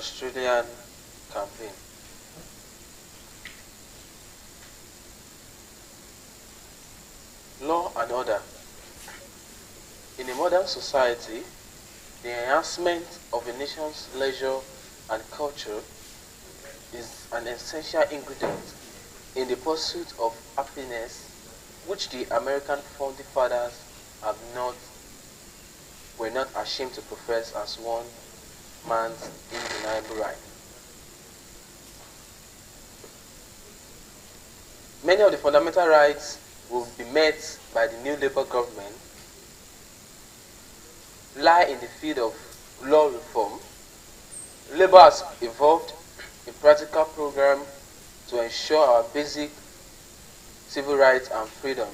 Australian campaign. Law and order. In a modern society, the enhancement of a nation's leisure and culture is an essential ingredient in the pursuit of happiness, which the American founding fathers have not were not ashamed to profess as one man's undeniable right. Many of the fundamental rights will be met by the new Labour government lie in the field of law reform. Labour has evolved a practical program to ensure our basic civil rights and freedom,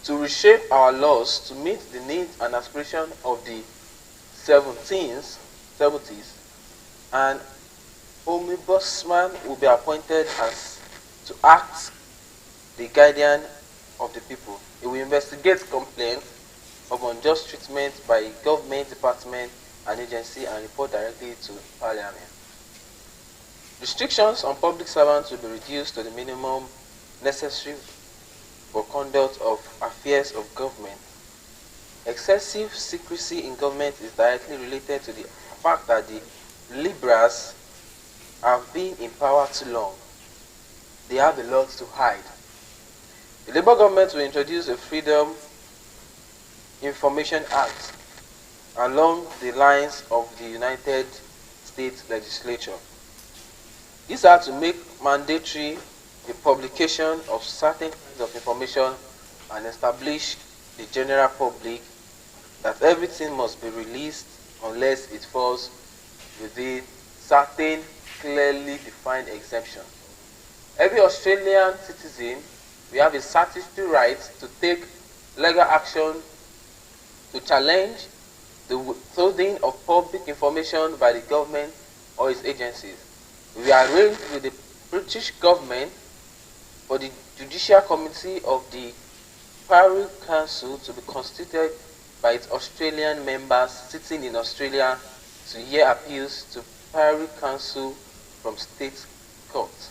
to reshape our laws to meet the needs and aspirations of the 70s, and ombudsman will be appointed as to act the guardian of the people. It will investigate complaints of unjust treatment by a government department and agency and report directly to Parliament. Restrictions on public servants will be reduced to the minimum necessary for conduct of affairs of government. Excessive secrecy in government is directly related to the fact that the liberals have been in power too long. They have a lot to hide. The Labour government will introduce a Freedom Information Act along the lines of the United States legislature. These are to make mandatory the publication of certain kinds of information and establish the general public that everything must be released unless it falls within certain clearly defined exemptions. Every Australian citizen will have a statutory right to take legal action to challenge the withholding of public information by the government or its agencies. We are arranged with the British government for the Judicial Committee of the Privy Council to be constituted by its Australian members sitting in Australia to hear appeals to Privy Council from state courts.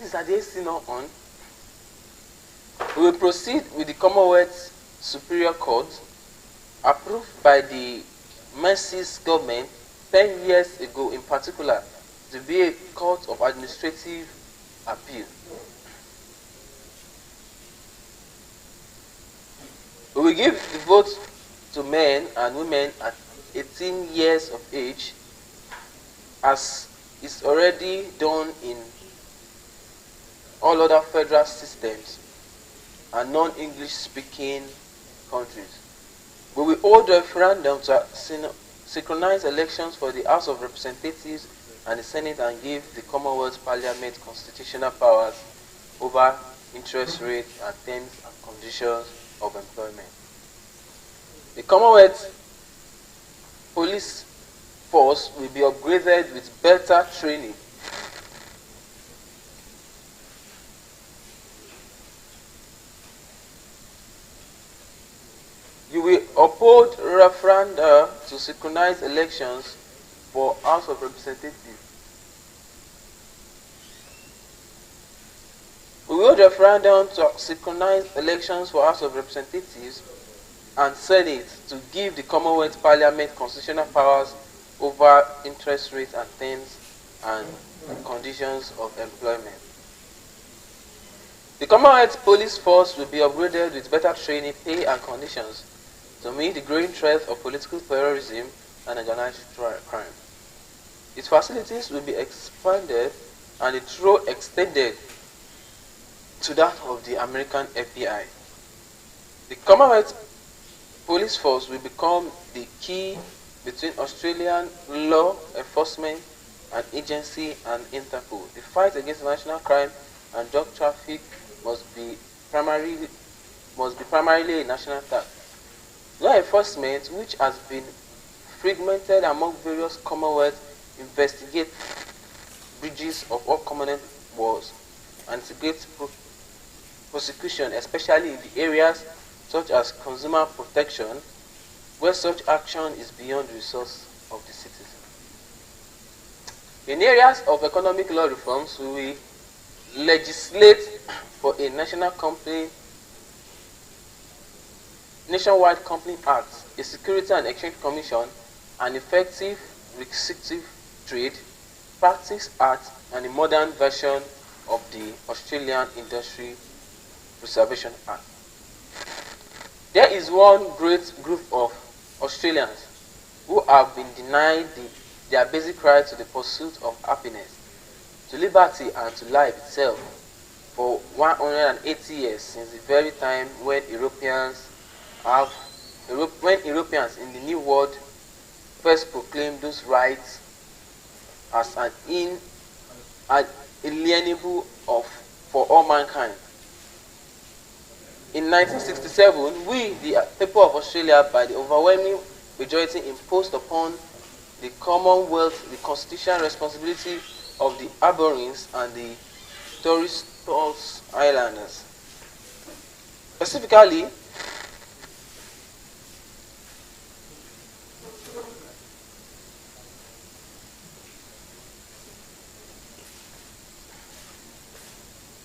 These are the AC not on. We will proceed with the Commonwealth Superior Court, approved by the Menzies government 10 years ago in particular, to be a court of administrative appeal. We will give the vote to men and women at 18 years of age, as is already done in all other federal systems and non-English speaking countries. We will hold a referendum to synchronize elections for the House of Representatives and the Senate and give the Commonwealth Parliament constitutional powers over interest rates and terms and conditions of employment. The Commonwealth Police Force will be upgraded with better training. You will uphold referenda to synchronize elections for House of Representatives. We will hold referendum to synchronize elections for House of Representatives and Senate to give the Commonwealth Parliament constitutional powers over interest rates and terms and conditions of employment. The Commonwealth Police Force will be upgraded with better training, pay and conditions to meet the growing threat of political terrorism and organized crime. Its facilities will be expanded and its role extended to that of the American FBI. The Commonwealth Police Force will become the key between Australian law enforcement and agency and Interpol. The fight against national crime and drug traffic must be primarily a national task. Law enforcement, which has been fragmented among various Commonwealth, investigate breaches of all Commonwealth laws and integrate prosecution, especially in the areas such as consumer protection, where such action is beyond the resource of the citizen. In areas of economic law reforms, we will legislate for a nationwide company act, a security and exchange commission, an effective restrictive trade practice act, and a modern version of the Australian Industry Preservation Act. There is one great group of Australians who have been denied their basic right to the pursuit of happiness, to liberty, and to life itself for 180 years, since the very time when Europeans in the New World first proclaimed those rights as an inalienable for all mankind. In 1967, we, the people of Australia, by the overwhelming majority, imposed upon the Commonwealth the constitutional responsibility of the Aborigines and the Torres Strait Islanders. Specifically,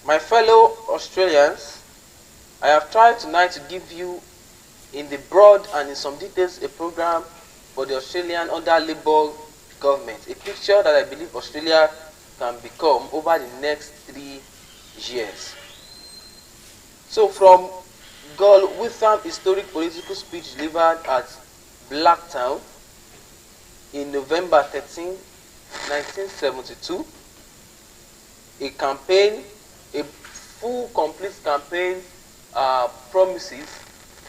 my fellow Australians, I have tried tonight to give you, in the broad and in some details, a program for the Australian under Labour government, a picture that I believe Australia can become over the next 3 years. So from Gul Witham historic political speech delivered at Blacktown in November 13, 1972, a full complete campaign promises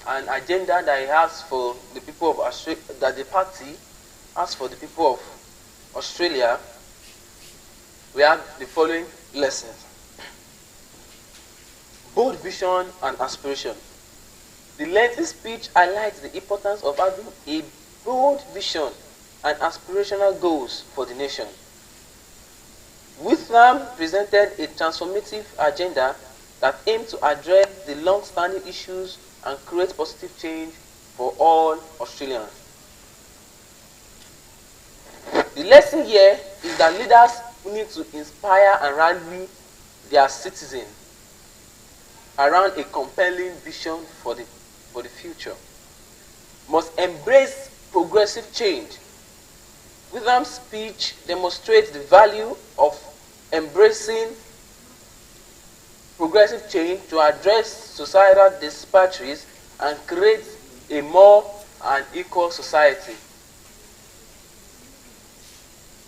an agenda that he has for the people of Australia, that the party has for the people of Australia. We have the following lessons: bold vision and aspiration. The lengthy speech highlights the importance of having a bold vision and aspirational goals for the nation. Witham presented a transformative agenda that aimed to address the long-standing issues and create positive change for all Australians. The lesson here is that leaders need to inspire and rally their citizens around a compelling vision for the future. Must embrace progressive change. Witham's speech demonstrates the value of embracing progressive change to address societal disparities and create a more and equal society.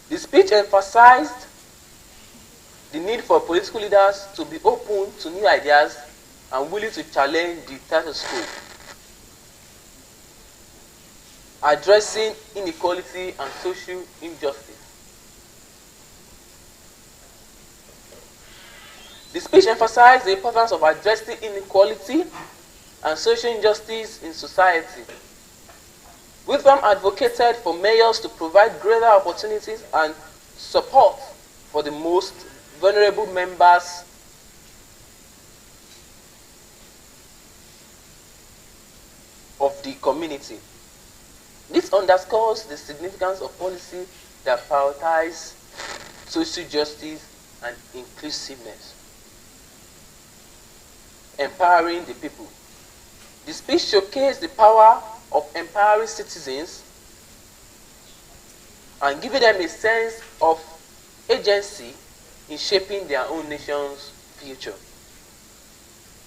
The speech emphasized the need for political leaders to be open to new ideas and willing to challenge the status quo, addressing inequality and social injustice. The speech emphasized the importance of addressing inequality and social injustice in society. Witham advocated for mayors to provide greater opportunities and support for the most vulnerable members of the community. This underscores the significance of policy that prioritize social justice and inclusiveness. Empowering the people. The speech showcased the power of empowering citizens and giving them a sense of agency in shaping their own nation's future.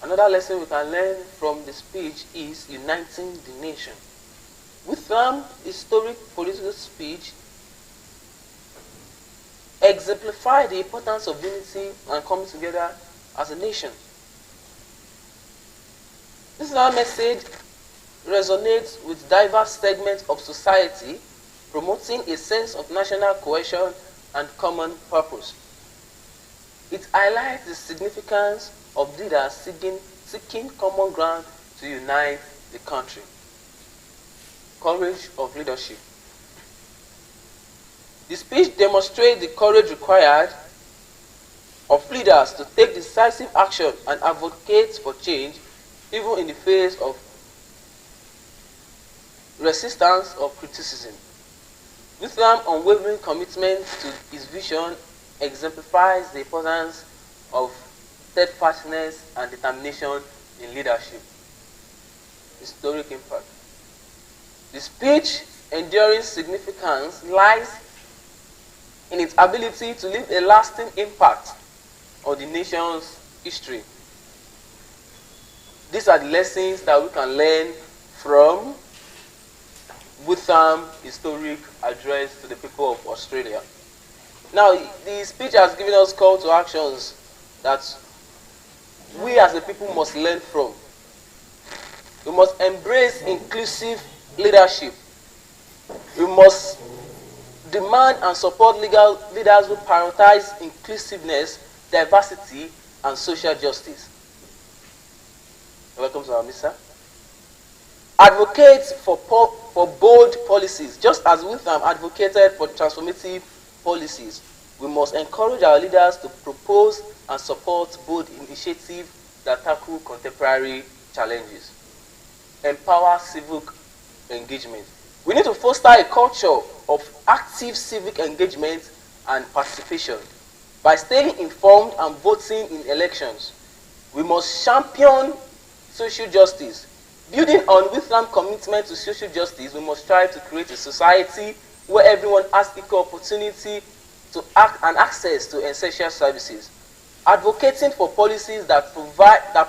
Another lesson we can learn from the speech is uniting the nation. Witham's historic political speech exemplified the importance of unity and coming together as a nation. This message resonates with diverse segments of society, promoting a sense of national cohesion and common purpose. It highlights the significance of leaders seeking common ground to unite the country. Courage of leadership. The speech demonstrates the courage required of leaders to take decisive action and advocate for change, even in the face of resistance or criticism. Withlam's unwavering commitment to his vision exemplifies the importance of steadfastness and determination in leadership. Historic impact. The speech's enduring significance lies in its ability to leave a lasting impact on the nation's history. These are the lessons that we can learn from Withlam's historic address to the people of Australia. Now, the speech has given us call to actions that we as a people must learn from. We must embrace inclusive leadership. We must demand and support leaders who prioritize inclusiveness, diversity, and social justice. Welcome to our Misa. Advocate for bold policies. Just as Withlam advocated for transformative policies, we must encourage our leaders to propose and support bold initiatives that tackle contemporary challenges. Empower civic engagement. We need to foster a culture of active civic engagement and participation. By staying informed and voting in elections, we must champion social justice. Building on Withlam's commitment to social justice, we must strive to create a society where everyone has equal opportunity to act and access to essential services. Advocating for policies that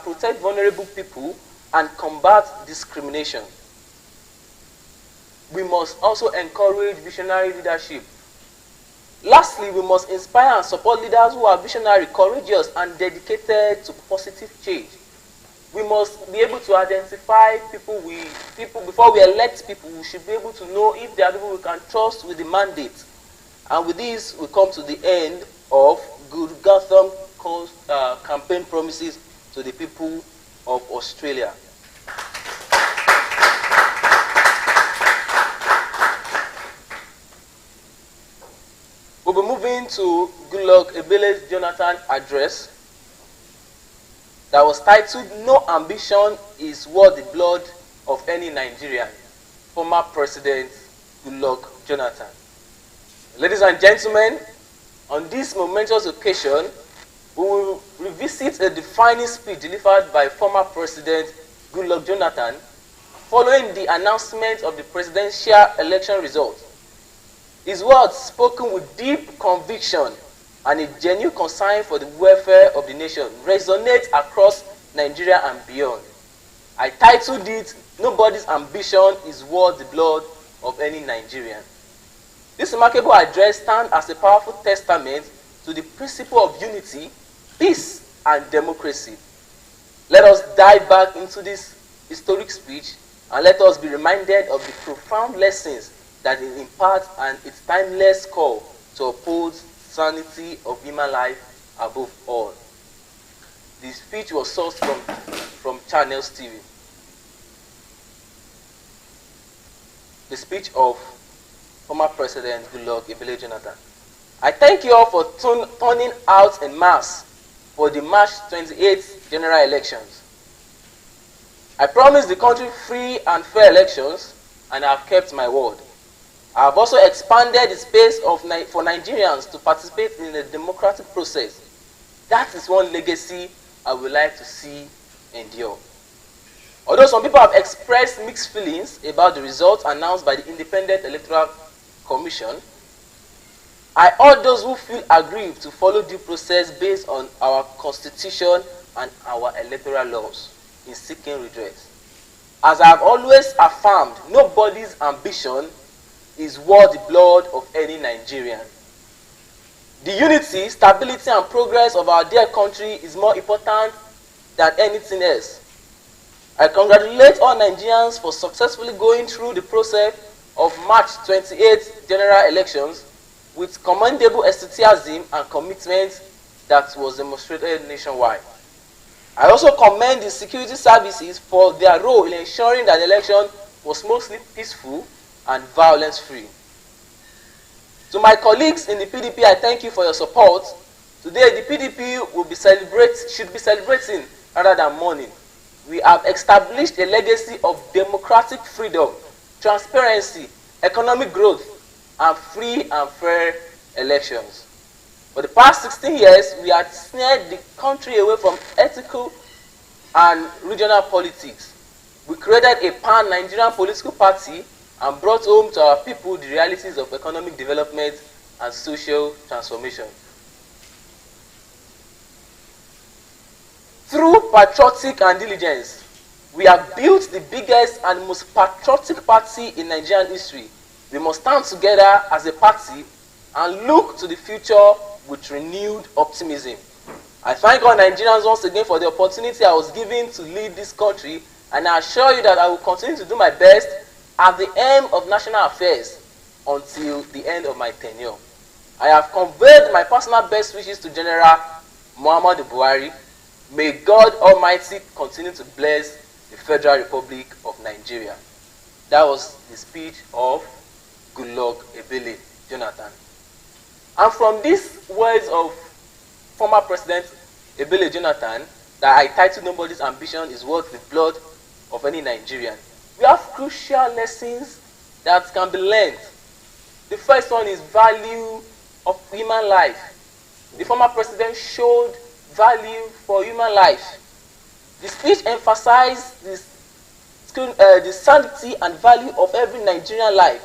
protect vulnerable people and combat discrimination. We must also encourage visionary leadership. Lastly, we must inspire and support leaders who are visionary, courageous, and dedicated to positive change. We must be able to identify people before we elect people. We should be able to know if they are people we can trust with the mandate. And with this, we come to the end of Good Gotham campaign promises to the people of Australia. We'll be moving to Goodluck Ebele Jonathan address that was titled "No Ambition is Worth the Blood of Any Nigerian." Former President Goodluck Jonathan. Ladies and gentlemen, on this momentous occasion, we will revisit a defining speech delivered by former President Goodluck Jonathan following the announcement of the presidential election results. His words, spoken with deep conviction and a genuine concern for the welfare of the nation, resonate across Nigeria and beyond. I titled it, "Nobody's Ambition is Worth the Blood of Any Nigerian." This remarkable address stands as a powerful testament to the principle of unity, peace, and democracy. Let us dive back into this historic speech and let us be reminded of the profound lessons that it imparts and its timeless call to uphold sanity of human life above all. The speech was sourced from Channels TV. The speech of former President Goodluck Ebele Jonathan. I thank you all for turning out en masse for the March 28th general elections. I promised the country free and fair elections, and I have kept my word. I have also expanded the space for Nigerians to participate in the democratic process. That is one legacy I would like to see endure. Although some people have expressed mixed feelings about the results announced by the Independent Electoral Commission, I urge those who feel aggrieved to follow due process based on our constitution and our electoral laws in seeking redress. As I have always affirmed, nobody's ambition is worth the blood of any Nigerian. The unity, stability, and progress of our dear country is more important than anything else. I congratulate all Nigerians for successfully going through the process of March 28th general elections with commendable enthusiasm and commitment that was demonstrated nationwide. I also commend the security services for their role in ensuring that the election was mostly peaceful and violence-free. To my colleagues in the PDP, I thank you for your support. Today, the PDP should be celebrating rather than mourning. We have established a legacy of democratic freedom transparency, economic growth, and free and fair elections. For the past 16 years, we had snared the country away from ethical and regional politics. We created a pan-Nigerian political party and brought home to our people the realities of economic development and social transformation. Through patriotic and diligence, we have built the biggest and most patriotic party in Nigerian history. We must stand together as a party and look to the future with renewed optimism. I thank all Nigerians once again for the opportunity I was given to lead this country, and I assure you that I will continue to do my best at the helm of national affairs until the end of my tenure. I have conveyed my personal best wishes to General Muhammadu Buhari. May God Almighty continue to bless the Federal Republic of Nigeria. That was the speech of Goodluck Ebele Jonathan. And from these words of former President Ebele Jonathan, that I titled "Nobody's Ambition is Worth the Blood of Any Nigerian," we have crucial lessons that can be learned. The first one is value of human life. The former president showed value for human life. The speech emphasized the sanctity and value of every Nigerian life.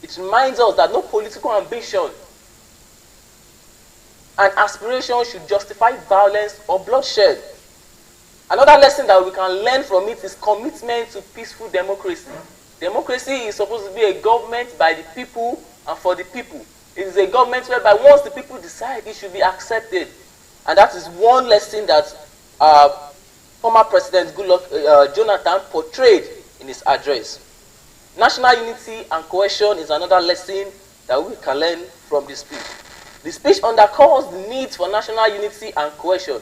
It reminds us that no political ambition and aspiration should justify violence or bloodshed. Another lesson that we can learn from it is commitment to peaceful democracy. Democracy is supposed to be a government by the people and for the people. It is a government whereby once the people decide, it should be accepted. And that is one lesson that former President Goodluck Jonathan portrayed in his address. National unity and cohesion is another lesson that we can learn from this speech. The speech underscores the need for national unity and cohesion,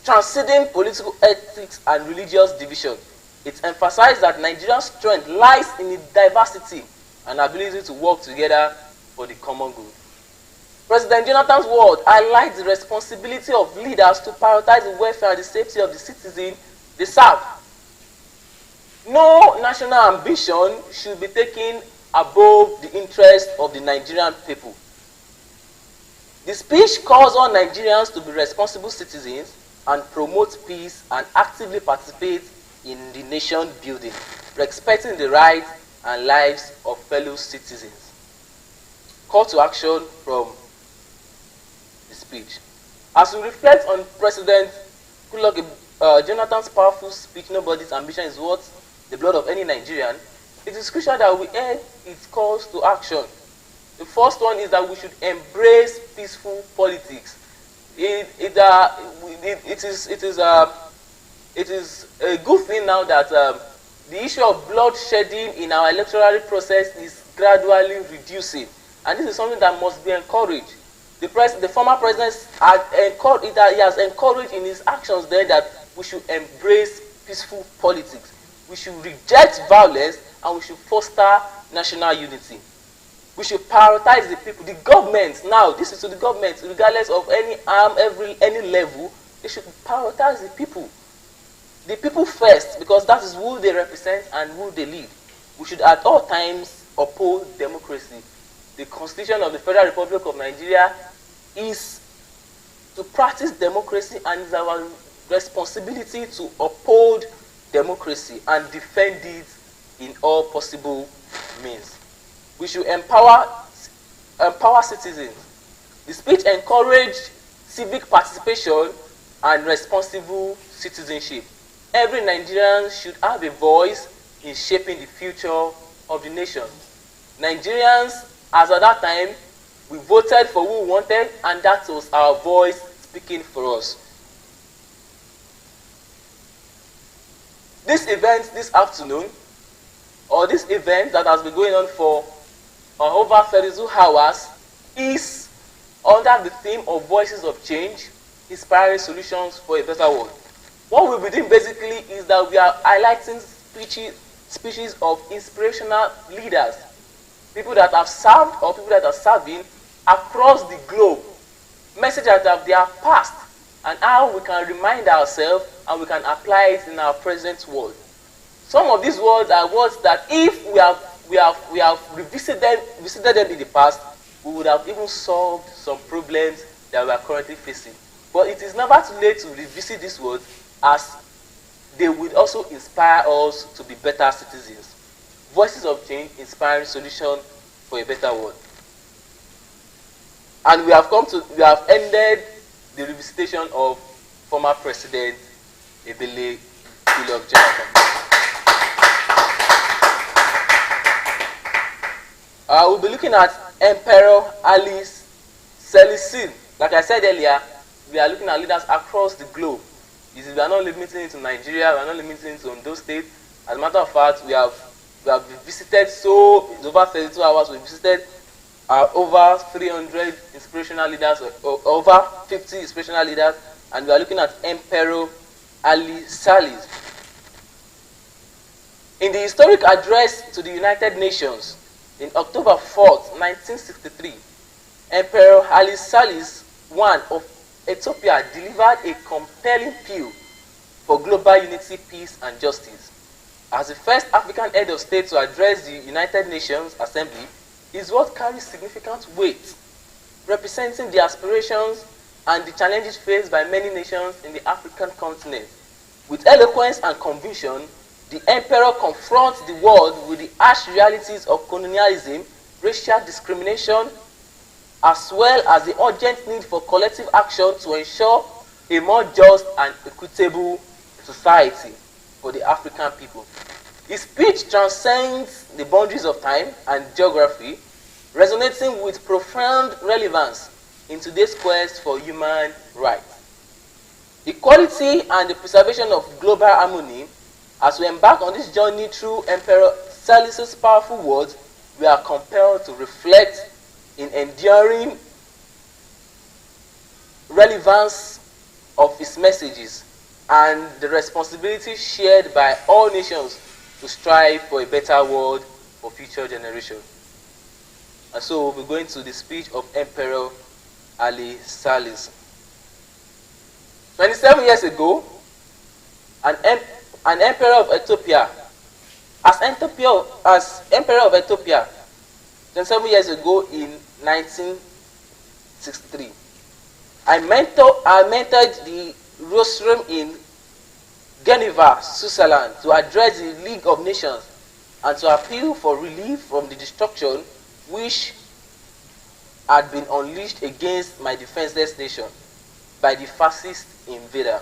transcending political ethics and religious division. It emphasized that Nigeria's strength lies in its diversity and ability to work together for the common good. President Jonathan's word highlights the responsibility of leaders to prioritize the welfare and the safety of the citizens they serve. No national ambition should be taken above the interest of the Nigerian people. The speech calls on Nigerians to be responsible citizens and promote peace and actively participate in the nation building, respecting the rights and lives of fellow citizens. Call to action from the speech. As we reflect on President Goodluck Jonathan's powerful speech, "Nobody's ambition is worth the blood of any Nigerian," it is crucial that we hear its calls to action. The first one is that we should embrace peaceful politics. It is a good thing now that the issue of bloodshedding in our electoral process is gradually reducing, and this is something that must be encouraged. The former president has encouraged in his actions there that we should embrace peaceful politics. We should reject violence and we should foster national unity. We should prioritize the people. The government, now this is to the government, regardless of any arm, any level, they should prioritize the people. The people first, because that is who they represent and who they lead. We should at all times uphold democracy. The Constitution of the Federal Republic of Nigeria is to practice democracy, and it's our responsibility to uphold democracy and defend it in all possible means. We should empower citizens. The speech encouraged civic participation and responsible citizenship. Every Nigerian should have a voice in shaping the future of the nation. Nigerians, as at that time, we voted for who we wanted, and that was our voice speaking for us. This event this afternoon, or this event that has been going on for over 32 hours, is under the theme of Voices of Change, Inspiring Solutions for a Better World. What we'll be doing basically is that we are highlighting speeches of inspirational leaders, people that have served or people that are serving across the globe, messages that they have passed, and how we can remind ourselves and we can apply it in our present world. Some of these words are words that if we have we have visited them in the past, we would have even solved some problems that we are currently facing. But it is never too late to revisit these words, as they will also inspire us to be better citizens. Voices of change, inspiring solution for a better world. And we have ended the revisitation of former President Ebele Goodluck Jonathan. We'll be looking at Emperor Haile Selassie. Like I said earlier, we are looking at leaders across the globe. We are not limiting it to Nigeria, we are not limiting it to Ondo State. As a matter of fact, we have visited, so in over 32 hours, we visited over 300 inspirational leaders, or over 50 inspirational leaders, and we are looking at Emperor Haile Selassie. In the historic address to the United Nations in October 4th, 1963, Emperor Haile Selassie I of Ethiopia delivered a compelling appeal for global unity, peace, and justice. As the first African head of state to address the United Nations Assembly, his words carry significant weight, representing the aspirations and the challenges faced by many nations in the African continent. With eloquence and conviction, the emperor confronts the world with the harsh realities of colonialism, racial discrimination, as well as the urgent need for collective action to ensure a more just and equitable society for the African people. His speech transcends the boundaries of time and geography, resonating with profound relevance in today's quest for human rights. Equality and the preservation of global harmony. As we embark on this journey through Emperor Selassie's powerful words, we are compelled to reflect in enduring relevance of his messages and the responsibility shared by all nations to strive for a better world for future generations. And so we'll be going to the speech of Emperor Haile Selassie. 27 years ago, an emperor of Ethiopia, as emperor of Ethiopia, 27 years ago in 1963, I mentored the rostrum in Geneva, Switzerland, to address the League of Nations and to appeal for relief from the destruction which had been unleashed against my defenseless nation by the fascist invader.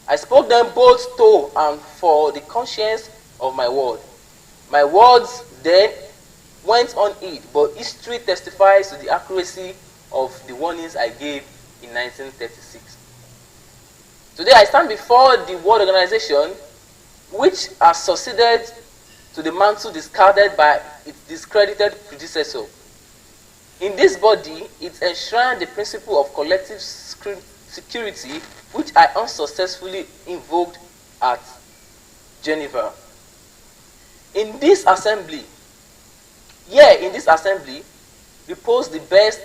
I spoke them both to and for the conscience of my world. My words then went unheeded, but history testifies to the accuracy of the warnings I gave in 1936. Today I stand before the World Organization, which has succeeded to the mantle discarded by its discredited predecessor. In this body, it enshrined the principle of collective security, which I unsuccessfully invoked at Geneva. In this assembly, repose the best,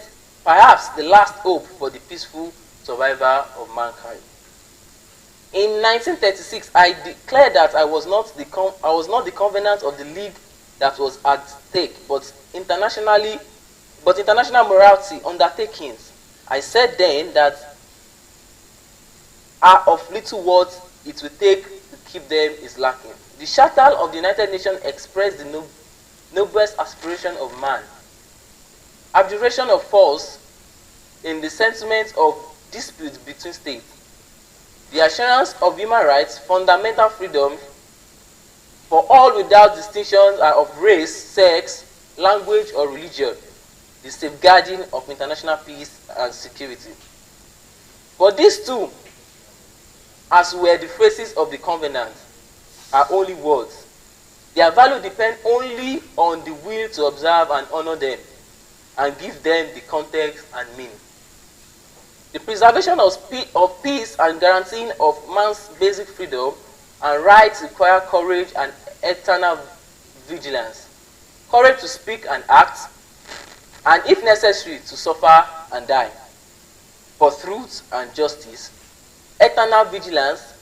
perhaps the last hope for the peaceful survival of mankind. In 1936, I declared that I was not the covenant of the League that was at stake, but international morality undertakings. I said then that are of little worth it will take to keep them is lacking. The Charter of the United Nations expressed the noblest aspiration of man. Abjuration of force in the settlement of disputes between states. The assurance of human rights, fundamental freedom for all without distinctions of race, sex, language, or religion. The safeguarding of international peace and security. But these two, as were the phrases of the covenant, are only words. Their value depends only on the will to observe and honor them and give them the context and meaning. The preservation of peace and guaranteeing of man's basic freedom and rights require courage and eternal vigilance. Courage to speak and act, and if necessary, to suffer and die. For truth and justice, eternal vigilance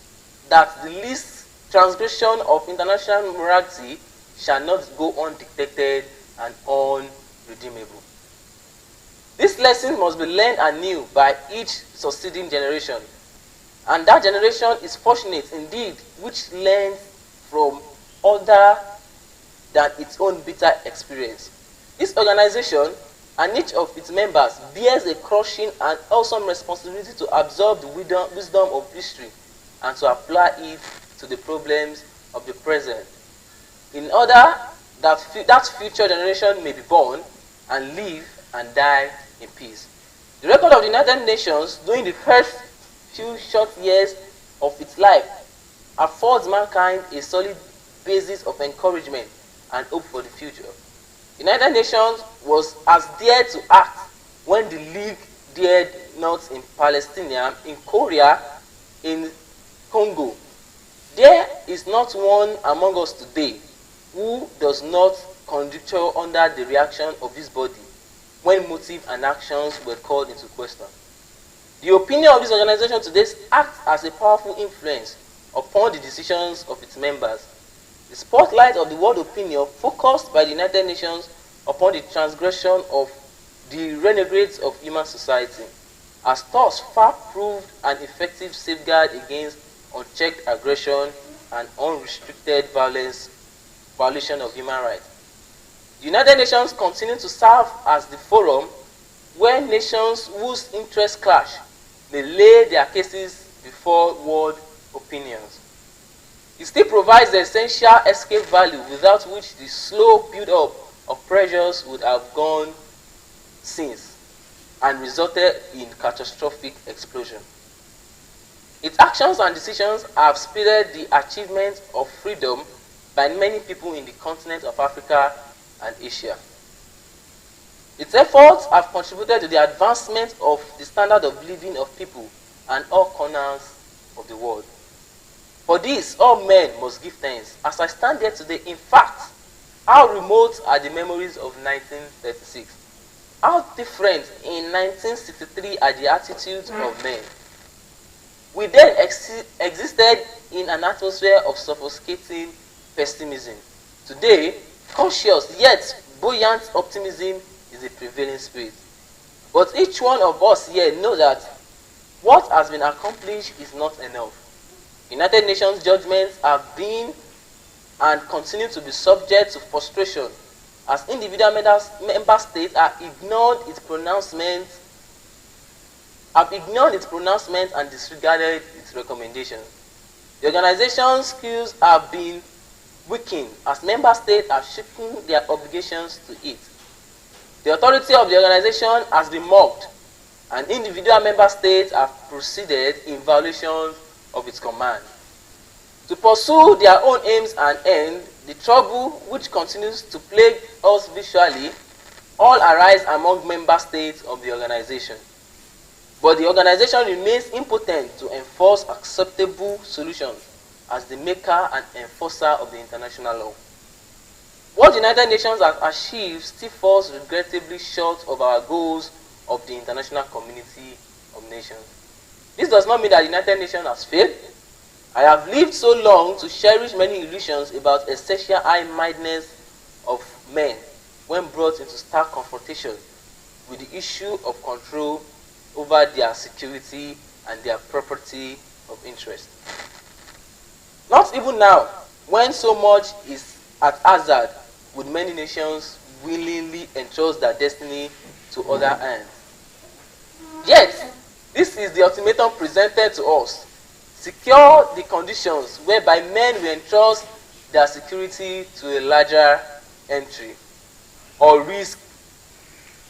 that the least transgression of international morality shall not go undetected and unredeemable. This lesson must be learned anew by each succeeding generation, and that generation is fortunate indeed which learns from other than its own bitter experience. This organization and each of its members bears a crushing and awesome responsibility to absorb the wisdom of history and to apply it to the problems of the present, in order that future generation may be born and live and die in peace. The record of the United Nations during the first few short years of its life affords mankind a solid basis of encouragement and hope for the future. The United Nations was as dared to act when the League dared not in Palestine, in Korea, in Congo. There is not one among us today who does not conjecture under the reaction of this body when motive and actions were called into question. The opinion of this organization today acts as a powerful influence upon the decisions of its members. The spotlight of the world opinion focused by the United Nations upon the transgression of the renegades of human society has thus far proved an effective safeguard against unchecked aggression and unrestricted violation of human rights. The United Nations continue to serve as the forum where nations whose interests clash may lay their cases before world opinions. It still provides the essential escape value without which the slow build-up of pressures would have gone since and resulted in catastrophic explosion. Its actions and decisions have speeded the achievement of freedom by many people in the continent of Africa and Asia. Its efforts have contributed to the advancement of the standard of living of people in all corners of the world. For this, all men must give thanks. As I stand here today, in fact, how remote are the memories of 1936? How different in 1963 are the attitudes of men? We then existed in an atmosphere of suffocating pessimism. Today, cautious yet buoyant optimism is the prevailing spirit. But each one of us here knows that what has been accomplished is not enough. United Nations judgments have been and continue to be subject to frustration as individual member states have ignored its pronouncements and disregarded its recommendations. The organization's skills have been weakened as member states have shirked their obligations to it. The authority of the organization has been mocked, and individual member states have proceeded in violation of its command. To pursue their own aims and ends, the trouble which continues to plague us visually all arise among member states of the organization. But the organization remains impotent to enforce acceptable solutions as the maker and enforcer of the international law. What the United Nations has achieved still falls regrettably short of our goals of the international community of nations. This does not mean that the United Nations has failed. I have lived so long to cherish many illusions about essential high-mindedness of men when brought into stark confrontation with the issue of control over their security and their property of interest. Not even now, when so much is at hazard, would many nations willingly entrust their destiny to other hands. Yet, this is the ultimatum presented to us. Secure the conditions whereby men will entrust their security to a larger entry or risk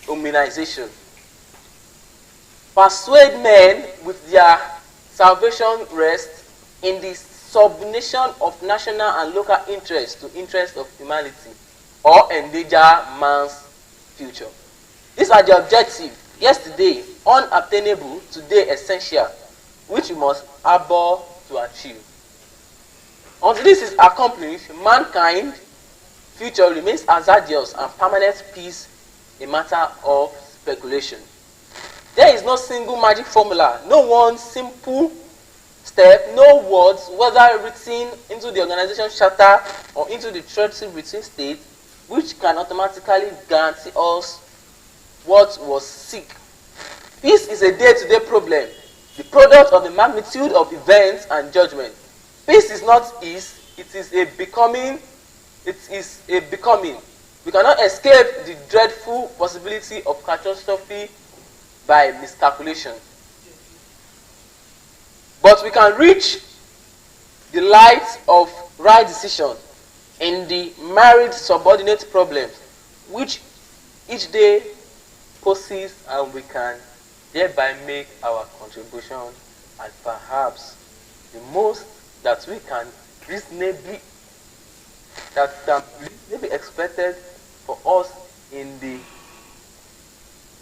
immunization. Persuade men with their salvation rest in the subordination of national and local interests to interests of humanity or endanger man's future. These are the objectives, yesterday unobtainable, today essential, which we must labor to achieve. Until this is accomplished, mankind's future remains hazardous and permanent peace a matter of speculation. There is no single magic formula, no one simple step, no words, whether written into the organization charter or into the treaty between states, which can automatically guarantee us what was seek. Peace is a day-to-day problem, the product of the magnitude of events and judgment. Peace is not is, it is a becoming, it is a becoming. We cannot escape the dreadful possibility of catastrophe by miscalculation. But we can reach the light of right decision in the married subordinate problems, which each day poses, and we can thereby make our contribution, and perhaps the most that we can reasonably that can reasonably expected for us in the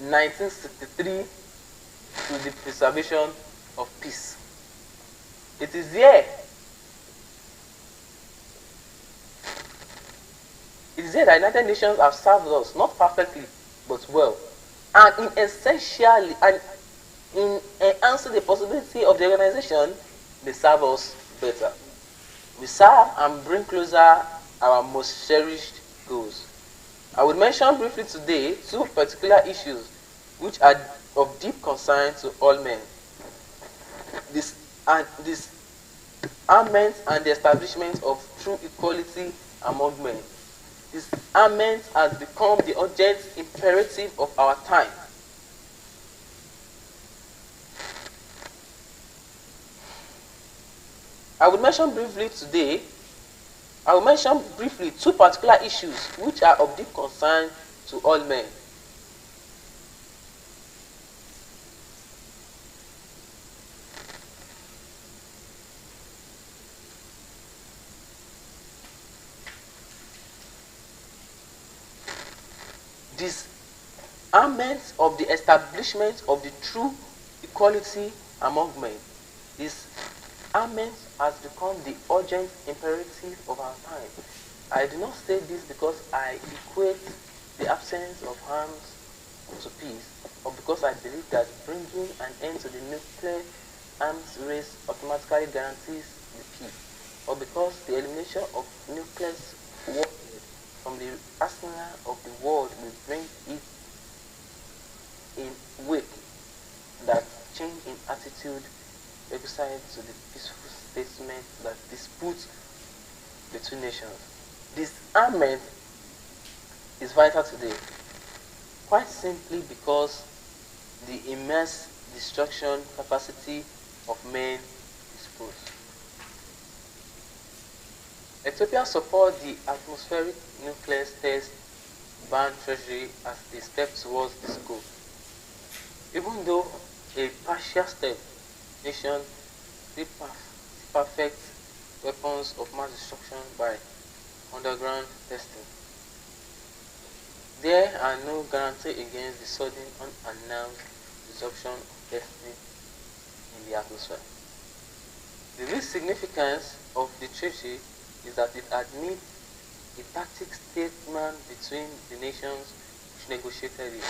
1963 to the preservation of peace. It is here. It is here that United Nations have served us, not perfectly, but well, and in essentially and in enhancing the possibility of the organization, they serve us better. We serve and bring closer our most cherished goals. I will mention briefly today two particular issues which are of deep concern to all men. This armament and the establishment of true equality among men. This armament has become the urgent imperative of our time. I will mention briefly two particular issues which are of deep concern to all men. Disarmament of the establishment of the true equality among men. Disarmament has become the urgent imperative of our time. I do not say this because I equate the absence of arms to peace, or because I believe that bringing an end to the nuclear arms race automatically guarantees the peace, or because the elimination of nuclear warfare from the arsenal of the world will bring it in wake that change in attitude requisite to the peaceful statement that disputes between nations. Disarmament is vital today, quite simply because the immense destruction capacity of men is posed. Ethiopia supports the atmospheric nuclear test ban treasury as a step towards this goal. Even though a partial step, nation still perfect weapons of mass destruction by underground testing. There are no guarantee against the sudden unannounced disruption of testing in the atmosphere. The real significance of the treaty is that it admits a tacit statement between the nations which negotiated it.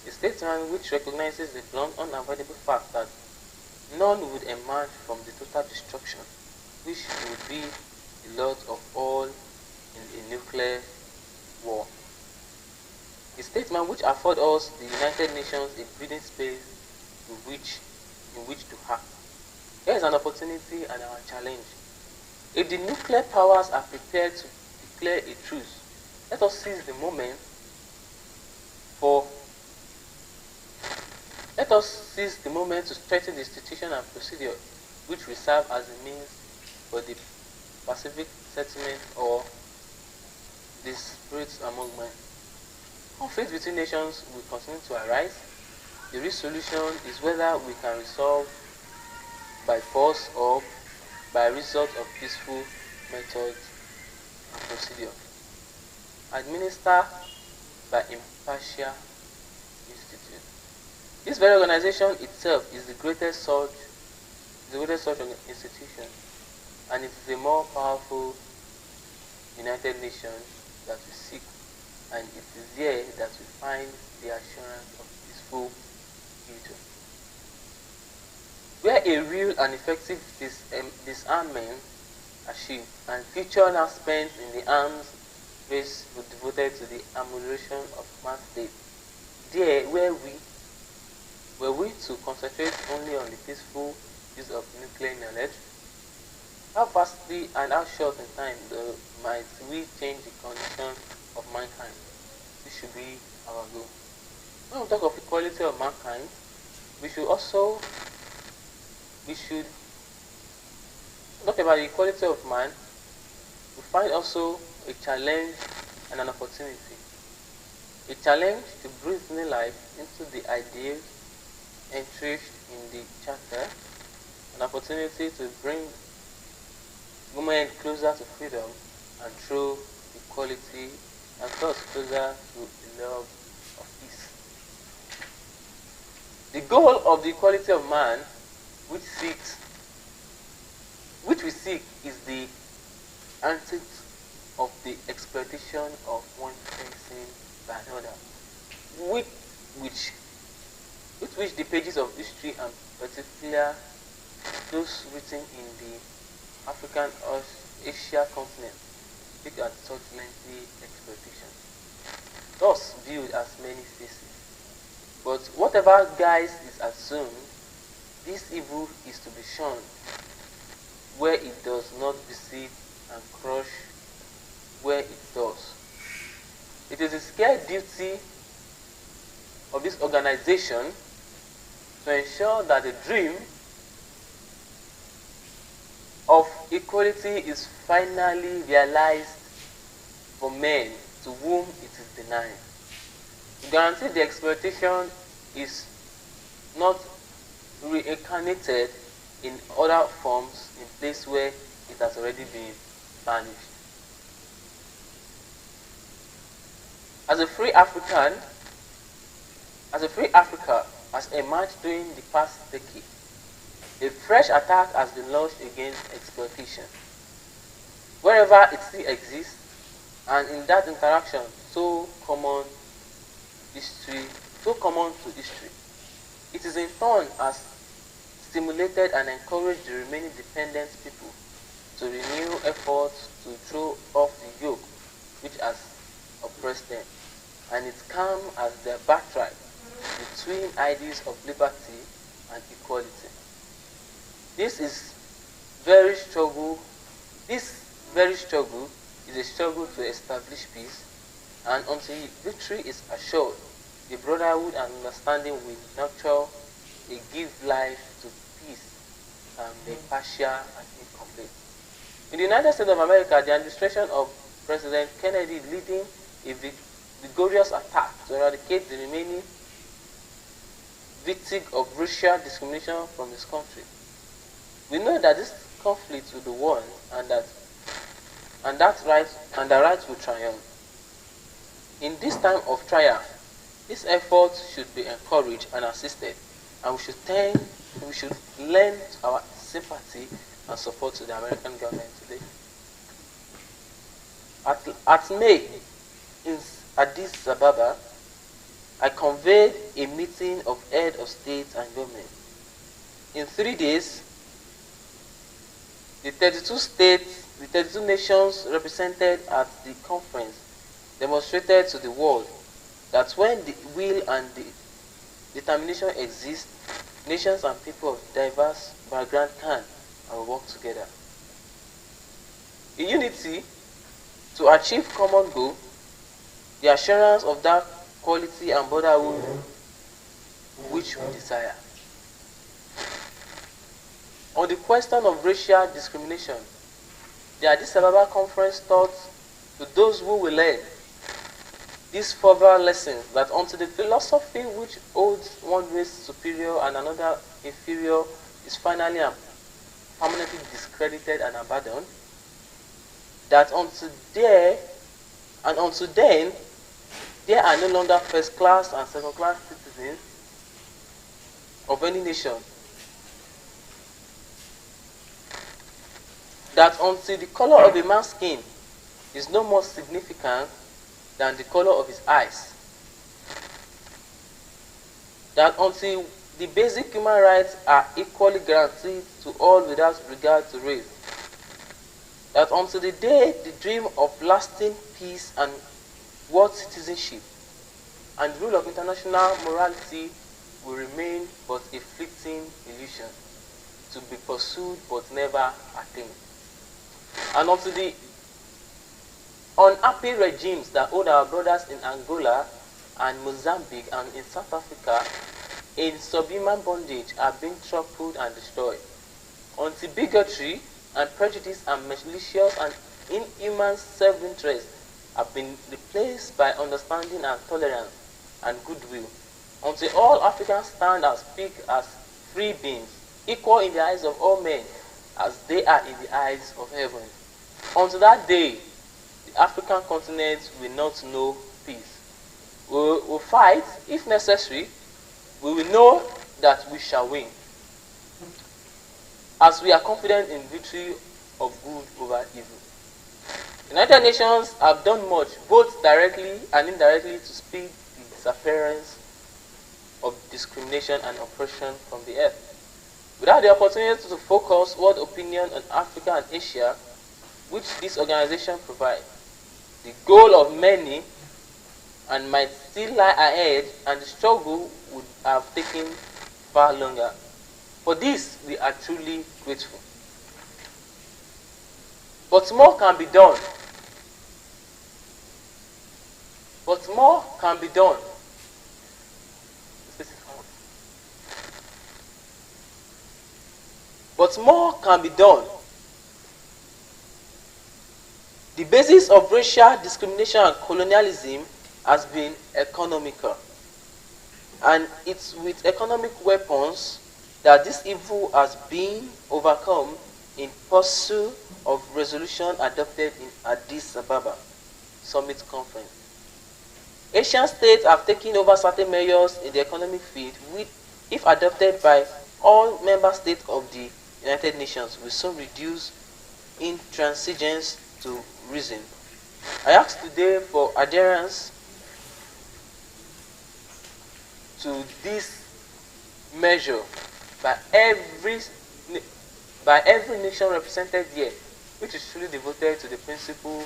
A statement which recognizes the blunt, unavoidable fact that none would emerge from the total destruction, which would be the lot of all in a nuclear war. A statement which affords us, the United Nations, a breathing space in which to act. Here is an opportunity and our challenge. If the nuclear powers are prepared to declare a truce, let us seize the moment to strengthen the institution and procedure which will serve as a means for the pacific settlement or disputes among men. Conflict between nations will continue to arise. The real solution is whether we can resolve by force or by result of peaceful methods and procedure. Administered by impartial institute. This very organization itself is the greatest such institution, and it is a more powerful United Nations that we seek, and it is here that we find the assurance of peaceful future. where a real and effective disarmament achieved, and future now spent in the arms race were devoted to the amelioration of man's state. There, were we to concentrate only on the peaceful use of nuclear knowledge, how vastly and how short in time might we change the condition of mankind? This should be our goal. When we talk of equality of mankind, we should talk about the equality of man. We find also a challenge and an opportunity. A challenge to breathe new life into the ideals entrenched in the charter, an opportunity to bring women closer to freedom and through equality, and thus closer to the love of peace. The goal of the equality of man, which we seek, is the antidote of the exploitation of one person by another, with which the pages of history, and particularly those written in the African or Asia continent, speak at such lengthy exploitation, thus viewed as many faces. But whatever guise is assumed, this evil is to be shunned, where it does not deceive, and crush where it does. It is the scared duty of this organization to ensure that the dream of equality is finally realized for men to whom it is denied. To guarantee the exploitation is not reincarnated in other forms in place where it has already been banished. As a free Africa has emerged during the past decade, a fresh attack has been launched against exploitation. Wherever it still exists, and in that interaction so common to history, it is in turn has stimulated and encouraged the remaining dependent people to renew efforts to throw off the yoke which has oppressed them, and it comes as their birthright between ideas of liberty and equality. This very struggle is a struggle to establish peace, and until victory is assured, the brotherhood and understanding will nurture a give life to peace and be partial and incomplete. In the United States of America, the administration of President Kennedy leading a vigorous attack to eradicate the remaining victim of racial discrimination from his country. We know that this conflict will be won, and the right will triumph. In this time of trial, this effort should be encouraged and assisted, and we should lend our sympathy and support to the American government today. At May, in Addis Ababa, I convened a meeting of heads of state and government. In 3 days, the 32 nations represented at the conference demonstrated to the world that when the will and the determination exist, nations and people of diverse backgrounds can and will work together in unity to achieve common goal, the assurance of that quality and brotherhood which we desire. On the question of racial discrimination, the Addis Ababa conference taught to those who will learn these further lessons that until the philosophy which holds one race superior and another inferior is finally and permanently discredited and abandoned, that until then, there are no longer first class and second class citizens of any nation. That until the color of a man's skin is no more significant than the color of his eyes. That until the basic human rights are equally guaranteed to all without regard to race. That until the day the dream of lasting peace and world citizenship and rule of international morality will remain but a fleeting illusion, to be pursued but never attained. And until the unhappy regimes that hold our brothers in Angola and Mozambique and in South Africa in subhuman bondage are being trampled and destroyed, until bigotry and prejudice and malicious and inhuman self-interest have been replaced by understanding and tolerance and goodwill, until all Africans stand and speak as free beings, equal in the eyes of all men as they are in the eyes of heaven. Until that day, the African continent will not know peace. We will fight if necessary. We will know that we shall win, as we are confident in victory of good over evil. The United Nations have done much, both directly and indirectly, to speed the disappearance of discrimination and oppression from the earth. Without the opportunity to focus world opinion on Africa and Asia, which this organization provides, the goal of many and might still lie ahead, and the struggle would have taken far longer. For this, we are truly grateful. But more can be done. But more can be done. But more can be done. The basis of racial discrimination and colonialism has been economical. And it's with economic weapons that this evil has been overcome in pursuit of resolution adopted in Addis Ababa Summit Conference. Asian states have taken over certain measures in the economic field which, if adopted by all member states of the United Nations, will soon reduce intransigence to reason. I ask today for adherence to this measure by every nation represented here, which is truly devoted to the principle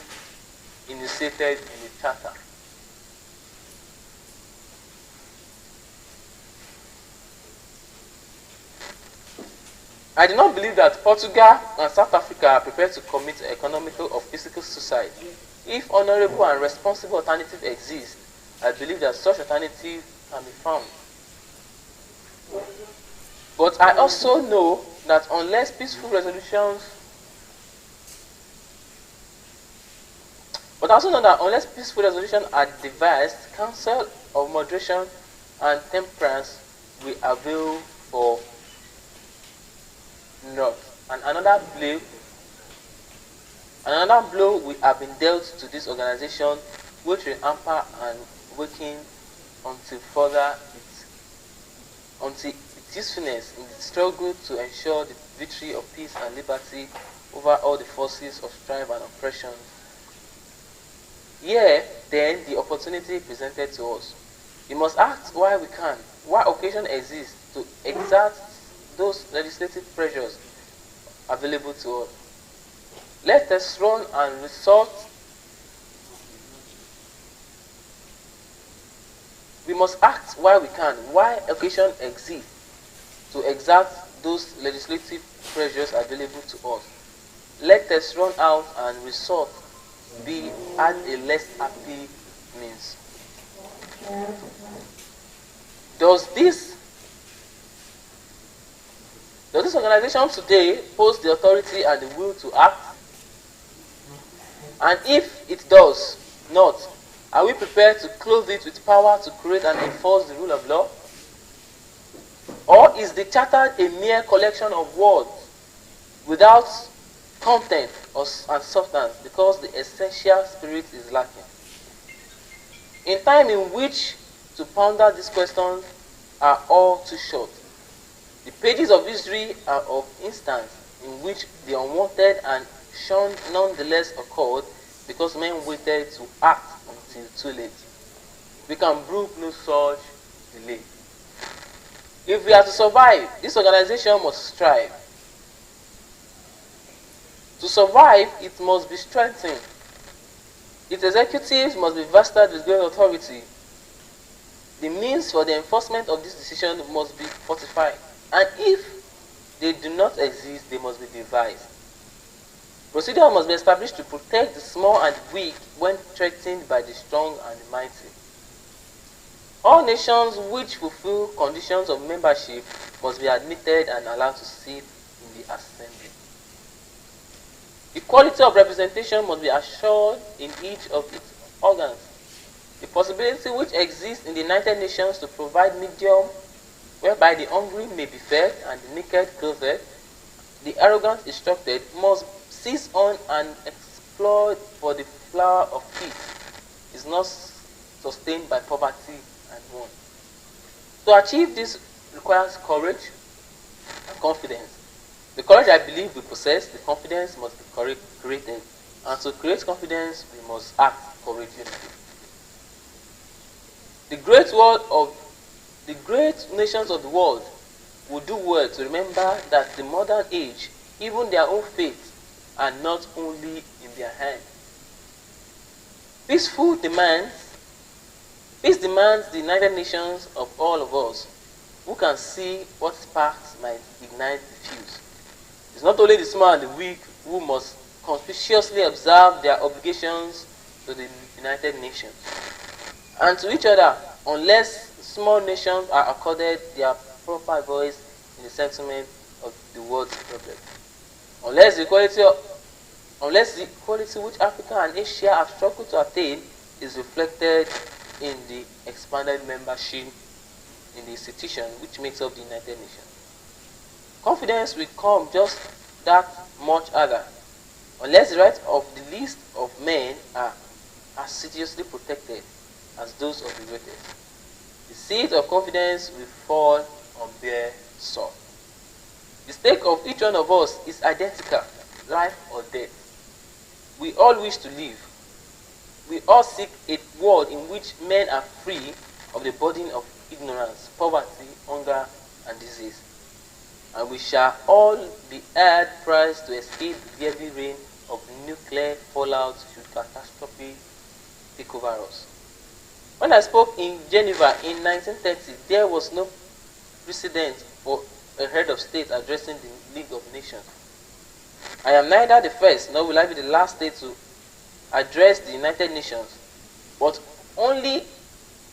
initiated in the Charter. I do not believe that Portugal and South Africa are prepared to commit to economical or physical suicide. If honorable and responsible alternatives exist, I believe that such alternatives can be found. But I also know that unless peaceful resolutions are devised, Council of Moderation and Temperance will avail for naught. And another blow will have been dealt to this organization, which will hamper and weaken until its usefulness in the struggle to ensure the victory of peace and liberty over all the forces of strife and oppression. Here, then, the opportunity presented to us. We must act while we can, while occasion exists, to exert those legislative pressures available to us. Let us run and resort. We must act while we can, while occasion exists, to exert those legislative pressures available to us. Let us run out and resort be at a less happy means. Does this organization today pose the authority and the will to act? And if it does not, are we prepared to clothe it with power to create and enforce the rule of law? Or is the charter a mere collection of words without content and substance, because the essential spirit is lacking? In time in which to ponder these questions are all too short, the pages of history are of instance in which the unwanted and shunned nonetheless occurred because men waited to act until too late. We can brook no such delay. If we are to survive, this organization must strive. To survive, it must be strengthened. Its executives must be vested with great authority. The means for the enforcement of this decision must be fortified. And if they do not exist, they must be devised. Procedure must be established to protect the small and weak when threatened by the strong and the mighty. All nations which fulfill conditions of membership must be admitted and allowed to sit in the assembly. Equality of representation must be assured in each of its organs. The possibility which exists in the United Nations to provide medium whereby the hungry may be fed and the naked clothed, the arrogant instructed, must seize on and exploit for the flower of peace is not sustained by poverty and want. To achieve this requires courage and confidence. The courage I believe we possess, the confidence must be created. And to create confidence, we must act courageously. The great nations of the world would do well to remember that the modern age, even their own faith, are not only in their hands. Peace demands the United Nations of all of us who can see what sparks might ignite the fuse. It's not only the small and the weak who must conspicuously observe their obligations to the United Nations and to each other, unless small nations are accorded their proper voice in the settlement of the world's problem. Unless the equality which Africa and Asia have struggled to attain is reflected in the expanded membership in the institution which makes up the United Nations. Confidence will come just that much other, unless the rights of the least of men are assiduously protected as those of the greatest. The seed of confidence will fall on bare soil. The stake of each one of us is identical, life or death. We all wish to live. We all seek a world in which men are free of the burden of ignorance, poverty, hunger, and disease. And we shall all be hard pressed to escape the heavy rain of nuclear fallout should catastrophe take over us. When I spoke in Geneva in 1930, there was no precedent for a head of state addressing the League of Nations. I am neither the first nor will I be the last state to address the United Nations, but only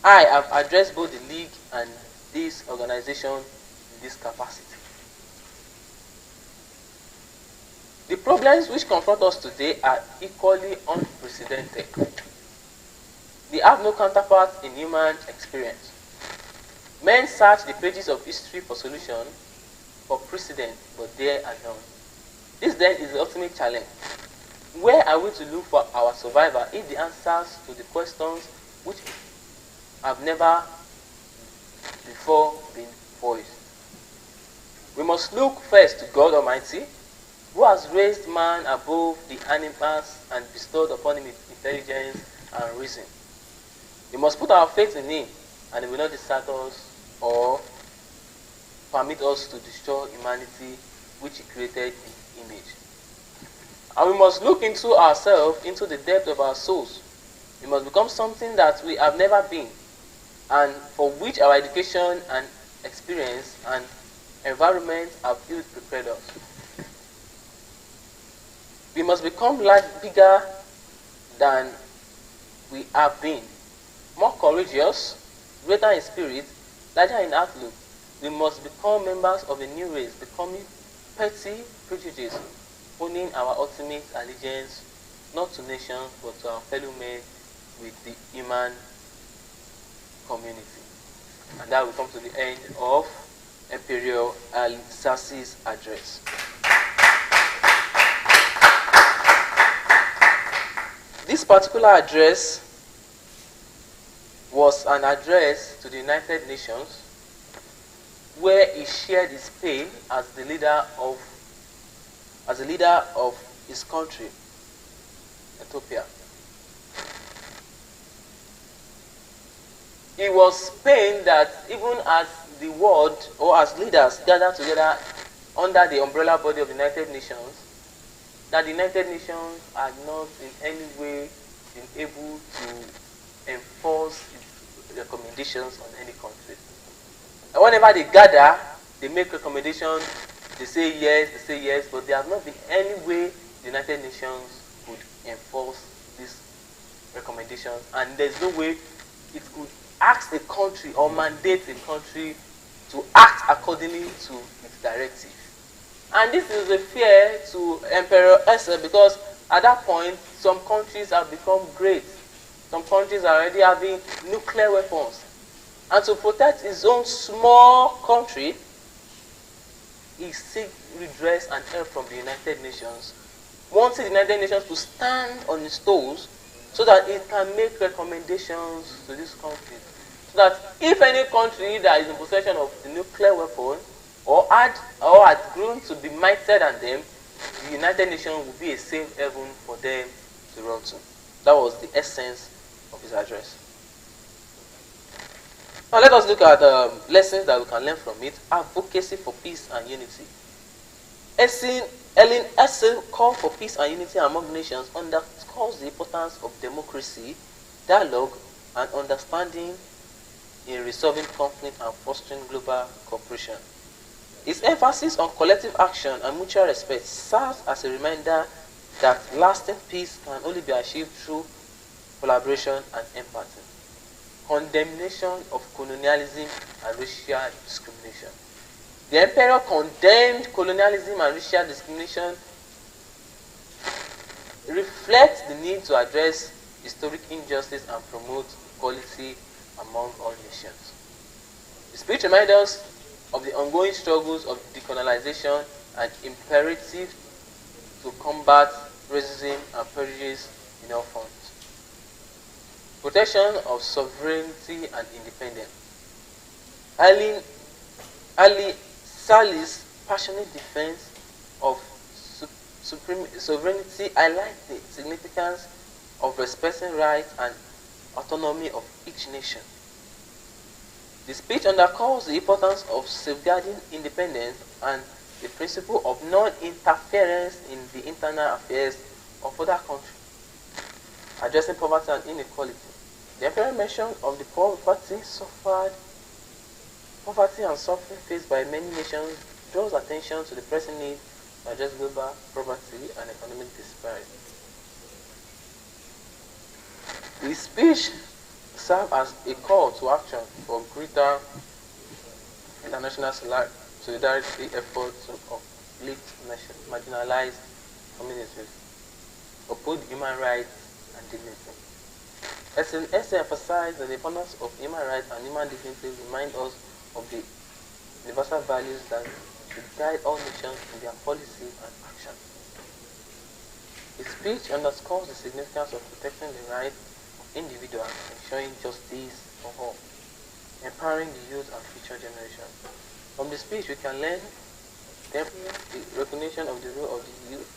I have addressed both the League and this organization in this capacity. The problems which confront us today are equally unprecedented. They have no counterpart in human experience. Men search the pages of history for solution, for precedent, but there are none. This then is the ultimate challenge. Where are we to look for our survival if the answers to the questions which have never before been voiced? We must look first to God Almighty, who has raised man above the animals and bestowed upon him intelligence and reason. We must put our faith in him, and he will not desert us or permit us to destroy humanity which he created in his image. And we must look into ourselves, into the depth of our souls. We must become something that we have never been, and for which our education and experience and environment have ill prepared us. We must become life bigger than we have been, more courageous, greater in spirit, larger in outlook. We must become members of a new race, becoming petty prejudice, owning our ultimate allegiance not to nations but to our fellow men with the human community. And that will come to the end of Imperial Ali Sasi's address. This particular address was an address to the United Nations where he shared his pain as the leader of his country, Ethiopia. He was pained that even as the world, or as leaders gather together under the umbrella body of the United Nations, that the United Nations are not in any way been able to enforce its recommendations on any country. And whenever they gather, they make recommendations, they say yes, but there has not been any way the United Nations could enforce these recommendations, and there's no way it could ask a country or mandate a country to act accordingly to its directive. And this is a fear to Emperor Ese, because at that point, some countries have become great. Some countries are already having nuclear weapons. And to protect his own small country, he seeks redress and help from the United Nations, wanting the United Nations to stand on its toes so that it can make recommendations to these countries. So that if any country that is in possession of the nuclear weapon or had grown to be mightier than them, the United Nations will be a safe haven for them to run to. That was the essence of his address. Now let us look at lessons that we can learn from it. Advocacy for peace and unity. Ellen Ese call for peace and unity among nations underscores the importance of democracy, dialogue, and understanding in resolving conflict and fostering global cooperation. His emphasis on collective action and mutual respect serves as a reminder that lasting peace can only be achieved through collaboration and empathy. Condemnation of colonialism and racial discrimination. The emperor condemned colonialism and racial discrimination, reflects the need to address historic injustice and promote equality among all nations. The speech reminds us of the ongoing struggles of decolonization and imperative to combat racism and prejudice in all fronts. Protection of sovereignty and independence. Ali Salih's passionate defense of sovereignty highlights the significance of respecting rights and autonomy of each nation. The speech underscores the importance of safeguarding independence and the principle of non-interference in the internal affairs of other countries. Addressing poverty and inequality. The emperor mentioned of the poverty and suffering faced by many nations, draws attention to the pressing need to address global poverty and economic disparity. The speech served as a call to action for greater international solidarity efforts to uplift marginalized communities, uphold human rights and dignity. SNS emphasized the importance of human rights and human dignity, remind us of the universal values that should guide all nations in their policy and action. The speech underscores the significance of protecting the rights of individuals, ensuring justice for all, empowering the youth and future generations. From the speech, we can learn the recognition of the role of the youth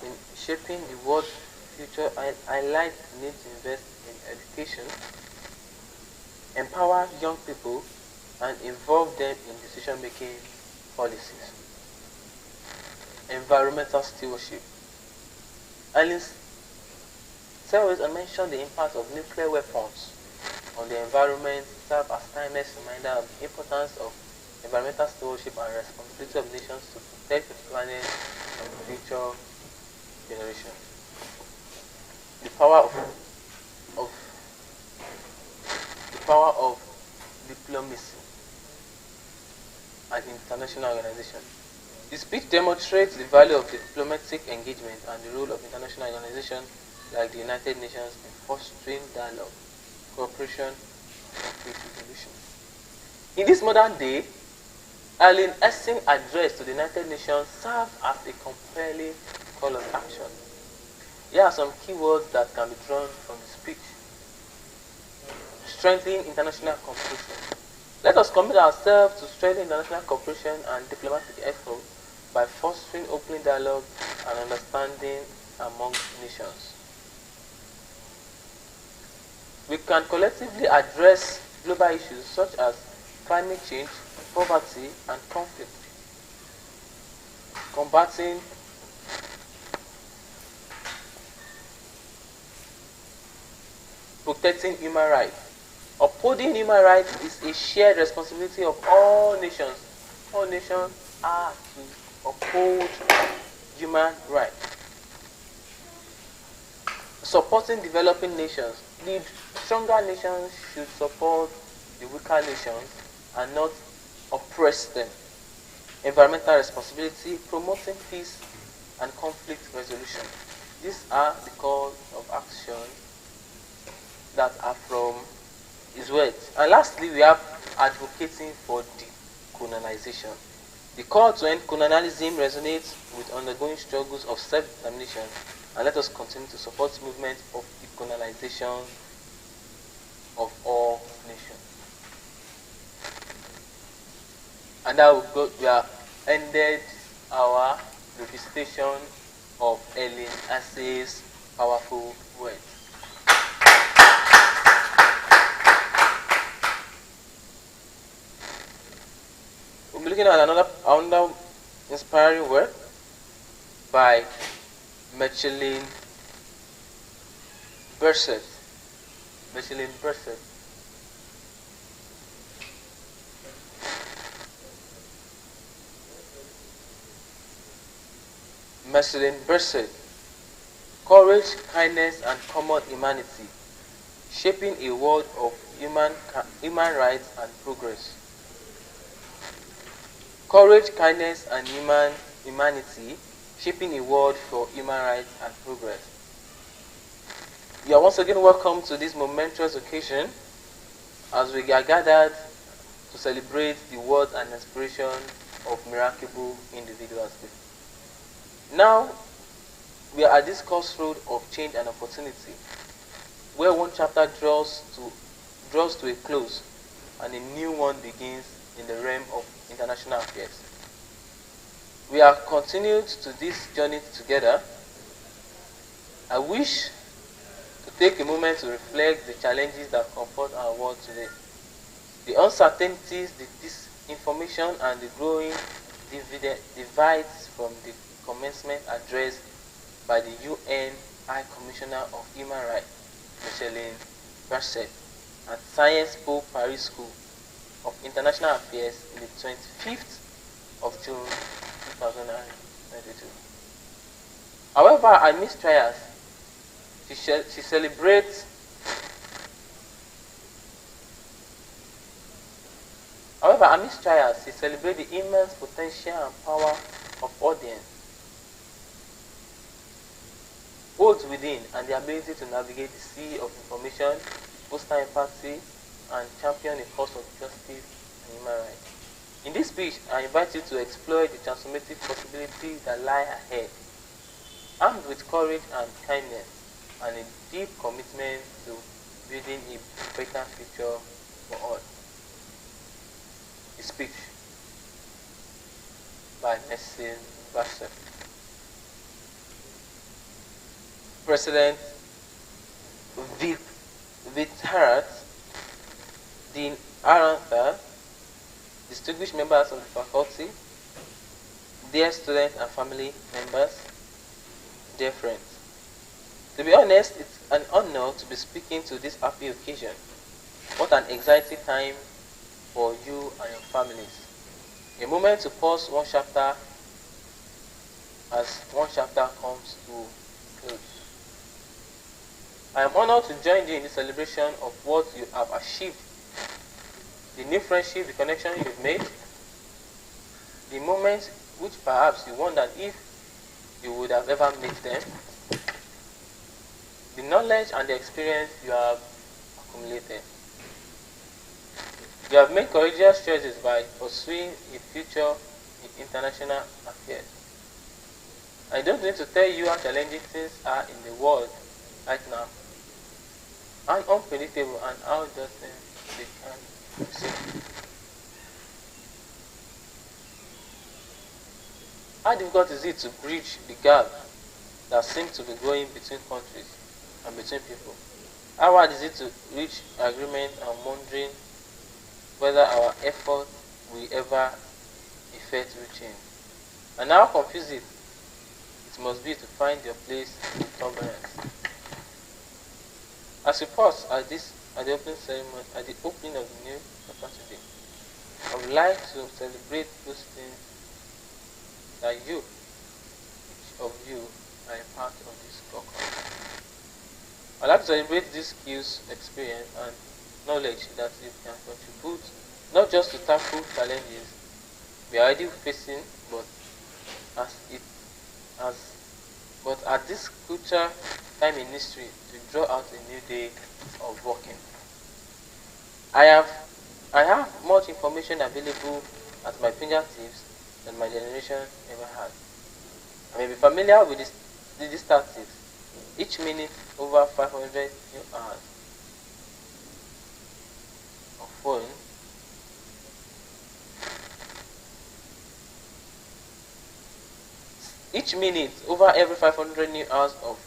in shaping the world's future. Highlight the need to invest in education, empower young people, and involve them in decision-making policies. Environmental stewardship. Ellen Ese mentioned the impact of nuclear weapons on the environment, serve as timeless reminder of the importance of environmental stewardship and responsibility of nations to protect the planet and future generations. The power of diplomacy and international organization. The speech demonstrates the value of diplomatic engagement and the role of international organizations like the United Nations in fostering dialogue, cooperation, and conflict resolution. In this modern day, Ellen Ese's address to the United Nations serves as a compelling call of action. Here are some keywords that can be drawn from the speech. Strengthening international cooperation. Let us commit ourselves to strengthen international cooperation and diplomatic efforts by fostering open dialogue and understanding among nations. We can collectively address global issues such as climate change, poverty, and conflict. Combating protecting human rights. Upholding human rights is a shared responsibility of all nations. All nations are to uphold human rights. Supporting developing nations. The stronger nations should support the weaker nations and not oppress them. Environmental responsibility, promoting peace and conflict resolution. These are the calls of action that are from his words. And lastly, we have advocating for decolonization. The call to end colonialism resonates with undergoing struggles of self-determination, and let us continue to support movements of decolonization of all nations. And now we have ended our revisitation of Helen Assay's powerful words. We'll be looking at another inspiring work by Micheline Berset. Micheline Berset. Micheline Berset. Courage, kindness, and common humanity, shaping a world of human rights and progress. Courage, kindness, and humanity, shaping a world for human rights and progress. You are once again welcome to this momentous occasion as we are gathered to celebrate the words and inspiration of remarkable individuals. Now, we are at this crossroad of change and opportunity, where one chapter draws to a close and a new one begins in the realm of international affairs. We are continued to this journey together. I wish to take a moment to reflect the challenges that confront our world today. The uncertainties, the disinformation, and the growing divides from the commencement address by the UN High Commissioner of Human Rights, Micheline Berset, at Sciences Po Paris School of International Affairs in the 25th of June 2022. However, amidst trials, she celebrates the immense potential and power of audience, both within and the ability to navigate the sea of information, foster empathy, and champion a cause of justice and human rights. In this speech, I invite you to explore the transformative possibilities that lie ahead, armed with courage and kindness, and a deep commitment to building a better future for all. A speech by Micheline Berset. President Vitharat Dean Arantha, distinguished members of the faculty, dear students and family members, dear friends. To be honest, it's an honor to be speaking to this happy occasion. What an exciting time for you and your families. A moment to pause one chapter as one chapter comes to close. I am honored to join you in the celebration of what you have achieved, the new friendship, the connection you've made, the moments which perhaps you wondered if you would have ever met them, the knowledge and the experience you have accumulated. You have made courageous choices by pursuing a future in international affairs. I don't need to tell you how challenging things are in the world right now, and unpredictable, and how just they can proceed. How difficult is it to bridge the gap that seems to be growing between countries and between people? How hard is it to reach agreement and whether our effort will ever effect real change. And how confusing it must be to find your place in turbulence. As we pause at the opening ceremony, at the opening of the new chapter today, I would like to celebrate those things that each of you are a part of this caucus. I'd like to celebrate these skills, experience, and knowledge that you can contribute not just to tackle challenges we are already facing, but as it as but at this crucial time in history to draw out a new day of working. I have I have much information available at my fingertips than my generation ever had. I may be familiar with these statistics. Each minute over 500 new hours of phone. Each minute over every 500 new hours of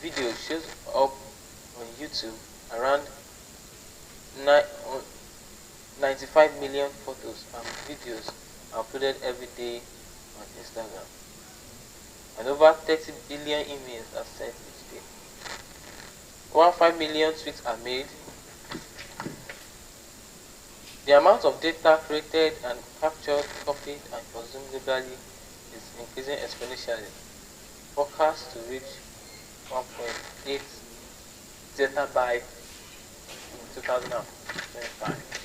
video shows up on YouTube. Around 95 million photos and videos are uploaded every day on Instagram. And over 30 billion emails are sent each day. Over 5 million tweets are made. The amount of data created and captured, copied, and consumed globally is increasing exponentially. Forecast to reach 1.8 zettabytes in 2025.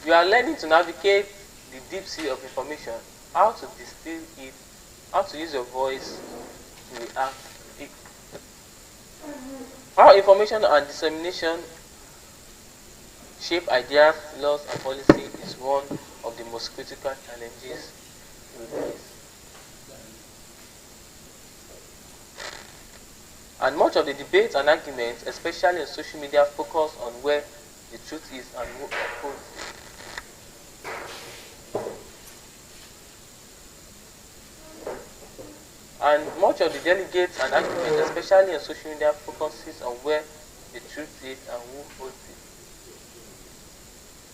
You are learning to navigate the deep sea of information, how to distill it, how to use your voice to react to it. How information and dissemination shape ideas, laws, and policy is one of the most critical challenges we face. And much of the debates and arguments, especially on social media, focus on where the truth is and who opposes it. And much of the delegates and arguments, especially on social media, focuses on where the truth is and who holds it.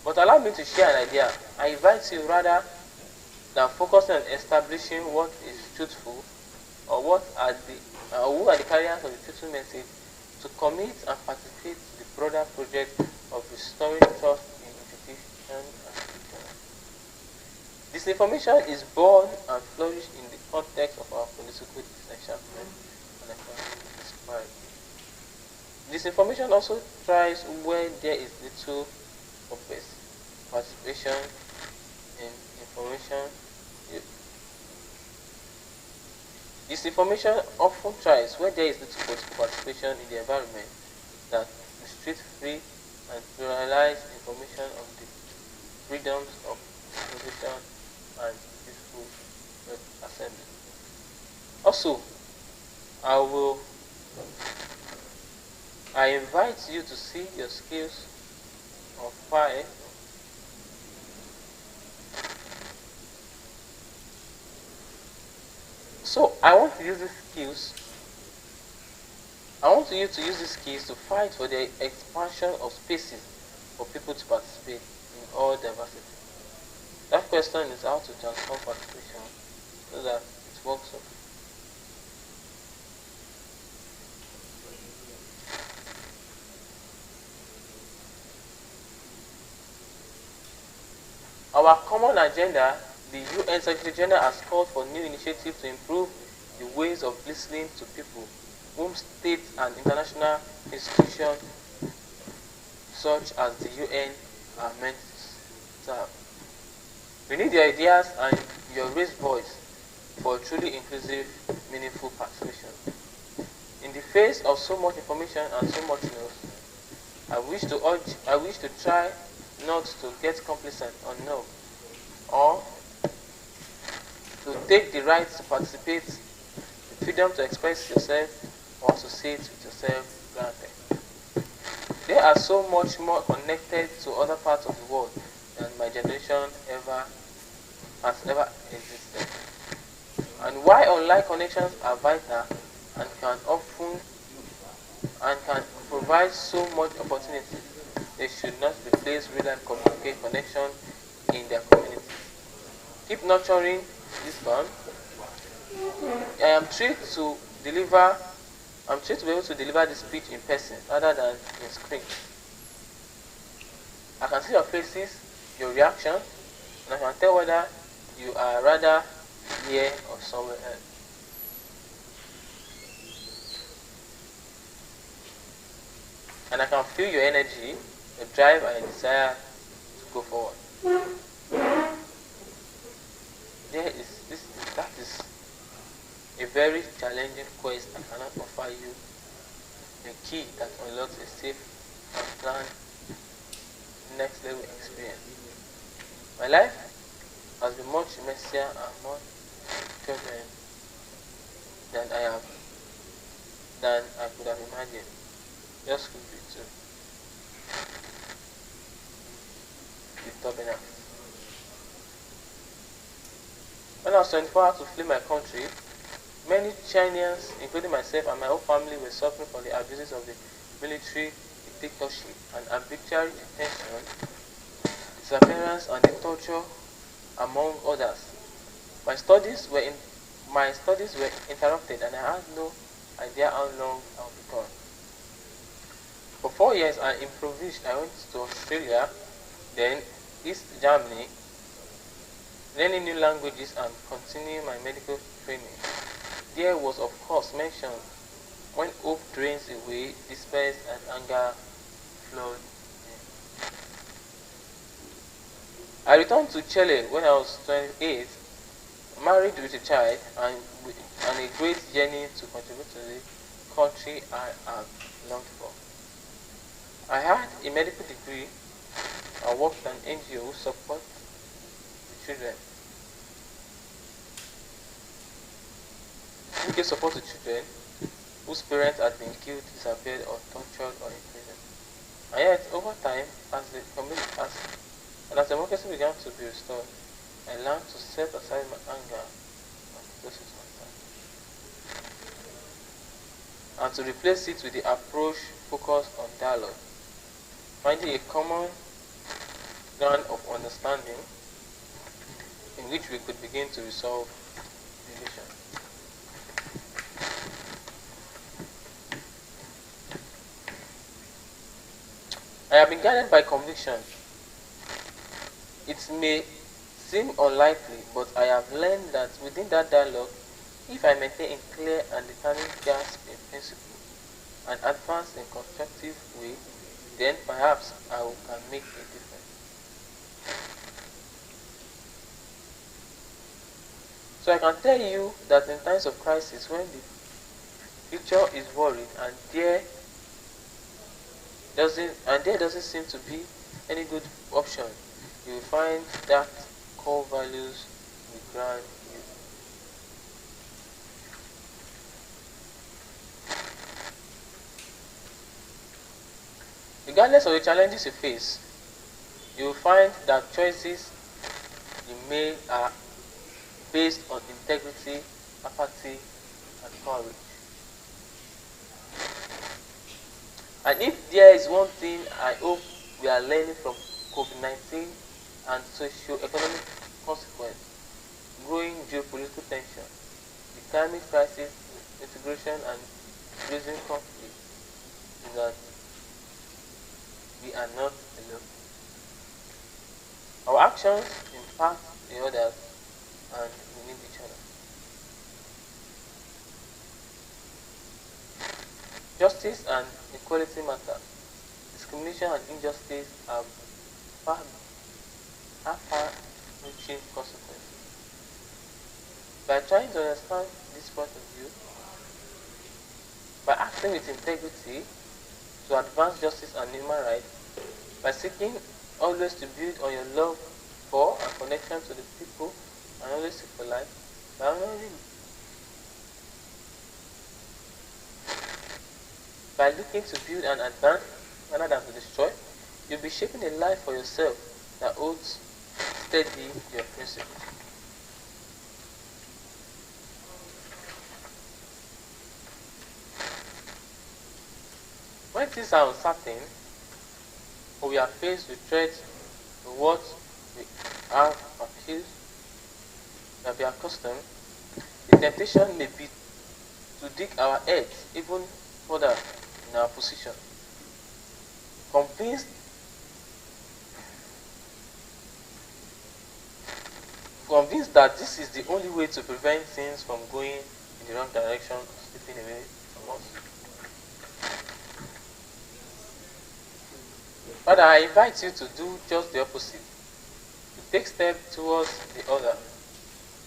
But allow me to share an idea. I invite you, rather than focusing on establishing what is truthful or who are the carriers of the truthful message, to commit and participate in the broader project of restoring trust in institutions and institutions. Disinformation is born and flourishes in the context of our political disenchantment and economic disparity. Disinformation also thrives where there is little purpose, participation in information. Disinformation often thrives where there is little political participation in the environment that restricts free and pluralized information of the freedoms of association and peaceful assembly. Also, I invite you to see your skills of fire So I want to use these skills. I want you to use these skills to fight for the expansion of spaces for people to participate in all diversity. That question is how to transform participation so that it works up. Our common agenda, the UN Secretary General has called for new initiatives to improve the ways of listening to people whom states and international institutions such as the UN are meant to serve. We need your ideas and your raised voice for truly inclusive, meaningful participation. In the face of so much information and so much news, I wish to try not to get complacent or no, or to take the right to participate, the freedom to express yourself or associate with yourself granted. They are so much more connected to other parts of the world than my generation has ever existed. And why online connections are vital and can provide so much opportunity, They should not replace real-life connection in their communities. Keep nurturing this bond. I am thrilled to deliver. I'm thrilled to be able to deliver the speech in person rather than in screen. I can see your faces, your reaction, and I can tell whether you are rather here or somewhere else. And I can feel your energy, your drive, and your desire to go forward. That is a very challenging quest. I cannot offer you a key that unlocks a safe and planned next level experience. My life has been much messier and more turbulent than I could have imagined. Just could be too. The turbulence. When I was 24, I had to flee my country. Many Chinese, including myself and my whole family, were suffering from the abuses of the military dictatorship and arbitrary detention, disappearance, and the torture, among others. My studies were interrupted, and I had no idea how long I would be gone. For 4 years, I improvised. I went to Australia, then East Germany, learning new languages and continuing my medical training. There was, of course, mentioned when hope drains away, despair and anger flowed in. I returned to Chile when I was 28, married with a child, and a great journey to contribute to the country I have longed for. I had a medical degree and worked at an NGO who supports the children. Who gave support to children whose parents had been killed, disappeared, or tortured, or imprisoned. And yet, over time, as the democracy began to be restored, I learned to set aside my anger and those with myself, and to replace it with the approach focused on dialogue, finding a common ground of understanding in which we could begin to resolve division. I have been guided by conviction. It may seem unlikely, but I have learned that within that dialogue, if I maintain a clear and determined grasp in principle and advance in a constructive way, then perhaps I can make a difference. So I can tell you that in times of crisis, when the future is worried and there doesn't seem to be any good option, you will find that core values will ground you. Regardless of the challenges you face, you will find that choices you make are based on integrity, apathy, and courage. And if there is one thing I hope we are learning from COVID-19 and socio-economic consequence, growing geopolitical tension, the climate crisis, integration, and increasing conflict, is that we are not alone. Our actions impact the others, and we need each other. Justice and equality matter. Discrimination and injustice have far-reaching consequences. By trying to understand this point of view, by acting with integrity to advance justice and human rights, by seeking always to build on your love for and connection to the people and always seek for life, by honoring, by looking to build and advance rather than to destroy, you'll be shaping a life for yourself that holds steady your principles. When things are uncertain, or we are faced with threats to what we have accused, that we are accustomed, the temptation may be to dig our heads even further in our position. Convinced, convinced that this is the only way to prevent things from going in the wrong direction or slipping away from us. Rather, I invite you to do just the opposite, to take steps towards the other,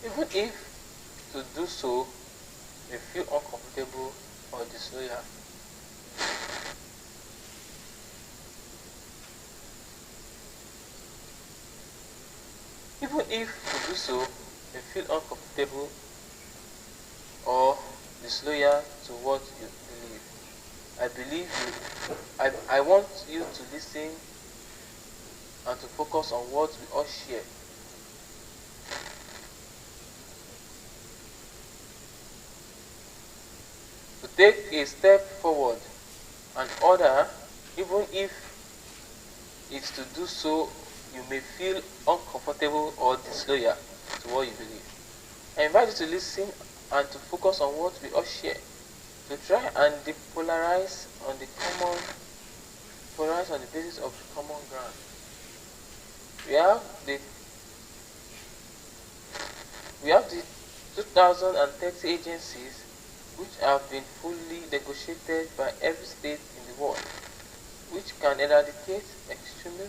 even if to do so may feel uncomfortable or disloyal. Even if to do so may feel uncomfortable or disloyal to what you believe. I want you to listen and to focus on what we all share. To take a step forward and order, even if it's to do so you may feel uncomfortable or disloyal to what you believe. I invite you to listen and to focus on what we all share. To try and polarize on the basis of the common ground. We have the 2030 agencies which have been fully negotiated by every state in the world, which can eradicate extreme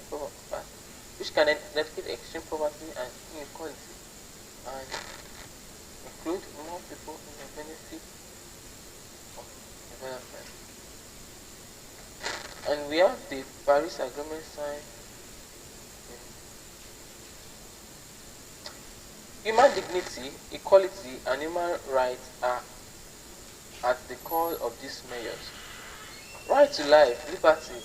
poverty and inequality, and include more people in the benefit of development. And we have the Paris Agreement signed. Human dignity, equality, and human rights are at the core of these measures. Right to life, liberty,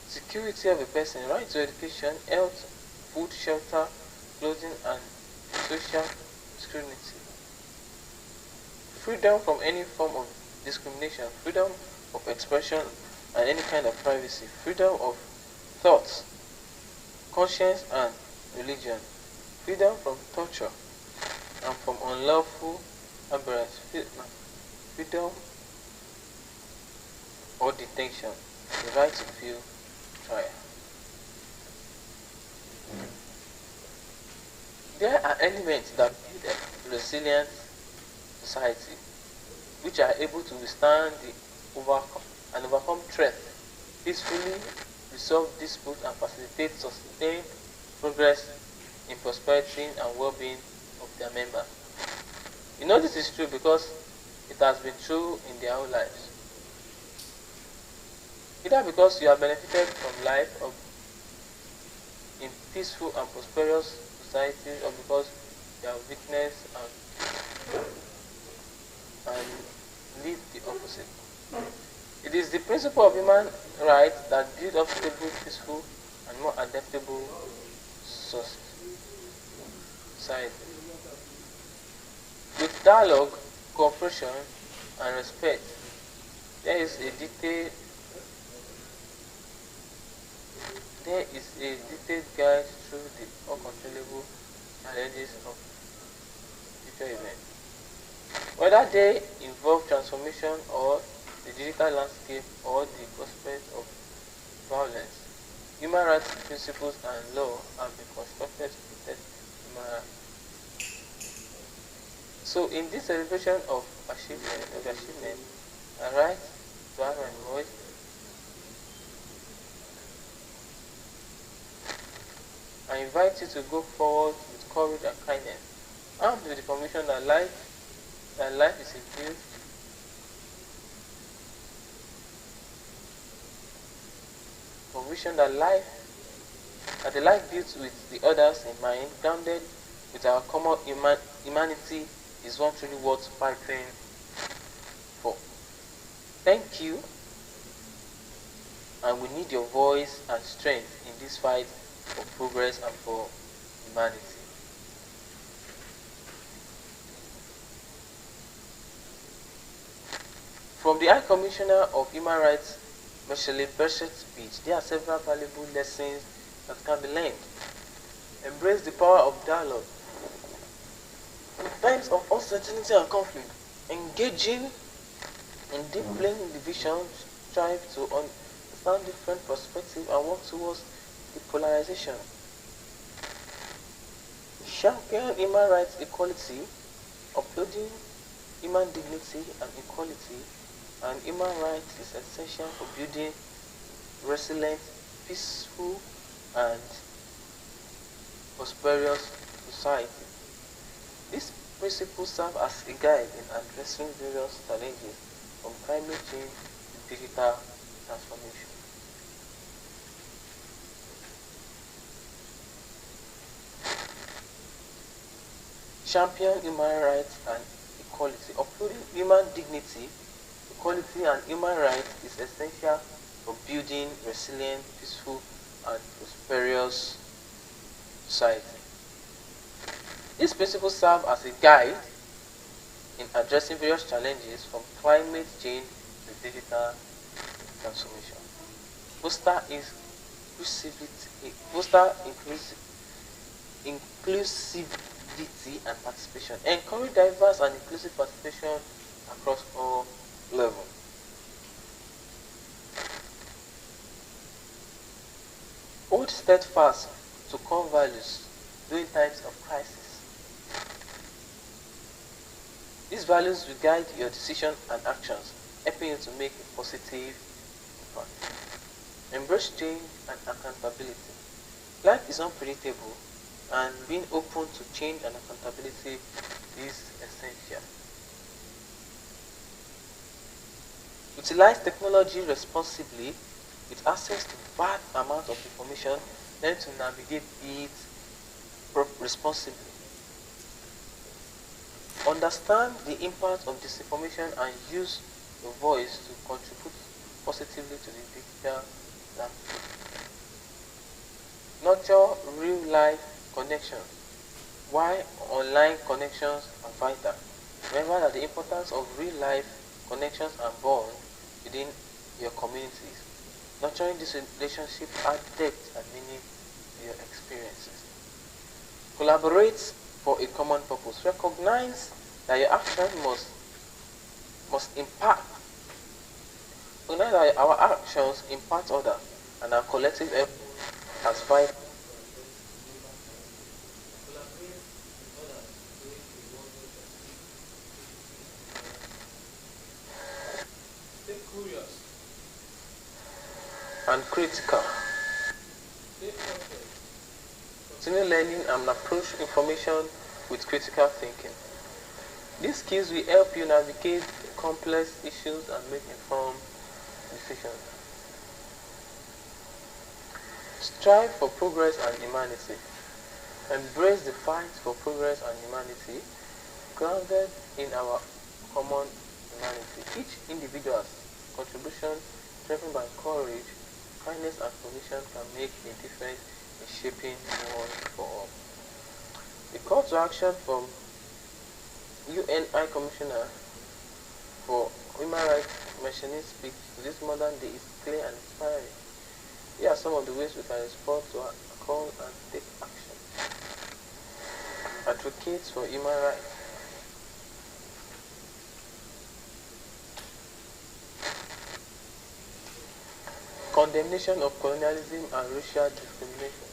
security of a person, right to education, health, food, shelter, clothing, and social security. Freedom from any form of discrimination, freedom of expression and any kind of privacy, freedom of thoughts, conscience, and religion, freedom from torture and from unlawful abhorrence, freedom or detention, the right to feel trial. There are elements that build a resilient society which are able to withstand overcome threats, peacefully resolve disputes, and facilitate sustained progress in prosperity and well-being of their members. You know this is true because it has been true in their own lives. Either because you have benefited from life in peaceful and prosperous societies, or because you have witnessed and live the opposite. It is the principle of human rights that build up stable, peaceful, and more adaptable society. With dialogue, cooperation, and respect, there is a detailed guide through the uncontrollable challenges of future events. Whether they involve transformation or the digital landscape or the prospect of violence, human rights principles and law have been constructed to protect human rights. So in this celebration of achievement, a right to have a voice, I invite you to go forward with courage and kindness, armed with the conviction that life is a gift, that the life built with the others in mind, grounded with our common humanity, is one truly worth fighting for. Thank you, and we need your voice and strength in this fight for progress and for humanity. From the High Commissioner of Human Rights Michelle Berset's speech, there are several valuable lessons that can be learned. Embrace the power of dialogue. In times of uncertainty and conflict, engaging in deep playing divisions, strive to understand different perspectives and work towards depolarization. Champion human rights equality, upholding human dignity and equality, and human rights is essential for building resilient, peaceful, and prosperous society. These principles serve as a guide in addressing various challenges from climate change to digital transformation. Champion human rights and equality. Upholding human dignity, equality, and human rights is essential for building resilient, peaceful, and prosperous society. These principles serve as a guide in addressing various challenges from climate change to digital transformation. Foster inclusivity and participation. Encourage diverse and inclusive participation across all levels. Hold steadfast to core values during times of crisis. These values will guide your decisions and actions, helping you to make a positive impact. Embrace change and accountability. Life is unpredictable, and being open to change and accountability is essential. Utilize technology responsibly with access to vast amounts of information, learn to navigate it responsibly. Understand the impact of disinformation and use your voice to contribute positively to the digital landscape. Nurture real-life connections. Why online connections are vital. Remember that the importance of real-life connections and bonds within your communities. Nurturing this relationship adds depth and meaning to your experiences. Collaborate for a common purpose. Recognize that your action must impact. Recognize that our actions impact others, and our collective effort has vital. Stay curious and critical. Continue learning and approach information with critical thinking. These skills will help you navigate complex issues and make informed decisions. Strive for progress and humanity. Embrace the fight for progress and humanity, grounded in our common humanity. Each individual's contribution, driven by courage, kindness, and provision, can make a difference in shaping the world for all. The call to action from UN High Commissioner for Human Rights mentioning speech to this modern day is clear and inspiring. Here are some of the ways we can respond to a call and take action. Advocates for human rights. Condemnation of colonialism and racial discrimination.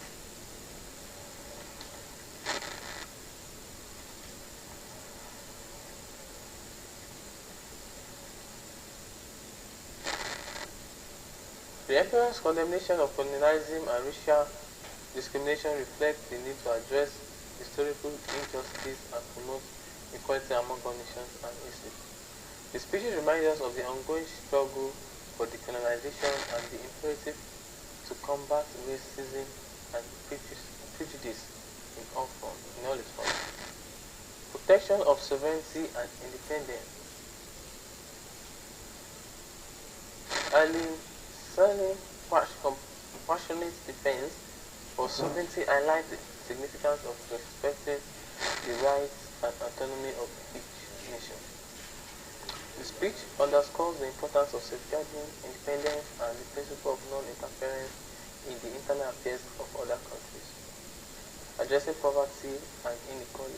The Emperor's condemnation of colonialism and racial discrimination reflects the need to address historical injustice and promote equality among all nations and races. The speech reminds us of the ongoing struggle for decolonization and the imperative to combat racism and prejudice in all its forms. Protection of sovereignty and independence. Concerning compassionate defense for sovereignty highlights the significance of respecting the rights and autonomy of each nation. The speech underscores the importance of safeguarding independence and the principle of non-interference in the internal affairs of other countries, addressing poverty and inequality.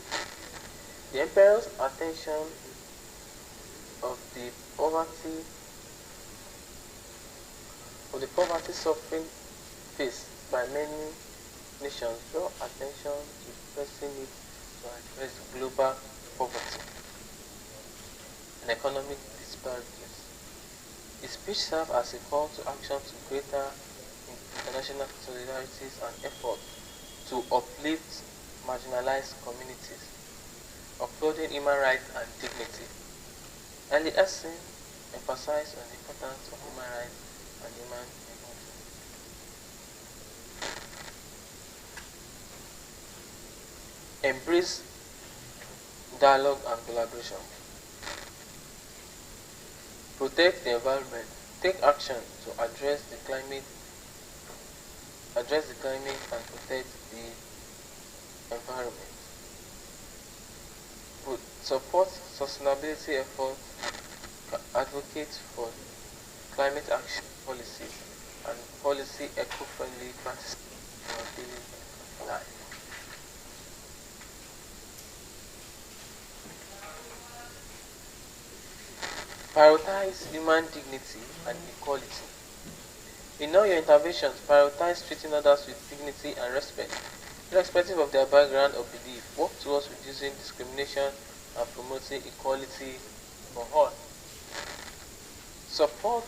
The emperor's attention of the poverty suffering faced by many nations draw attention to the pressing need to address global poverty and economic disparities. The speech served as a call to action to greater international solidarities and effort to uplift marginalized communities, upholding human rights and dignity. Early Essene emphasized on the importance of human rights and human dignity. Embrace dialogue and collaboration. Protect the environment. Take action to address the climate and protect the environment. Support sustainability efforts, advocate for climate action policies and policy eco-friendly practices in our daily life. Prioritize human dignity and equality. In all your interventions, prioritize treating others with dignity and respect, irrespective of their background or belief. Work towards reducing discrimination and promoting equality for all. Support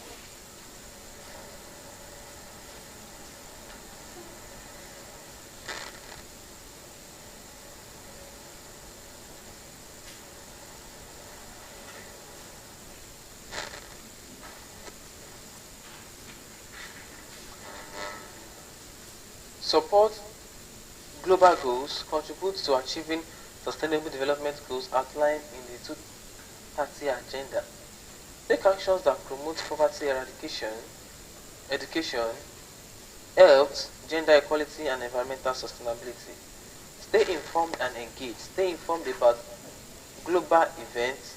Support global goals, contribute to achieving sustainable development goals outlined in the 2030 Agenda. Take actions that promote poverty eradication, education, health, gender equality, and environmental sustainability. Stay informed and engaged. Stay informed about global events,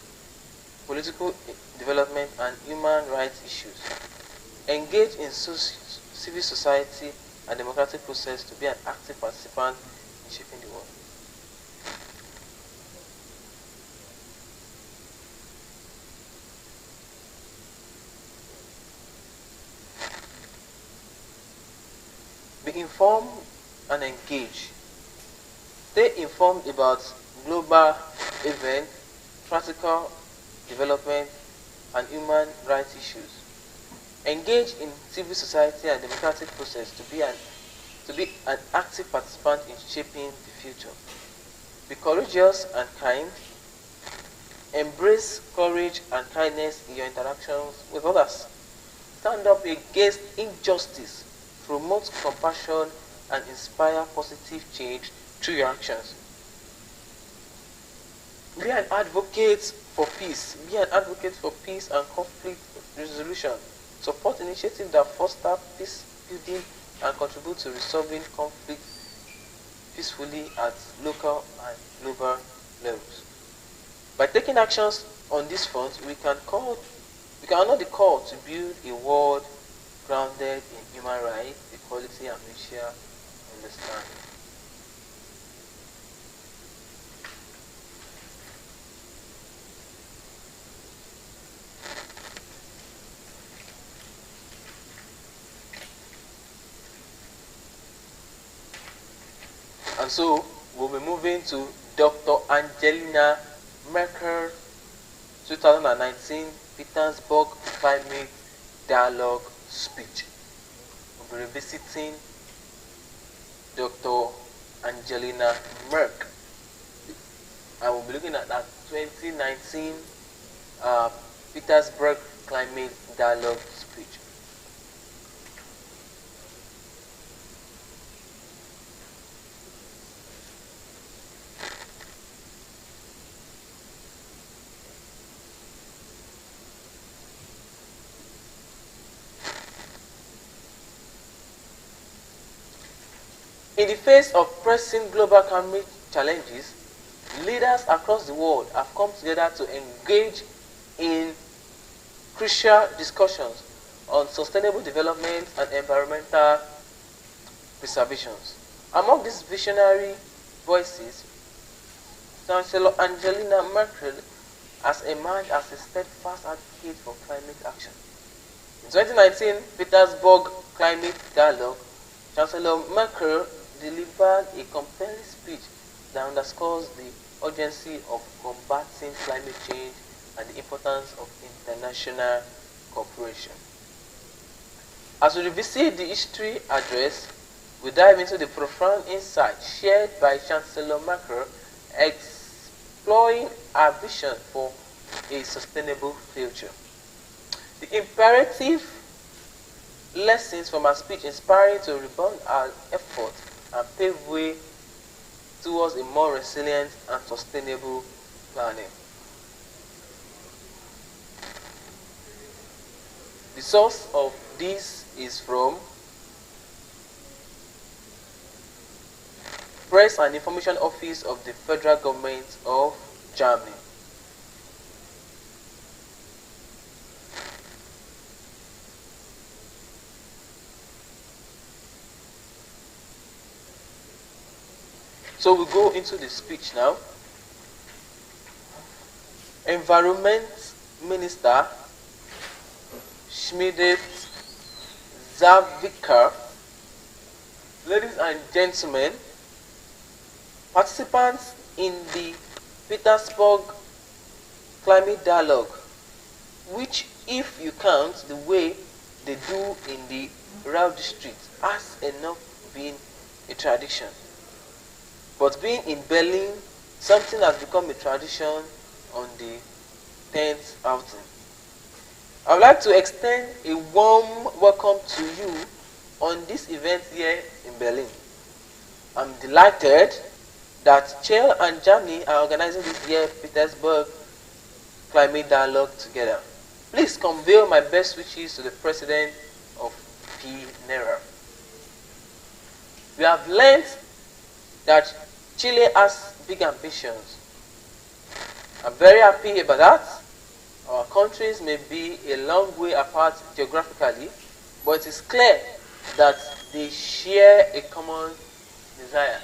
political development, and human rights issues. Engage in civil society and democratic process to be an active participant in shaping the world. Be informed and engage. Stay informed about global events, practical development, and human rights issues. Engage in civil society and democratic process to be an active participant in shaping the future. Be courageous and kind. Embrace courage and kindness in your interactions with others. Stand up against injustice. Promote compassion and inspire positive change through your actions. Be an advocate for peace. Be an advocate for peace and conflict resolution. Support initiatives that foster peace building and contribute to resolving conflict peacefully at local and global levels. By taking actions on this front, we can honor the call to build a world grounded in human rights, equality, and mutual understanding. And so, we'll be moving to Dr. Angelina Merkel 2019 Petersburg Climate Dialogue speech. We'll be revisiting Dr. Angelina Merkel. And we'll be looking at that 2019 Petersburg Climate Dialogue speech. In the face of pressing global climate challenges, leaders across the world have come together to engage in crucial discussions on sustainable development and environmental preservation. Among these visionary voices, Chancellor Angela Merkel has emerged as a steadfast advocate for climate action. In 2019 Petersburg Climate Dialogue, Chancellor Merkel delivered a compelling speech that underscores the urgency of combating climate change and the importance of international cooperation. As we revisit the history address, we dive into the profound insight shared by Chancellor Merkel, exploring our vision for a sustainable future. The imperative lessons from our speech inspiring to rebound our efforts and pave way towards a more resilient and sustainable planet. The source of this is from Press and Information Office of the Federal Government of Germany. So we go into the speech now. Environment Minister Schmidt Zavika, ladies and gentlemen, participants in the Petersburg Climate Dialogue, which, if you count the way they do in the Real District, has enough been a tradition. But being in Berlin, something has become a tradition on the 10th outing. I would like to extend a warm welcome to you on this event here in Berlin. I'm delighted that Chile and Germany are organizing this year Petersburg Climate Dialogue together. Please convey my best wishes to the President of PNERA. We have learned that Chile has big ambitions. I'm very happy about that. Our countries may be a long way apart geographically, but it is clear that they share a common desire.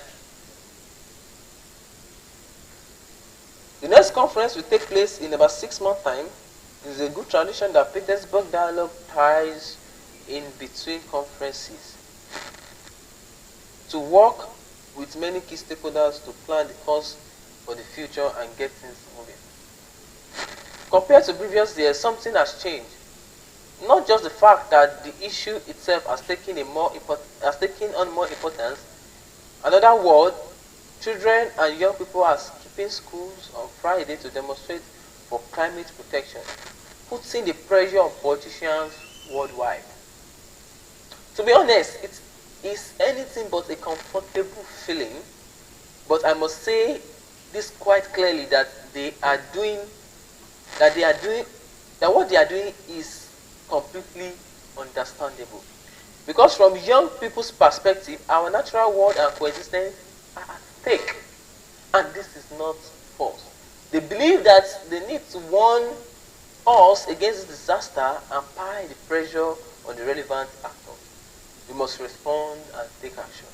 The next conference will take place in about 6 months' time. It is a good tradition that Petersburg Dialogue ties in between conferences to work with many key stakeholders to plan the course for the future and get things moving. Compared to previous years, something has changed. Not just the fact that the issue itself has taken on more importance. In other words, children and young people are skipping schools on Friday to demonstrate for climate protection, putting the pressure on politicians worldwide. To be honest, it is anything but a comfortable feeling, but I must say this quite clearly that what they are doing is completely understandable. Because from young people's perspective, our natural world and coexistence are at stake. And this is not false. They believe that they need to warn us against this disaster and apply the pressure on the relevant actors. We must respond and take action.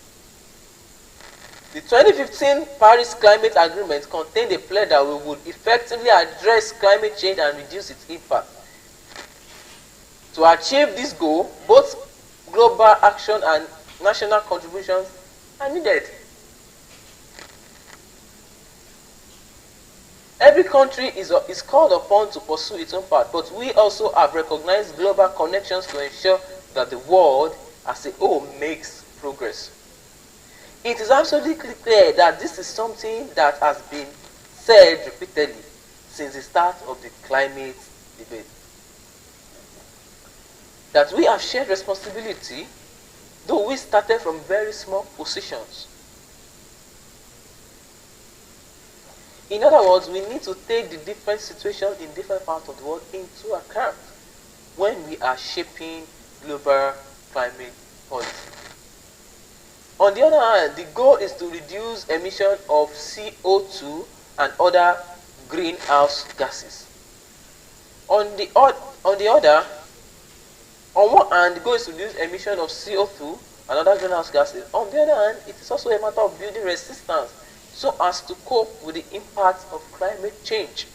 The 2015 Paris Climate Agreement contained a pledge that we would effectively address climate change and reduce its impact. To achieve this goal, both global action and national contributions are needed. Every country is called upon to pursue its own path, but we also have recognized global connections to ensure that the world as a whole makes progress. It is absolutely clear that this is something that has been said repeatedly since the start of the climate debate. That we have shared responsibility, though we started from very small positions. In other words, we need to take the different situations in different parts of the world into account when we are shaping global climate policy. On the other hand, the goal is to reduce emission of CO2 and other greenhouse gases. On the On the other, on one hand, it goes to reduce emission of CO2 and other greenhouse gases. On the other hand, it is also a matter of building resistance so as to cope with the impact of climate change.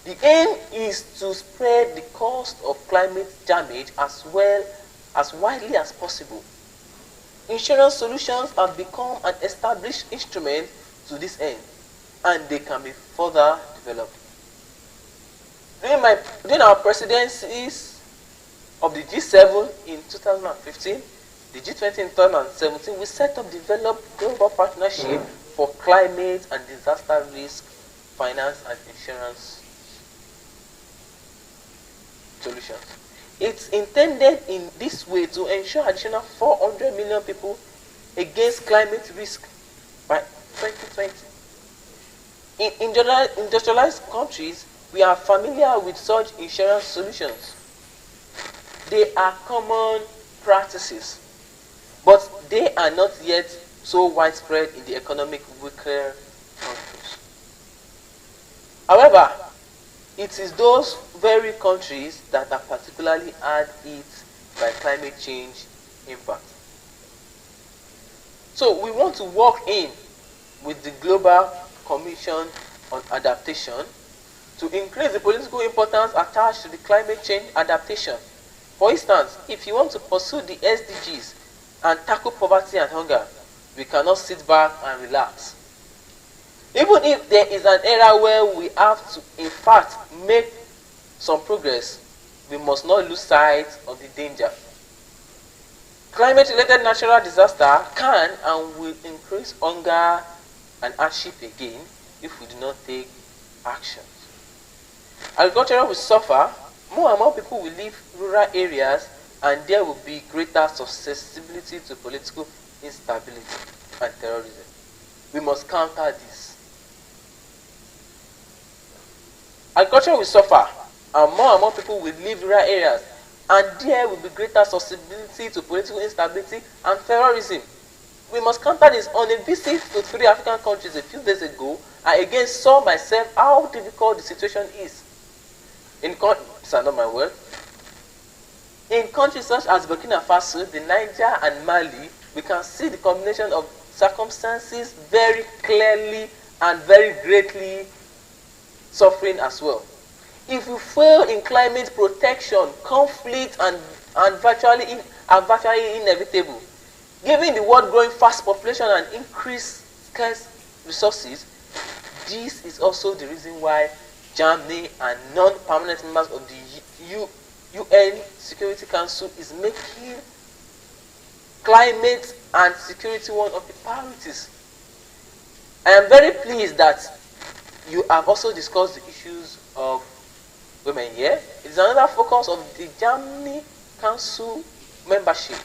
The aim is to spread the cost of climate damage as well as widely as possible. Insurance solutions have become an established instrument to this end, and they can be further developed. During our presidencies of the G7 in 2015, the G20 in 2017, we set up developed global partnership for climate and disaster risk finance and insurance solutions. It's intended in this way to ensure additional 400 million people against climate risk by 2020. In industrialized countries, we are familiar with such insurance solutions. They are common practices, but they are not yet so widespread in the economic weaker countries. However, it is those very countries that are particularly hard hit by climate change impact. So we want to work in with the Global Commission on Adaptation to increase the political importance attached to the climate change adaptation. For instance, if you want to pursue the SDGs and tackle poverty and hunger, we cannot sit back and relax. Even if there is an era where we have to, in fact, make some progress, we must not lose sight of the danger. Climate-related natural disaster can and will increase hunger and hardship again if we do not take action. Agriculture will suffer, more and more people will leave rural areas, and there will be greater susceptibility to political instability and terrorism. We must counter this. Agriculture will suffer, and more people will leave rural areas, and there will be greater susceptibility to political instability and terrorism. We must counter this. On a visit to 3 African countries a few days ago, I again saw myself how difficult the situation is. These are not my words. In countries such as Burkina Faso, the Niger, and Mali, we can see the combination of circumstances very clearly and very greatly suffering as well. If we fail in climate protection, conflict are virtually inevitable. Given the world growing fast population and increased scarce resources, this is also the reason why Germany and non-permanent members of the UN Security Council is making climate and security one of the priorities. I am very pleased that you have also discussed the issues of women here. It is another focus of the Germany Council membership.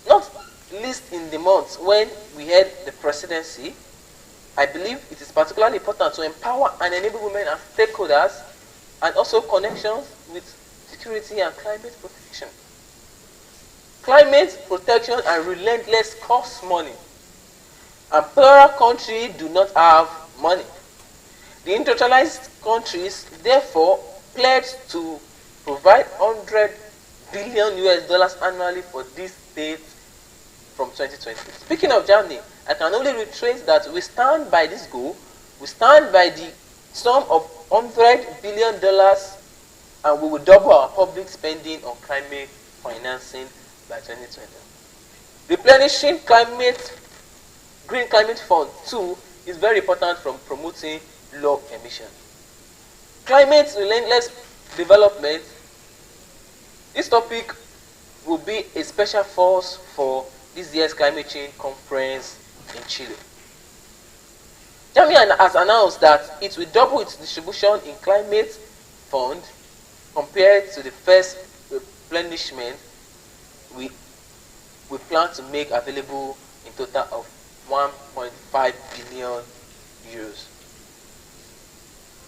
Not least in the months when we had the presidency, I believe it is particularly important to empower and enable women as stakeholders and also connections with security and climate protection. Climate protection and relentless cost money. And poorer countries do not have money. The industrialized countries therefore pledge to provide $100 billion annually for these states from 2020. Speaking of Germany, I can only reiterate that we stand by this goal. We stand by the sum of $100 billion, and we will double our public spending on climate financing by 2020. Replenishing Green Climate Fund 2 is very important from promoting low emission. Climate relentless development. This topic will be a special force for this year's climate change conference in Chile. Germany has announced that it will double its distribution in climate fund compared to the first replenishment we plan to make available in total of 1.5 billion euros.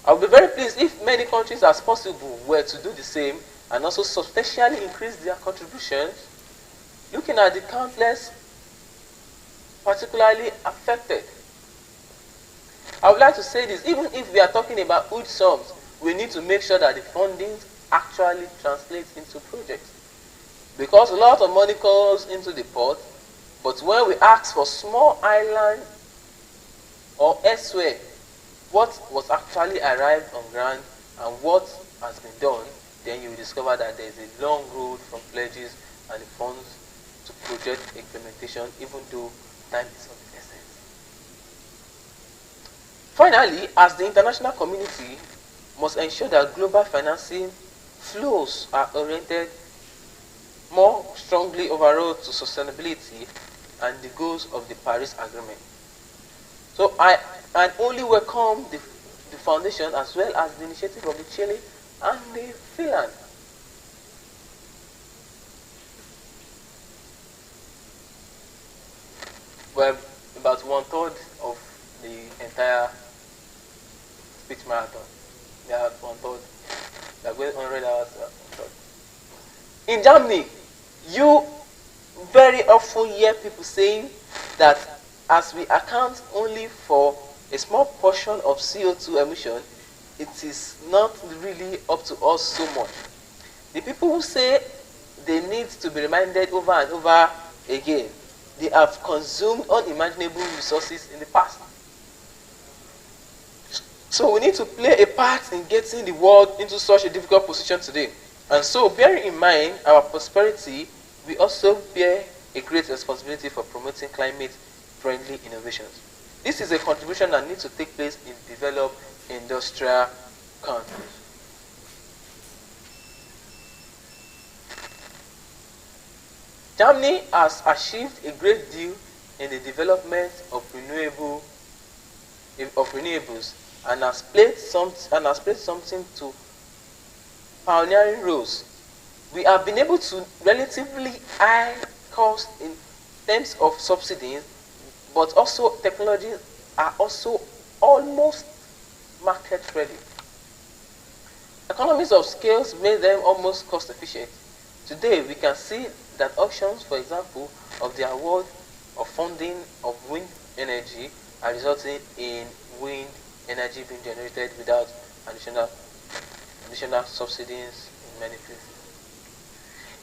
I would be very pleased if many countries as possible were to do the same and also substantially increase their contributions, looking at the countless particularly affected. I would like to say this, even if we are talking about huge sums, we need to make sure that the funding actually translates into projects. Because a lot of money goes into the port, but when we ask for small island or elsewhere, what was actually arrived on ground and what has been done, then you will discover that there is a long road from pledges and the funds to project implementation, even though time is of the essence. Finally, as the international community must ensure that global financing flows are oriented more strongly overall to sustainability and the goals of the Paris Agreement. So I only welcome the foundation as well as the initiative of the Chile and the Finland. Well, about one third of the entire speech marathon. They are one third. They are going 100 hours. In Germany, you very often hear people saying that as we account only for a small portion of CO2 emission, it is not really up to us so much. The people who say they need to be reminded over and over again, they have consumed unimaginable resources in the past. So we need to play a part in getting the world into such a difficult position today. And so, bearing in mind our prosperity, we also bear a great responsibility for promoting climate-friendly innovations. This is a contribution that needs to take place in developed industrial countries. Germany has achieved a great deal in the development of renewables and has played something to pioneering roles. We have been able to relatively high cost in terms of subsidies, but also technologies are also almost market ready. Economies of scales made them almost cost efficient. Today we can see that auctions, for example, of the award of funding of wind energy are resulting in wind energy being generated without additional subsidies in many places.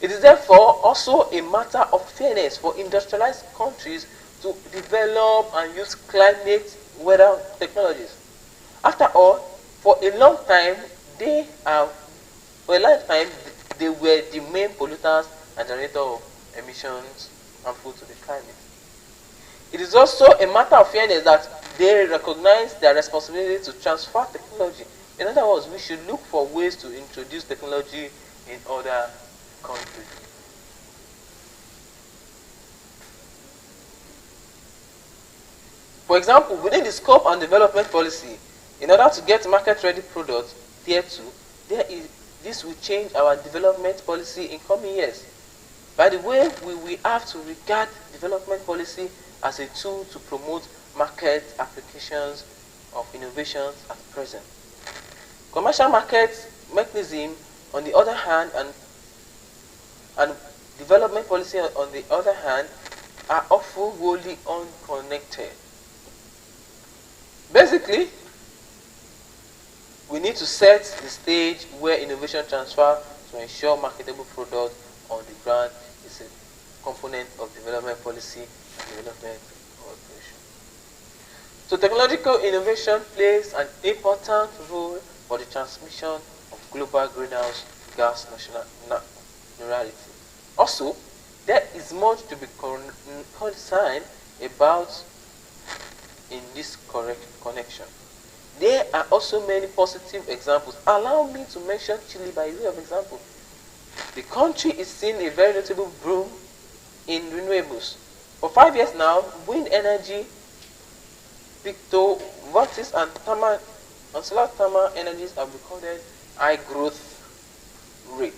It is therefore also a matter of fairness for industrialized countries to develop and use climate weather technologies. After all, for a long time they were the main polluters and generator of emissions harmful to the climate. It is also a matter of fairness that they recognize their responsibility to transfer technology. In other words, we should look for ways to introduce technology in other countries. For example, within the scope and development policy, in order to get market-ready products, tier 2, this will change our development policy in coming years. By the way, we will have to regard development policy as a tool to promote market applications of innovations at present. Commercial market mechanism, on the other hand, and development policy on the other hand, are often wholly unconnected. Basically, we need to set the stage where innovation transfer to ensure marketable products on the ground is a component of development policy and development cooperation. So technological innovation plays an important role for the transmission of global greenhouse gas neutrality. Also, there is much to be concerned about in this correct connection. There are also many positive examples. Allow me to mention Chile by way of example. The country is seeing a very notable boom in renewables. For 5 years now, wind energy, photovoltaics and solar thermal energies have recorded high growth rate.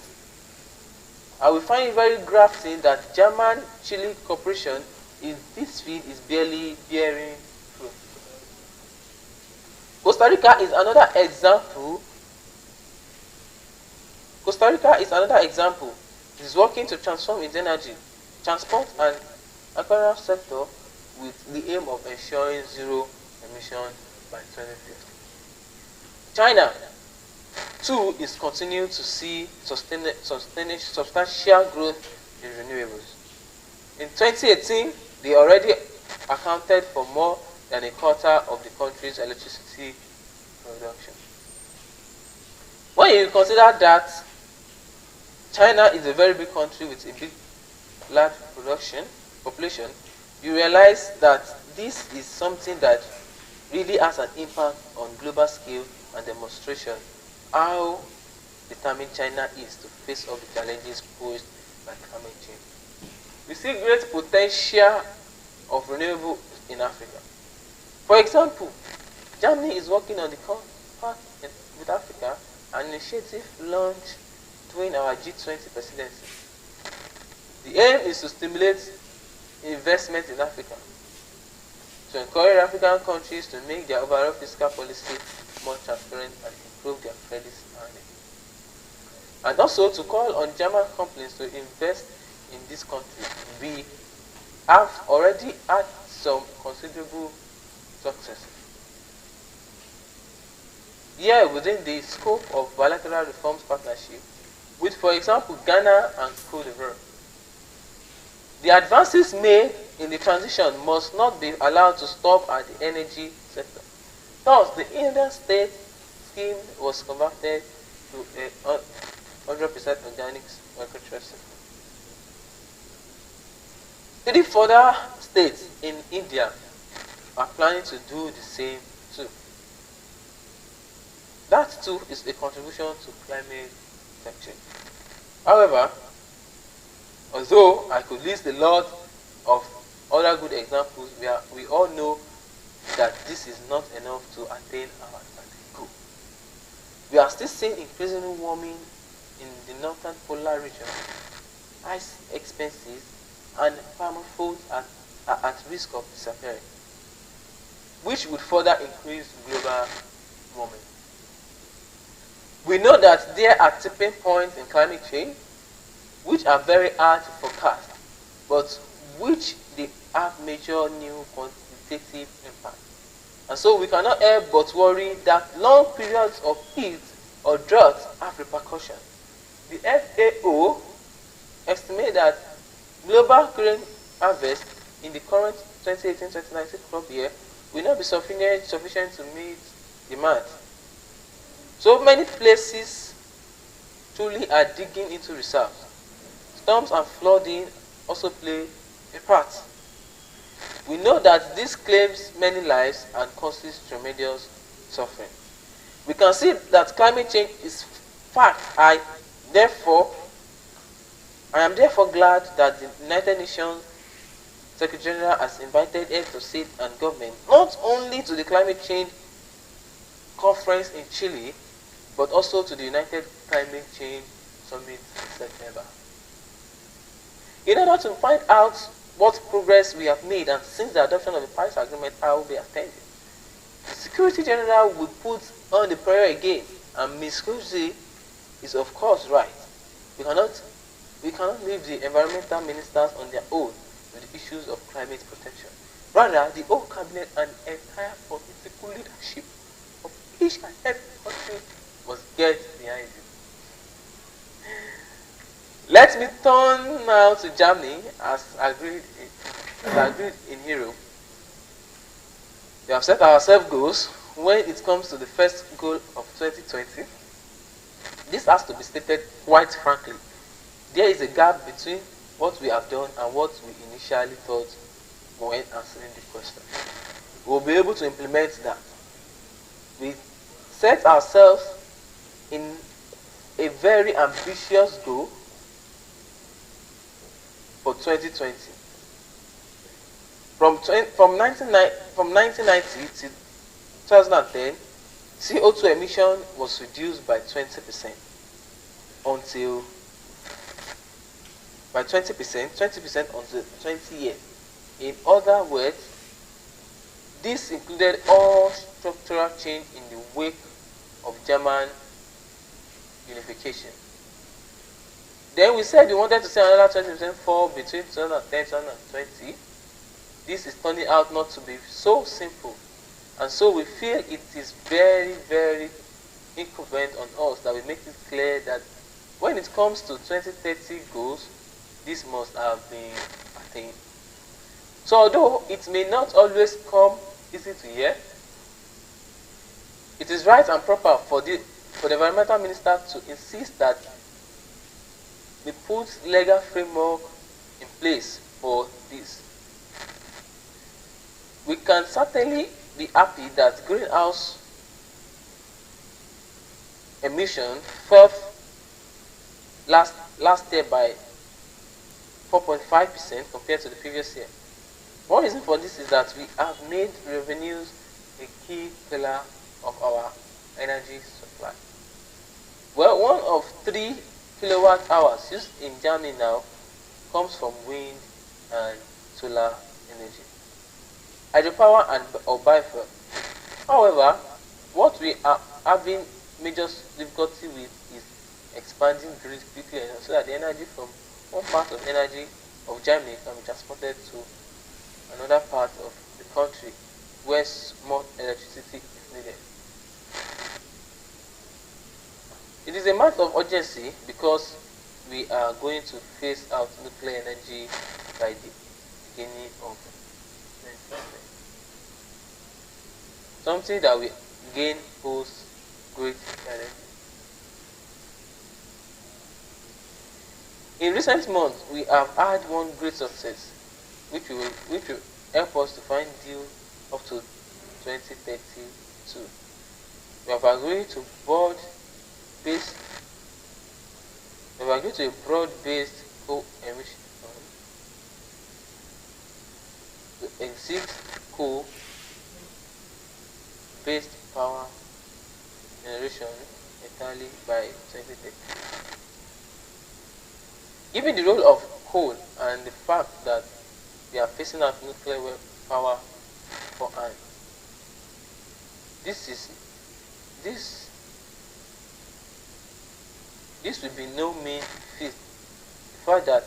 I will find it very gratifying that German-Chile cooperation in this field is barely bearing fruit. Costa Rica is another example. It is working to transform its energy, transport and agricultural sector with the aim of ensuring zero emission by 2050. China Two is continue to see substantial growth in renewables. In 2018, they already accounted for more than a quarter of the country's electricity production. When you consider that China is a very big country with a large population, you realize that this is something that really has an impact on global scale and demonstration how determined China is to face up the challenges posed by climate change. We see great potential of renewable in Africa. For example, Germany is working on the compact with Africa, an initiative launched during our G20 presidency. The aim is to stimulate investment in Africa, to encourage African countries to make their overall fiscal policy more transparent and improve their credit standing, and also to call on German companies to invest in this country. We have already had some considerable success. Here, within the scope of bilateral reforms partnership with, for example, Ghana and Cote d'Ivoire, the advances made in the transition must not be allowed to stop at the energy sector. Thus, the Indian state scheme was converted to a 100% organic agriculture system. 3 further states in India are planning to do the same too. That too is a contribution to climate change. However, although I could list a lot of other good examples, we all know that this is not enough to attain our goal. We are still seeing increasing warming in the northern polar region, ice expanses, and permafrost are at risk of disappearing, which would further increase global warming. We know that there are tipping points in climate change which are very hard to forecast, but which they have major new quantitative impact. And so we cannot help but worry that long periods of heat or drought have repercussions. The FAO estimates that global grain harvest in the current 2018-2019 crop year will not be sufficient to meet demand. So many places truly are digging into reserves. Storms and flooding also play a part. We know that this claims many lives and causes tremendous suffering. We can see that climate change is fact. I am therefore glad that the United Nations Secretary General has invited heads of state and government not only to the climate change conference in Chile, but also to the United Climate Change Summit in September. In order to find out what progress we have made and since the adoption of the Paris Agreement, how we attended, the Secretary General will put on the prayer again, and Ms. Kuzi is of course right. We cannot leave the environmental ministers on their own with the issues of climate protection. Rather, the whole cabinet and entire political leadership of each and every country must get behind it. Let me turn now to Germany, as agreed in Europe. We have set ourselves goals. When it comes to the first goal of 2020, this has to be stated quite frankly. There is a gap between what we have done and what we initially thought when answering the question. We will be able to implement that. We set ourselves in a very ambitious goal for 2020. From 1990 to 2010, CO2 emission was reduced by 20% until 20% until 20 years. In other words, this included all structural change in the wake of German unification. Then we said we wanted to see another 20% fall between 2010 and 2020. This is turning out not to be so simple. And so we feel it is very, very incumbent on us that we make it clear that when it comes to 2030 goals, this must have been attained. So although it may not always come easy to hear, it is right and proper for the environmental minister to insist that we put legal framework in place for this. We can certainly be happy that greenhouse emission fell last year by 4.5% compared to the previous year. One reason for this is that we have made revenues a key pillar of our energy supply. Well, one of 3 kilowatt hours used in Germany now comes from wind and solar energy, hydropower or biofuel. However, what we are having major difficulty with is expanding grid quickly enough so that the energy from one part of energy of Germany can be transported to another part of the country where more electricity is needed. It is a matter of urgency because we are going to phase out nuclear energy by the beginning of 2020. Something that will gain pose great challenges. In recent months, we have had one great success, which will help us to find deal up to 2032. We have agreed to a broad-based co-emission to exit coal-based power generation entirely by 2030. Given the role of coal and the fact that we are facing out nuclear power for hand, this will be no mean feat. The fact that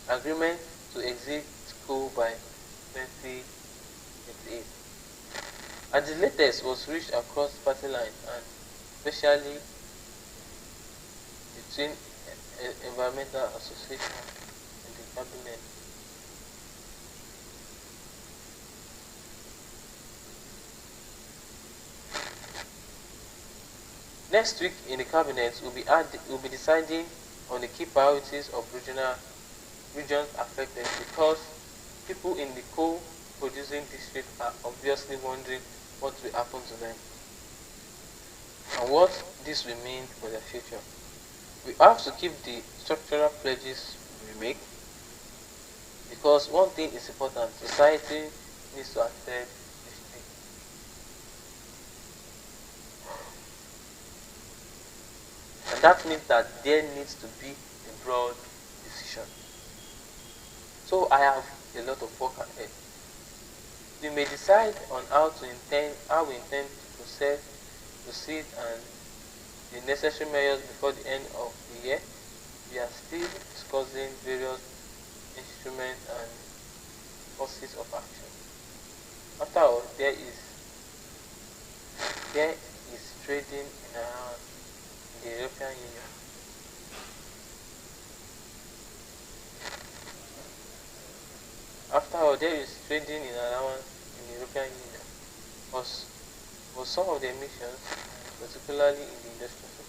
agreement to exit coal by 2028 and the latest was reached across party lines and especially between environmental association and the cabinet. Next week in the cabinet we'll be deciding on the key priorities of regions affected because people in the coal producing district are obviously wondering what will happen to them and what this will mean for their future. We have to keep the structural pledges we make because one thing is important: society needs to accept this thing. And that means that there needs to be a broad decision. So I have a lot of work ahead. We may decide on how we intend to proceed and the necessary measures before the end of the year. We are still discussing various instruments and courses of action. After all, there is trading in the European Union. After all, there is trading in allowance in the European Union for some of the emissions, particularly in the industrial sector.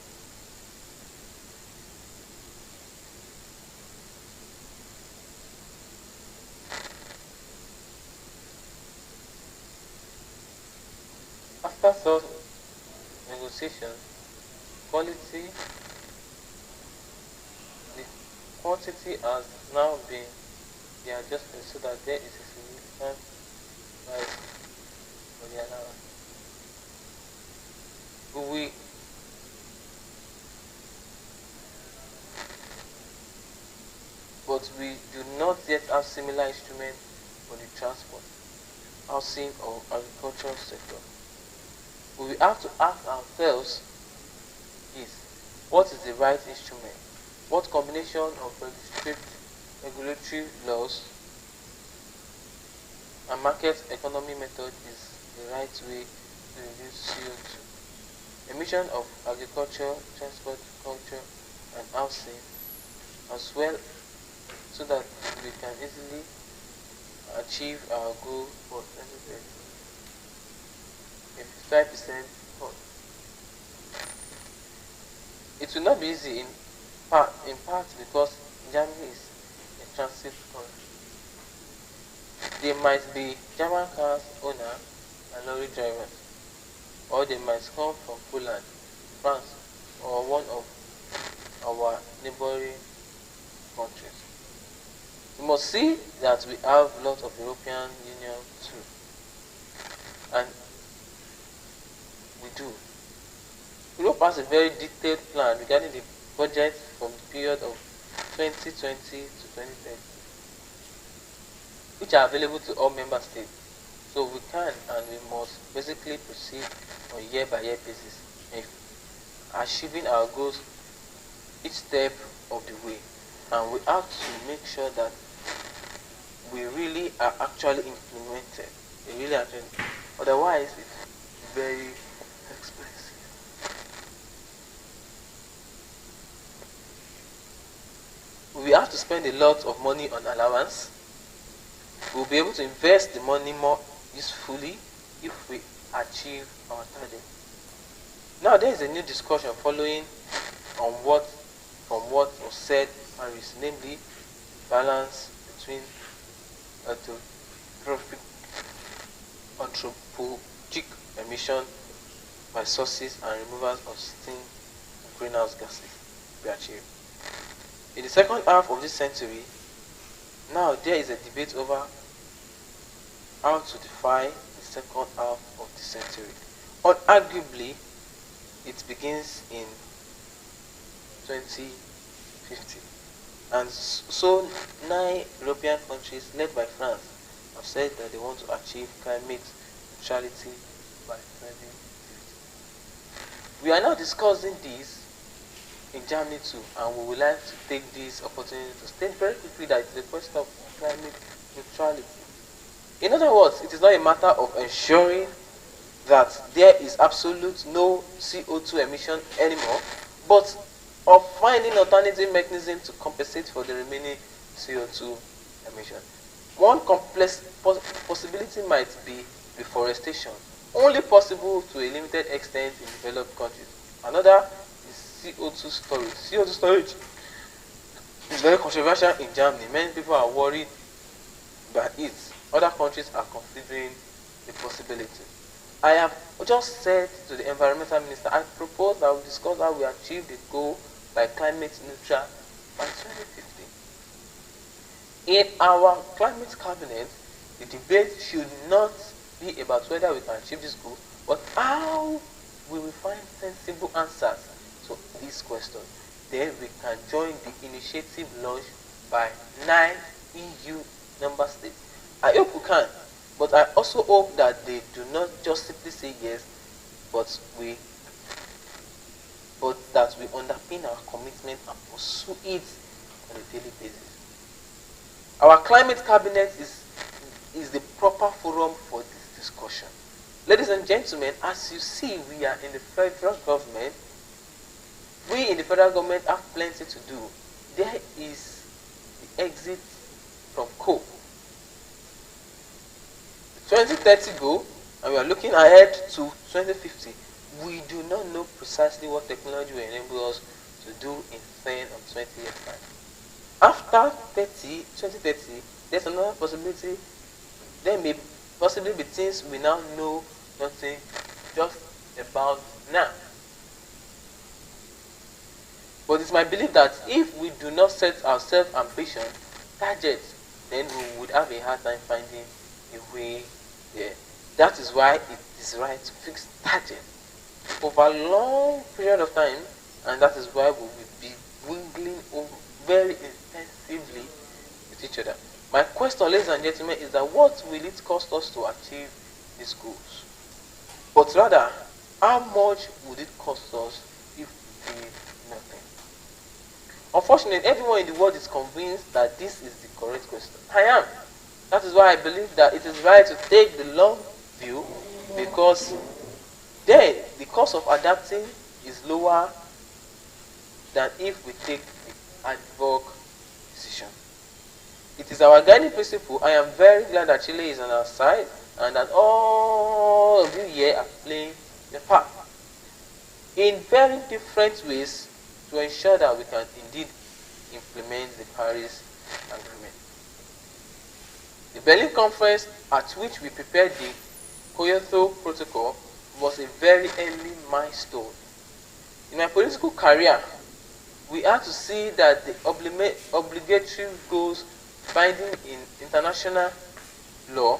After such negotiations, the quantity has now been adjusted so that there is a significant rise for the allowance. But we do not yet have similar instruments for the transport, housing or agricultural sector. What we have to ask ourselves is, what is the right instrument? What combination of regulatory laws and market economy method is the right way to reduce CO2? emission of agriculture, transport, culture, and housing, as well, so that we can easily achieve our goal for 2030. A 55% cut. It will not be easy in part because Germany is a transit country. There might be German cars owner and lorry drivers, or they might come from Poland, France, or one of our neighboring countries. We must see that we have lots of European Union too, and we do. Europe has a very detailed plan regarding the budget from the period of 2020 to 2030, which are available to all member states. So we can and we must basically proceed on a year-by-year basis in achieving our goals each step of the way. And we have to make sure that we really are actually implemented. We really are doing. Otherwise, it's very expensive. We have to spend a lot of money on allowance. We'll be able to invest the money more usefully if we achieve our target. Now there is a new discussion following on from what was said in Paris, namely balance between anthropogenic emission by sources and removals of steam and greenhouse gases be achieved. In the second half of this century, now there is a debate over how to define the second half of the century. Unarguably, it begins in 2050. And so 9 European countries led by France have said that they want to achieve climate neutrality by 2050. We are now discussing this in Germany too, and we would like to take this opportunity to state very quickly that it's a question of climate neutrality. In other words, it is not a matter of ensuring that there is absolute no CO2 emission anymore, but of finding alternative mechanism to compensate for the remaining CO2 emission. One complex possibility might be reforestation, only possible to a limited extent in developed countries. Another is CO2 storage. CO2 storage is very controversial in Germany. Many people are worried by it. Other countries are considering the possibility. I have just said to the environmental minister, I propose that we discuss how we achieve the goal by climate neutral by 2050. In our climate cabinet, the debate should not be about whether we can achieve this goal, but how we will find sensible answers to this question. Then we can join the initiative launched by 9 EU member states. I hope we can, but I also hope that they do not just simply say yes, but that we underpin our commitment and pursue it on a daily basis. Our climate cabinet is the proper forum for this discussion. Ladies and gentlemen, as you see, we are in the federal government. We in the federal government have plenty to do. There is the exit from coal. 2030 goal, and we are looking ahead to 2050. We do not know precisely what technology will enable us to do in 10 or 20 years time. After 2030, there's another possibility. There may possibly be things we now know nothing just about now. But it's my belief that if we do not set ourselves ambitious targets, then we would have a hard time finding a way there. That is why it is right to fix targets over a long period of time, and that is why we will be wingling very intensively with each other. My question, ladies and gentlemen, is that what will it cost us to achieve these goals? But rather, how much would it cost us if we did nothing? Unfortunately, everyone in the world is convinced that this is the correct question. I am. That is why I believe that it is right to take the long view, because then the cost of adapting is lower than if we take the ad hoc decision. It is our guiding principle. I am very glad that Chile is on our side and that all of you here are playing your part in very different ways to ensure that we can indeed implement the Paris Agreement. The Berlin Conference, at which we prepared the Kyoto Protocol, was a very early milestone. In my political career, we had to see that the obligatory goals binding in international law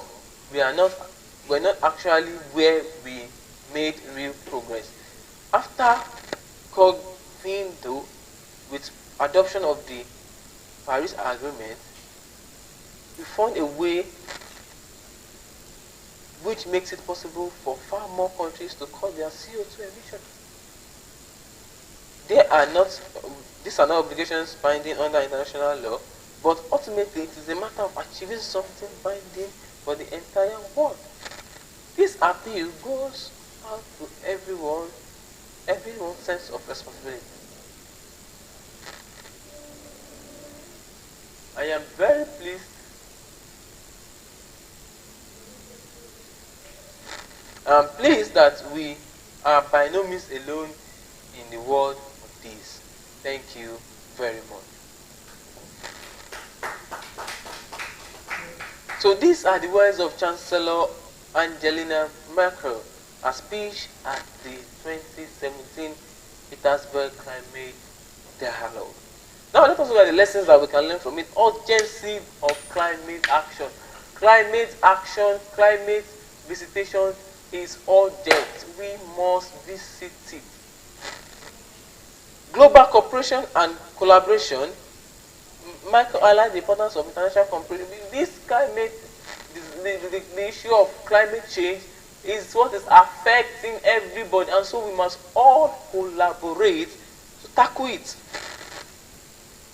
were not actually where we made real progress. After though, with adoption of the Paris Agreement, we found a way which makes it possible for far more countries to cut their CO2 emissions. These are not obligations binding under international law, but ultimately it is a matter of achieving something binding for the entire world. This appeal goes out to everyone's sense of responsibility. I am very pleased that we are by no means alone in the world of this. Thank you very much. So these are the words of Chancellor Angela Merkel, a speech at the 2017 Petersburg Climate Dialogue. Now let us look at the lessons that we can learn from it. Urgency of climate action. Climate action, climate visitation is urgent. We must visit it. Global cooperation and collaboration. Michael highlighted the importance of international cooperation. The issue of climate change is what is affecting everybody, and so we must all collaborate to tackle it.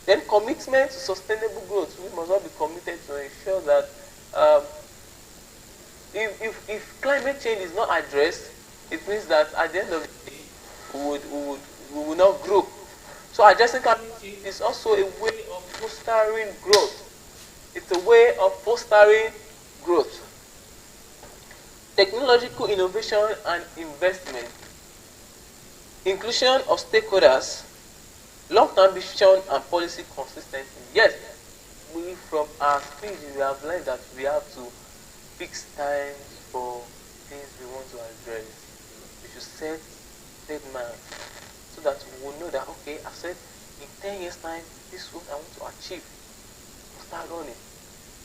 Then commitment to sustainable growth. We must all be committed to ensure that if climate change is not addressed, it means that at the end of the day, we will not grow. So addressing climate change is also a way of fostering growth. It's a way of fostering growth. Technological innovation and investment. Inclusion of stakeholders. Long-term vision and policy consistency. Yes, we from our speech we have learned that we have to fix times for things we want to address. We should set deadlines so that we will know that, okay, I said in 10 years' time, this is what I want to achieve. We'll start running.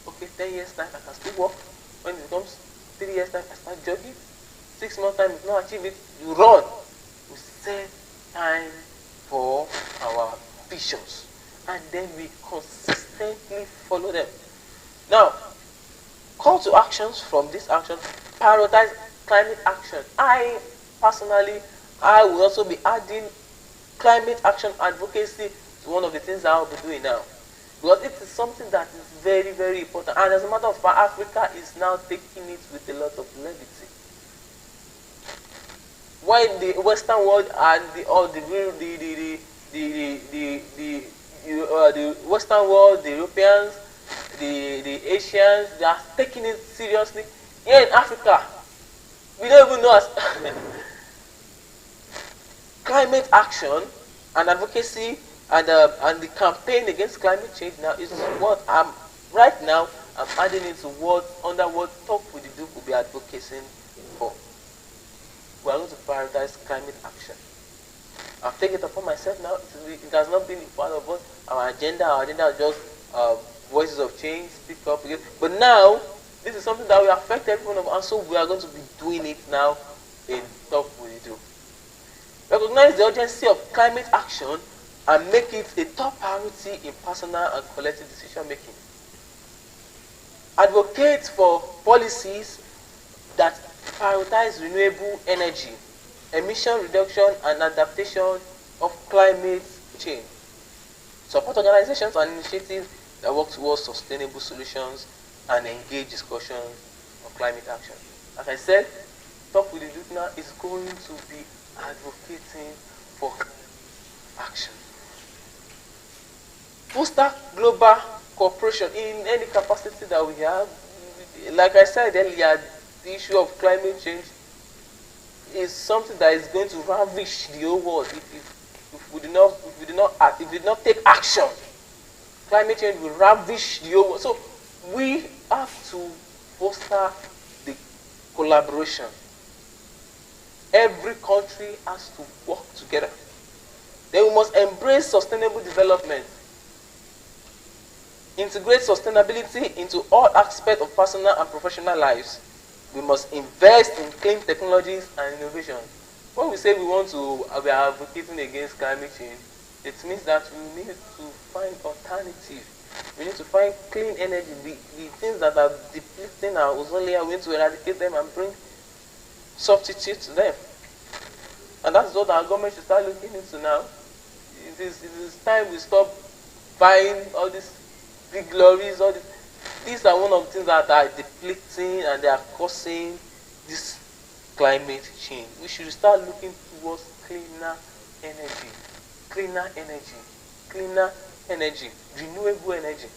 Okay, 10 years' time, I can still walk. When it comes 3 years' time, I start jogging. 6 months' time, if you not achieve it, you run. We set time for our visions, and then we consistently follow them. Now, call to actions from this action. Prioritize climate action. I will also be adding climate action advocacy to one of the things I will be doing now, because it is something that is very, very important, and as a matter of fact, Africa is now taking it with a lot of levity. When the Western world and the Western world, the Europeans, the Asians, they are taking it seriously. Here in Africa, we don't even know us. Climate action and advocacy and the campaign against climate change now is what I'm adding into under what Talk with the Duke will be advocating for. We are going to prioritize climate action. I've taken it upon myself now. It has not been part of what our agenda. Our agenda is just voices of change, speak up again. But now, this is something that will affect everyone of us, and so we are going to be doing it now in Talk with the Duke. Recognize the urgency of climate action and make it a top priority in personal and collective decision making. Advocate for policies that prioritize renewable energy, emission reduction and adaptation of climate change. Support organizations and initiatives that work towards sustainable solutions and engage discussions on climate action. Like I said, Talk with the Youth now is going to be advocating for action. Foster global cooperation in any capacity that we have. Like I said earlier, the issue of climate change is something that is going to ravish the whole world if we do not take action. Climate change will ravish the whole world. So we have to foster the collaboration. Every country has to work together. Then we must embrace sustainable development. Integrate sustainability into all aspects of personal and professional lives. We must invest in clean technologies and innovation. When we say we are advocating against climate change, it means that we need to find alternative. We need to find clean energy. The things that are depleting our ozone layer, we need to eradicate them and bring substitute to them. And that's what our government should start looking into now. It is time we stop buying all these big lorries, all these. These are one of the things that are depleting and they are causing this climate change. We should start looking towards cleaner energy, renewable energy.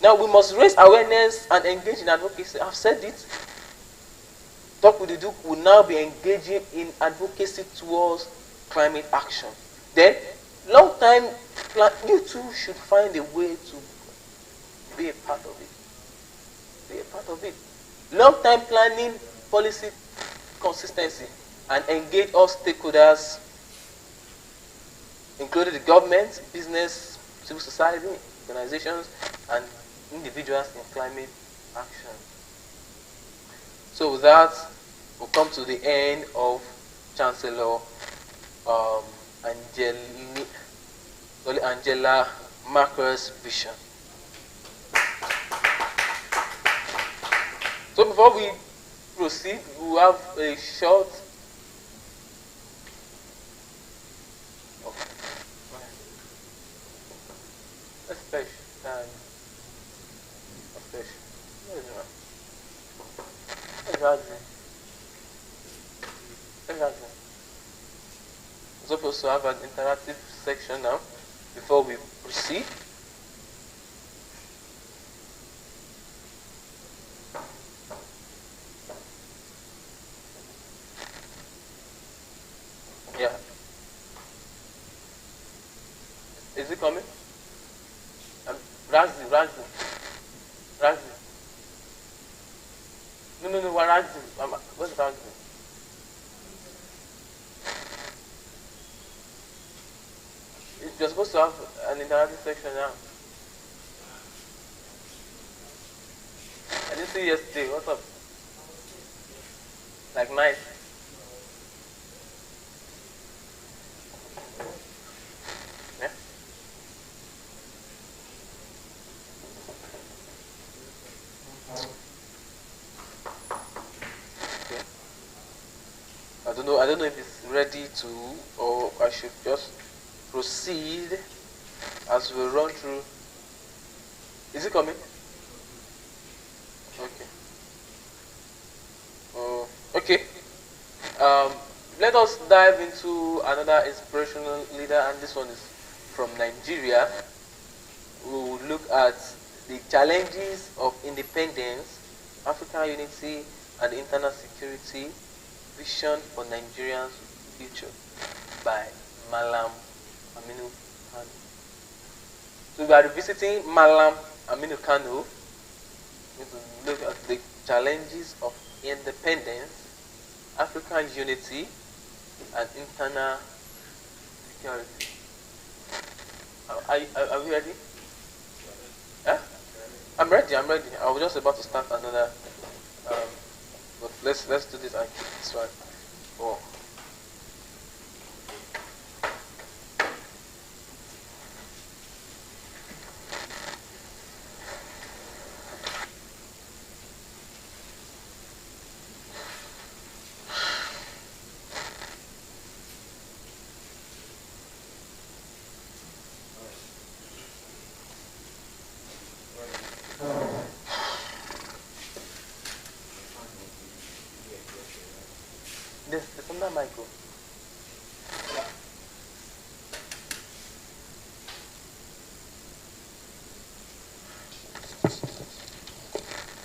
Now we must raise awareness and engage in advocacy. I've said it. Talk with the Duke will now be engaging in advocacy towards climate action. Then, long time plan, you too should find a way to be a part of it. Long time planning, policy consistency, and engage all stakeholders, including the government, business, civil society, organizations, and individuals in climate action. So with that, we'll come to the end of Chancellor Angela Merkel's vision. So before we proceed, we'll have a short we're supposed to have an interactive section now before we proceed. Yeah. Is it coming? Razi. No, what Razi? What's Razi? You're supposed to have an interactive section now. I didn't see you yesterday. What's up? Like nice. Yeah? Okay. I don't know if it's ready to, or I should just proceed as we run through. Is it coming? Okay. Okay. Let us dive into another inspirational leader, and this one is from Nigeria. We will look at the challenges of independence, African unity, and internal security, vision for Nigeria's future by Malam Aminu Kano. So we are revisiting Malam Aminu Kano to look at the challenges of independence, African unity, and internal security. Are we ready? Yeah? I'm ready. I was just about to start another, but let's do this and keep this one. Oh. Under micro.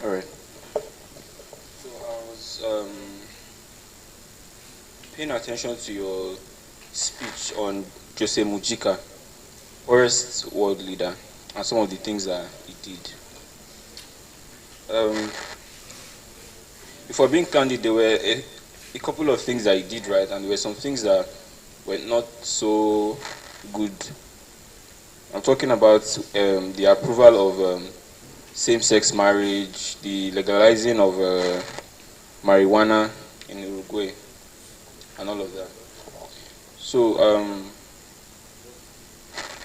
All right. So I was paying attention to your speech on Jose Mujica, first world leader, and some of the things that he did. Um, Before being candid, there were a couple of things that he did right, and there were some things that were not so good. I'm talking about the approval of same-sex marriage, the legalizing of marijuana in Uruguay, and all of that. So,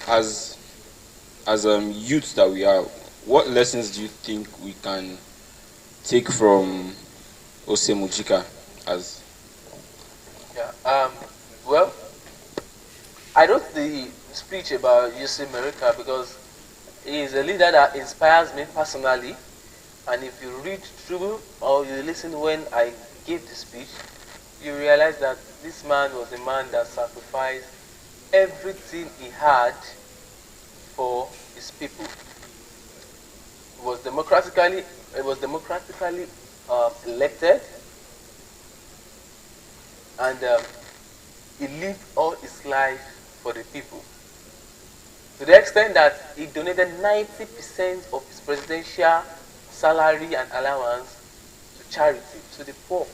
as youths that we are, what lessons do you think we can take from Ose Mujica as? Yeah. Well, I wrote the speech about Jose America because he is a leader that inspires me personally. And if you read through or you listen when I gave the speech, you realize that this man was a man that sacrificed everything he had for his people. It was democratically elected, and he lived all his life for the people. To the extent that he donated 90% of his presidential salary and allowance to charity, to the poor.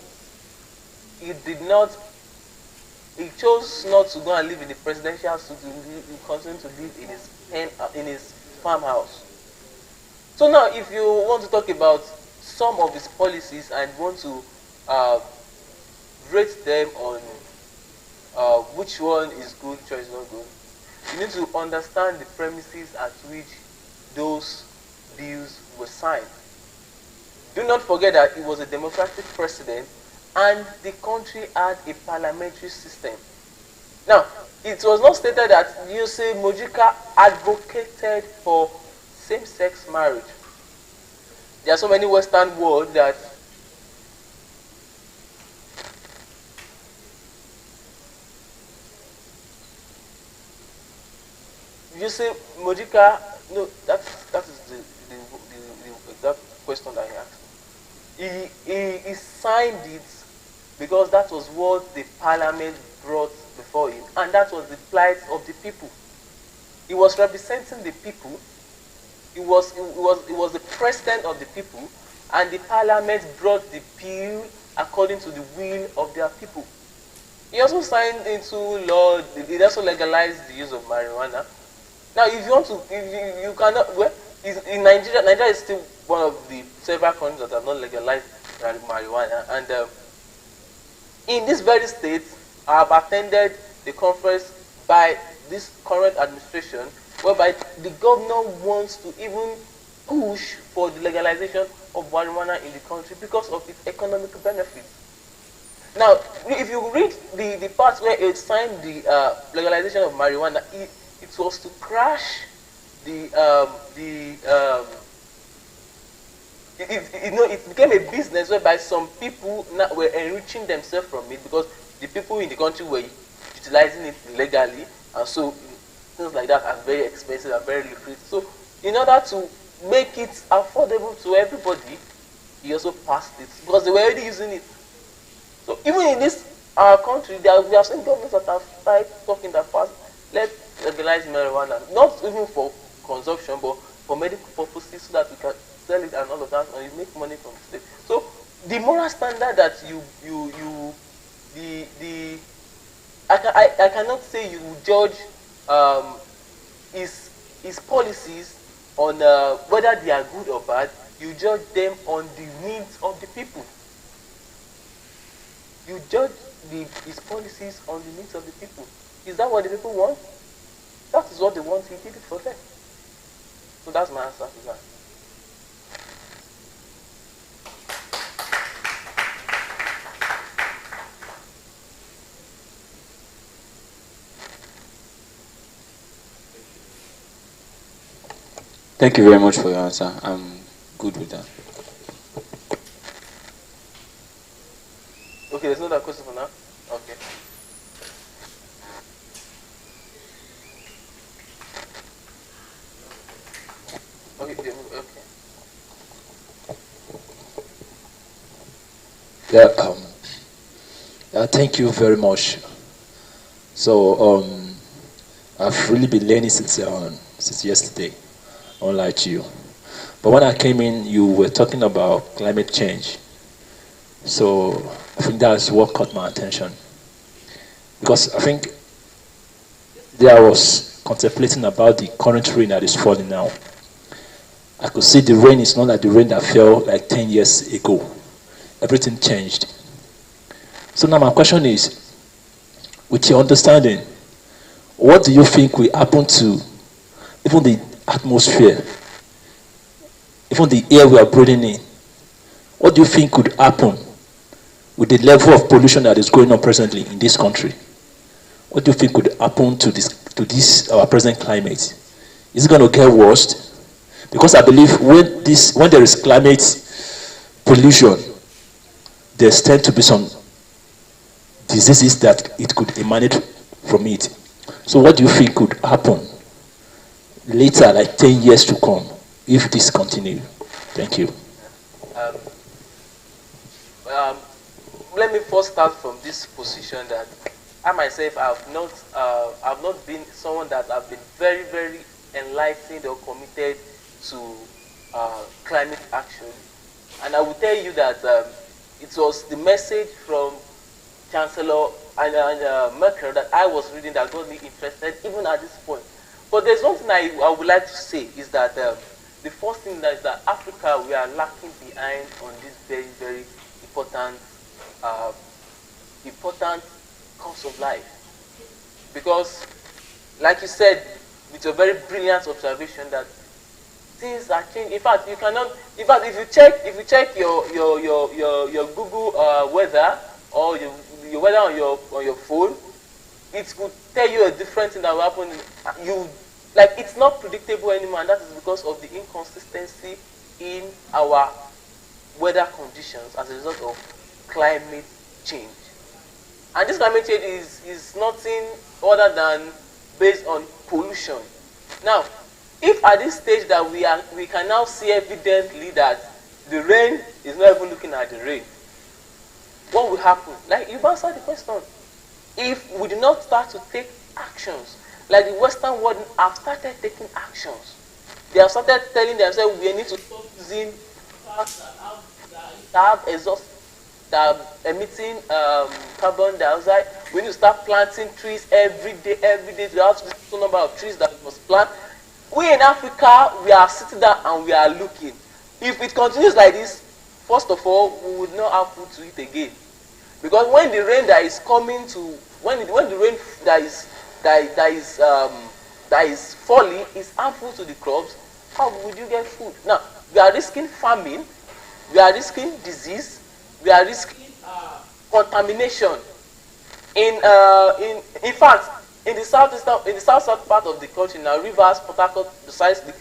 He did not, he chose not to go and live in the presidential suite, he continued to live in his farmhouse. So now, if you want to talk about some of his policies and want to uh, rate them on which one is good, which one is not good, you need to understand the premises at which those bills were signed. Do not forget that he was a democratic president and the country had a parliamentary system. Now, it was not stated that Yusuf Mojika advocated for same-sex marriage. There are so many Western words that Yusuf Mojika, no, that is the exact question that he asked. He signed it because that was what the parliament brought before him, and that was the plight of the people. He was representing the people. He was the president of the people, and the parliament brought the bill according to the will of their people. He also signed into law. He also legalized the use of marijuana. Now, if you want to, if you cannot, well, in Nigeria, Nigeria is still one of the several countries that have not legalized marijuana, and in this very state, I have attended the conference by this current administration, whereby the governor wants to even push for the legalization of marijuana in the country because of its economic benefits. Now, if you read the part where it signed the legalization of marijuana, it was to crash it became a business whereby some people were enriching themselves from it because the people in the country were utilizing it illegally, and so things like that are very expensive and very lucrative. So, in order to make it affordable to everybody, he also passed it because they were already using it. So, even in this our country, we have seen governments that have started talking that past, let's legalize marijuana, not even for consumption, but for medical purposes, so that we can sell it and all of that, and you make money from the state. So the moral standard that I cannot say you judge his policies on whether they are good or bad. You judge them on the needs of the people. You judge his policies on the needs of the people. Is that what the people want? That is what they want. He did it for them. So that's my answer to that. Thank you very much for your answer. I'm good with that. Okay, there's no other question for now. Okay. Okay. Okay. Yeah, thank you very much. So, I've really been learning since yesterday, unlike you. But when I came in, you were talking about climate change. So, I think that's what caught my attention. Because I think there I was contemplating about the current rain that is falling now. I could see the rain is not like the rain that fell like 10 years ago. Everything changed. So now my question is, with your understanding, what do you think will happen to even the atmosphere, even the air we are breathing in? What do you think could happen with the level of pollution that is going on presently in this country? What do you think could happen to this our present climate? Is it going to get worse? Because I believe when there is climate pollution, there's tend to be some diseases that it could emanate from it. So what do you think could happen later, like 10 years to come, if this continues? Thank you. Um, um, Let me first start from this position that I myself have not been someone that have been very, very enlightened or committed to climate action. And I will tell you that it was the message from Chancellor Merkel that I was reading that got me interested even at this point. But there's one thing I would like to say is that the first thing that is that Africa, we are lacking behind on this very, very important, uh, important course of life. Because, like you said, with a very brilliant observation that things are changing. In fact, you cannot. In fact, if you check your Google weather or your weather on your phone, it could tell you a different thing that will happen. You like it's not predictable anymore, and that is because of the inconsistency in our weather conditions as a result of climate change. And this climate change is nothing other than based on pollution. Now, if at this stage that we can now see evidently that the rain is not even looking at the rain, what will happen? Like you've answered the question. If we do not start to take actions, like the Western world have started taking actions, they have started telling themselves we need to stop using cars that have exhaust that are emitting carbon dioxide. We need to start planting trees every day, every day. There has to be a certain number of trees that we must plant. We in Africa, we are sitting down and we are looking. If it continues like this, first of all, we would not have food to eat again. Because when the rain that is coming to, when the rain that is falling is harmful to the crops, how would you get food? Now, we are risking famine, we are risking disease, we are risking contamination. In fact, in the south part of the country, now Rivers, Port Harcourt, precisely,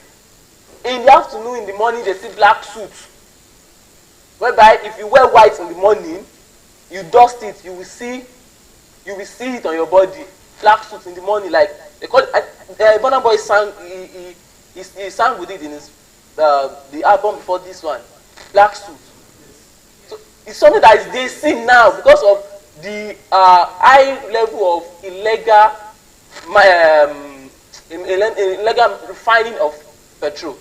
in the afternoon, in the morning, they see black suits. Whereby, if you wear white in the morning, you dust it, you will see it on your body. Black suits in the morning, like they call it. Burna Boy sang, he sang with it in his the album before this one, Black Suit. So it's something that is they see now because of the high level of illegal refining of petrol.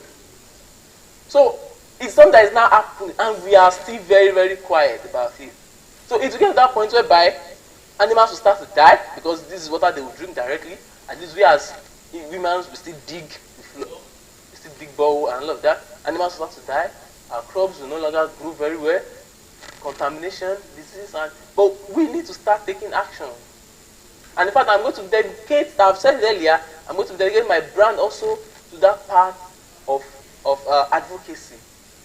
So it's something that is now happening, and we are still very, very quiet about it. So it will get to that point whereby animals will start to die because this is water they will drink directly, and this way as humans we still dig the floor, we still dig borehole and all of that. Animals will start to die. Our crops will no longer grow very well. Contamination, diseases, but we need to start taking action. And in fact, I'm going to dedicate, I've said it earlier, I'm going to dedicate my brand also to that part of advocacy.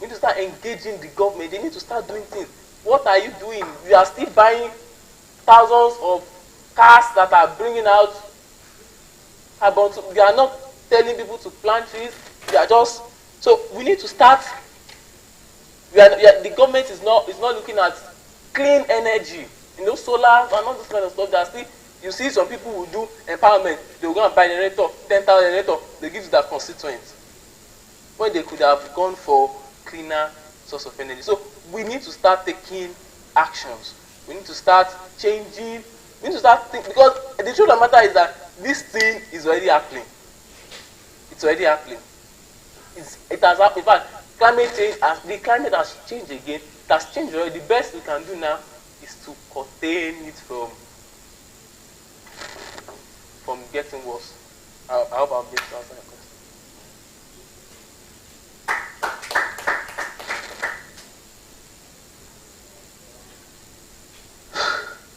We need to start engaging the government. They need to start doing things. What are you doing? You are still buying thousands of cars that are bringing out carbon. You are not telling people to plant trees. You are just, so we need to start. The government is not looking at clean energy. solars and all this kind of stuff that still, you see some people who do empowerment, they will go and buy generator, 10,000 generator, they give to their constituents, when they could have gone for cleaner source of energy. So we need to start taking actions. We need to start changing. We need to start thinking, because the truth of the matter is that this thing is already happening. It's already happening. It has happened. In fact, the climate has changed again. It has changed already. The best we can do now is to contain it from getting worse. I hope I'm able to answer your question.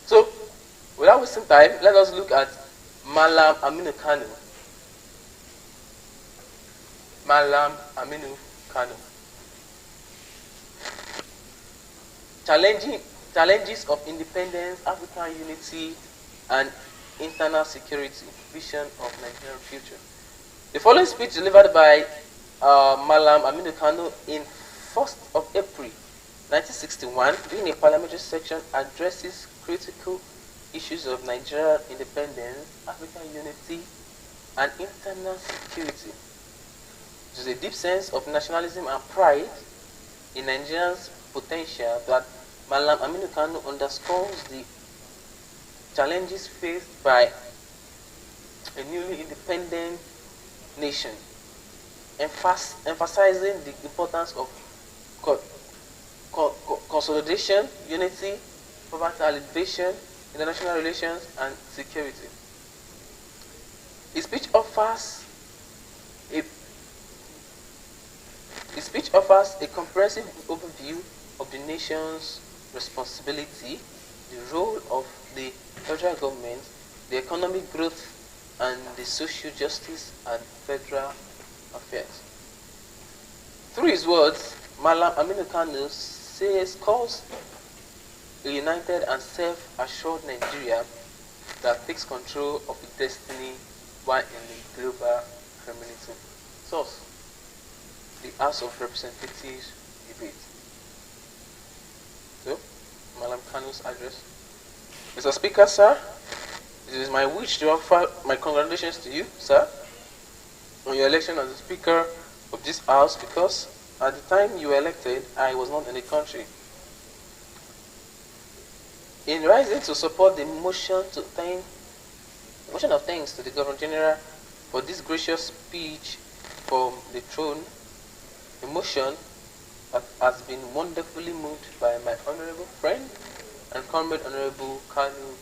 So, without wasting time, let us look at Malam Aminu Kano. Malam Aminu Kano. Challenges of independence, African unity, and internal security, vision of Nigerian future. The following speech delivered by Malam Aminu Kano in 1st of April 1961 during a parliamentary session addresses critical issues of Nigerian independence, African unity, and internal security. There is a deep sense of nationalism and pride in Nigerians' potential that Malam Aminu Kano underscores the challenges faced by a newly independent nation, emphasizing the importance of consolidation, unity, poverty alleviation, international relations, and security. His speech offers a comprehensive overview of the nation's responsibility, the role of the federal government, the economic growth, and the social justice and federal affairs. Through his words, Malam Aminu Kano calls a united and self-assured Nigeria that takes control of its destiny while in the global community. Source: the House of Representatives debate. So, Malam Kano's address. Mr. Speaker, sir, it is my wish to offer my congratulations to you, sir, on your election as the Speaker of this House, because at the time you were elected, I was not in the country. In rising to support the motion of thanks to the Governor General for this gracious speech from the throne, a motion that has been wonderfully moved by my honorable friend and comrade Honorable Kanu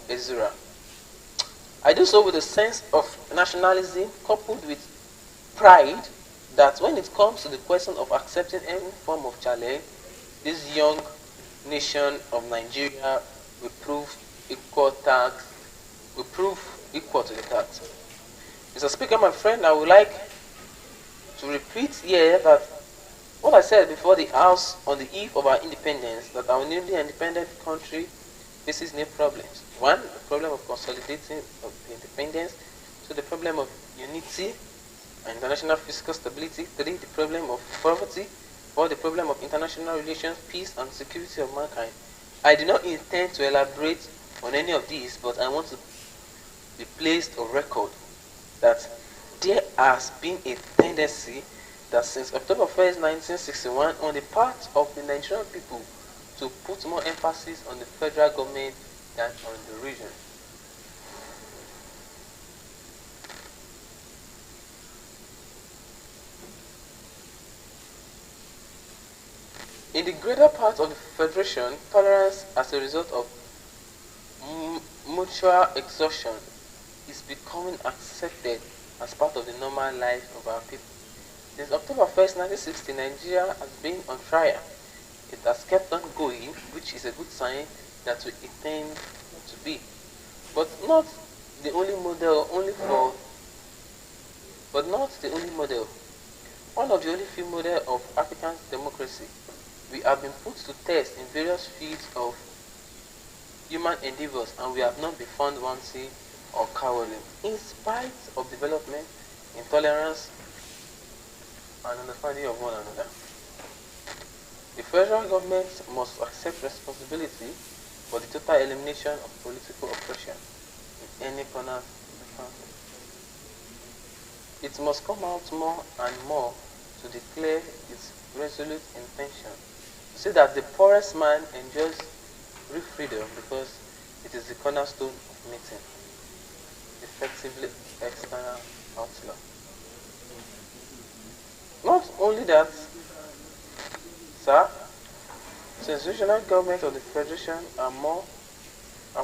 Ezura. I do so with a sense of nationalism coupled with pride that when it comes to the question of accepting any form of challenge, this young nation of Nigeria will prove equal to the task. Mr. Speaker, my friend, I would like to repeat here that what I said before the House on the eve of our independence, that our newly independent country faces new problems. One, the problem of consolidating of the independence. Two, the problem of unity and international physical stability. Three, the problem of poverty. Four, the problem of international relations, peace, and security of mankind. I do not intend to elaborate on any of these, but I want to be placed on record that there has been a tendency that since October 1st, 1961, on the part of the Nigerian people to put more emphasis on the federal government than on the region. In the greater part of the Federation, tolerance as a result of mutual exhaustion is becoming accepted as part of the normal life of our people. Since October 1st, 1960, Nigeria has been on trial. It has kept on going, which is a good sign that we intend to be. But not the only model, one of the only few models of African democracy. We have been put to test in various fields of human endeavors, and we have not been found wanting or cowardly. In spite of development, intolerance, and understanding of one another, the federal government must accept responsibility for the total elimination of political oppression in any corner of the country. It must come out more and more to declare its resolute intention to see that the poorest man enjoys real freedom because it is the cornerstone of meeting effectively external outlaw. Not only that, sir, since regional governments of the Federation are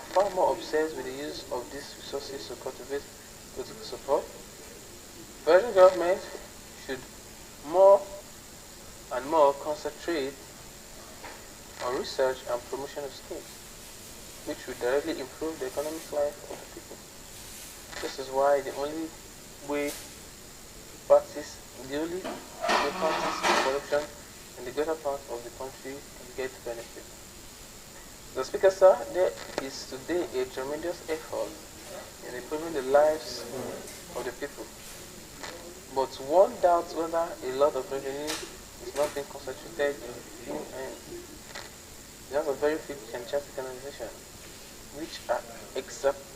far more obsessed with the use of these resources to cultivate political support, federal government should more and more concentrate on research and promotion of schemes, which would directly improve the economic life of the people. This is why the only way the only parties of corruption in the greater part of the country can get benefit. The Speaker, sir, there is today a tremendous effort in improving the lives of the people. But one doubts whether a lot of revenue is not being concentrated in few hands. There are very few franchise organizations which are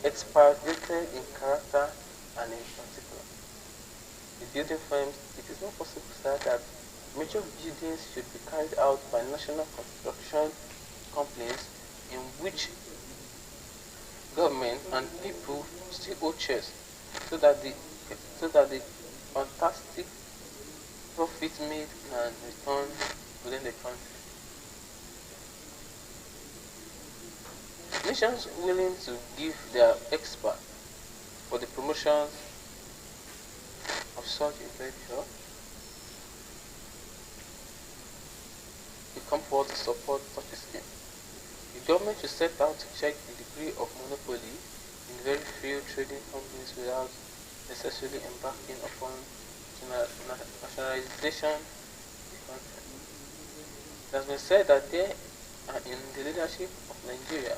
expert-rated in character and in particular. The building firms, it is not possible, sir, that major buildings should be carried out by national construction companies in which government and people still owe checks so that the fantastic profit made can return within the country. Nations willing to give their expert for the promotion of such a venture will come forward to support such a scheme. The government should set out to check the degree of monopoly in very few trading companies without necessarily embarking upon nationalization of the country. It has been said that there are in the leadership of Nigeria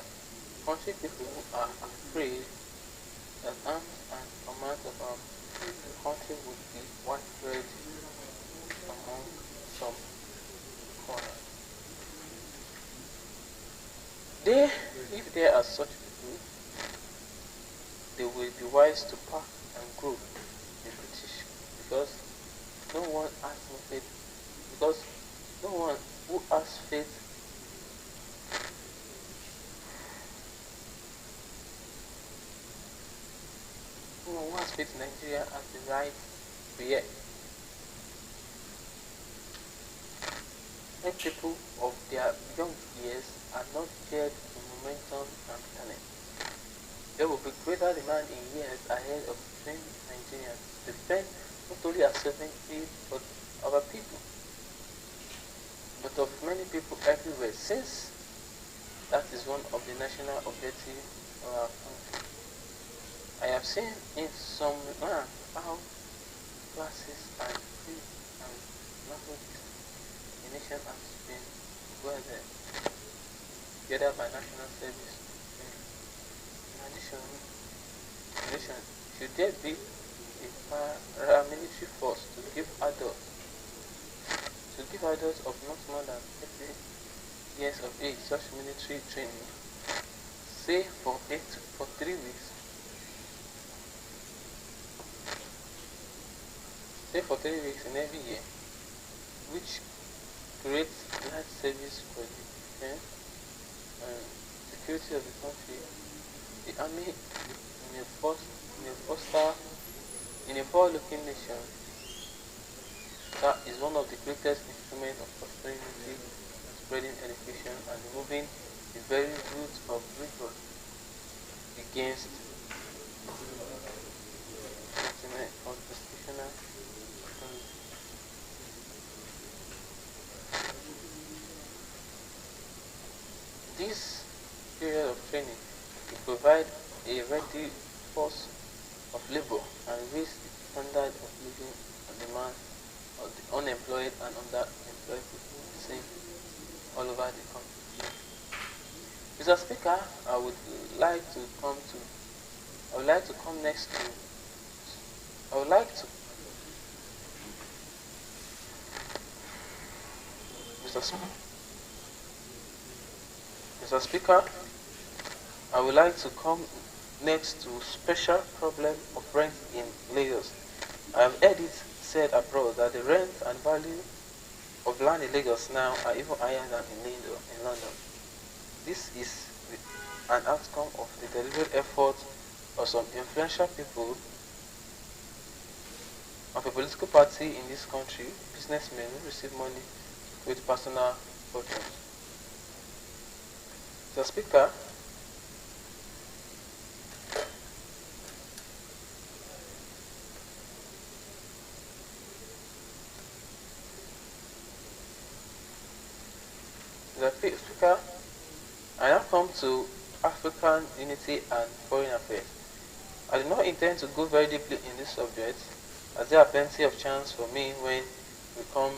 country people who are afraid that arms and command of our country would be widespread among some corners. If there are such people, they will be wise to pack and go the British because no one has no faith. Because no one who has faith no one who has faith in Nigeria has the right to hear. Many people of their young years are not geared to momentum and talent. There will be greater demand in years ahead of trained Nigerians to defend not only our sovereignty but our people, but of many people everywhere, since that is one of the national objectives of our country. I have seen in some how classes and creeds and languages the nation has been weathered together by national service. In addition, should there be a paramilitary force to give adults of not more than 30 years of age such military training, say for 3 weeks, in every year, which creates life service for the defense and security of the country. The army in a poor-looking nation that is one of the greatest instruments of prosperity, spreading education and removing the very roots of revolt against constitutional authority. This period of training will provide a ready force of labor and raise the standard of living on demand of the unemployed and underemployed people same all over the country. Mr. Speaker, I would like to come next to Mr. Speaker, I would like to come next to special problem of rent in Lagos. I have heard it said abroad that the rent and value of land in Lagos now are even higher than in London. This is an outcome of the deliberate effort of some influential people of a political party in this country, businessmen who receive money with personal fortunes. The Speaker, Speaker, I now come to African unity and foreign affairs. I do not intend to go very deeply in this subject, as there are plenty of chance for me we come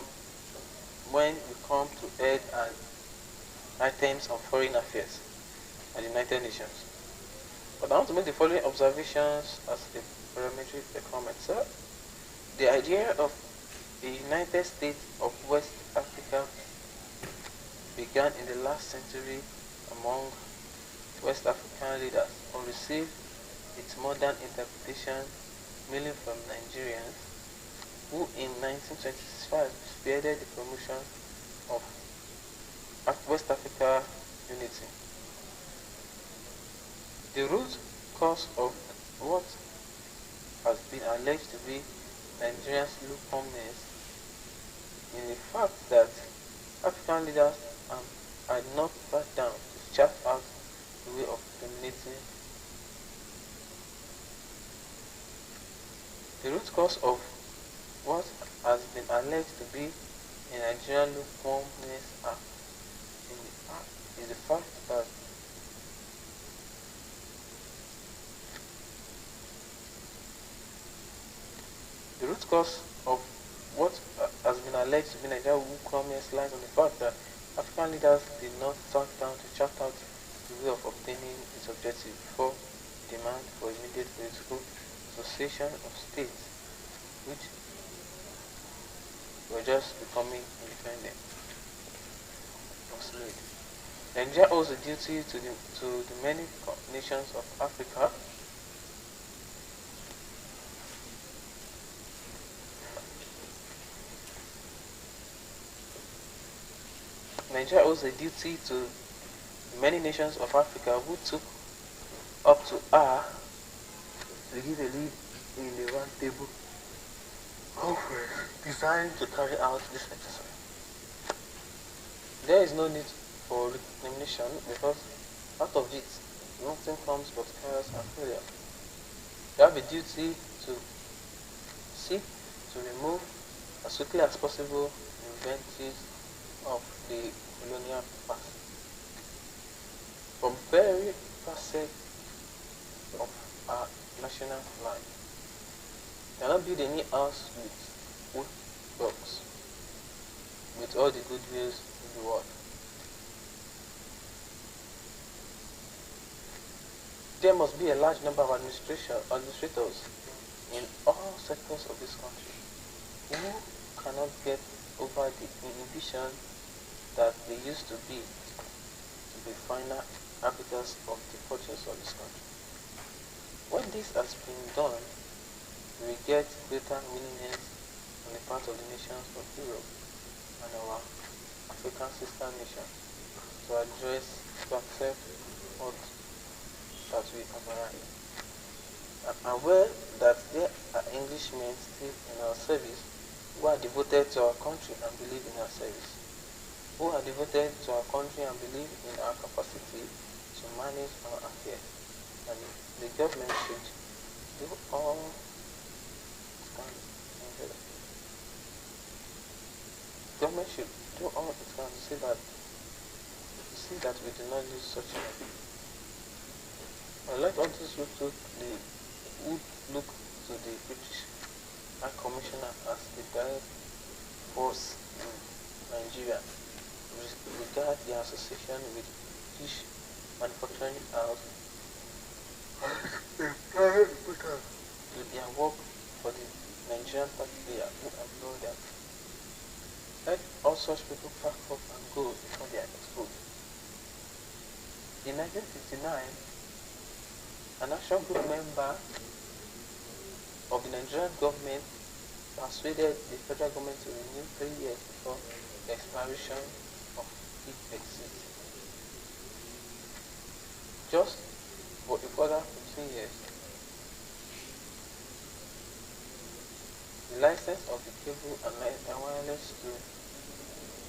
when we come to aid and items on foreign affairs and United Nations. But I want to make the following observations as a parliamentary comment, sir. The idea of the United States of West Africa began in the last century among West African leaders and received its modern interpretation mainly from Nigerians who in 1925 spearheaded the promotion of West Africa unity. The root cause of what has been alleged to be Nigeria's lukewarmness in the fact that African leaders had not sat down to chart out the way of dominating. The root cause of what has been alleged to be a Nigerian lukewarmness is the fact that the root cause of what has been alleged to be Nigerian lukewarmness lies on the fact that African leaders did not sit down to chart out the way of obtaining its objective before demand for immediate political association of states which were just becoming independent was laid. Nigeria owes a duty to the many nations of Africa Nigeria owes a duty to many nations of Africa who took up to her to give a lead in the round table conference designed to carry out this exercise. There is no need for recognition because out of it nothing comes but chaos and failure. You have a duty to seek to remove as quickly as possible the inventories of the colonial past. From very facet of our national life. You cannot build any house with wood blocks, with all the goodwills in the world. There must be a large number of administrators in all sectors of this country who cannot get over the inhibition that they used to be final arbiters of the fortunes of this country. When this has been done, we get greater willingness on the part of the nations of Europe and our African sister nations to accept what that we override. I'm aware that there are Englishmen still in our service who are devoted to our country and believe in our service, who are devoted to our country and believe in our capacity to manage our affairs. And the government should do all it can to see that we do not lose such a thing. I'd like all this look to the British High Commissioner as the direct force in Nigeria regard the association with British manufacturing house with their work for the Nigerian taxpayer who employ them. Let all such people pack up and go before they are exposed. In 1959, An action group member of the Nigerian government persuaded the federal government to renew 3 years before the expiration of its exit, just for a further 15 years. The license of the cable and wireless to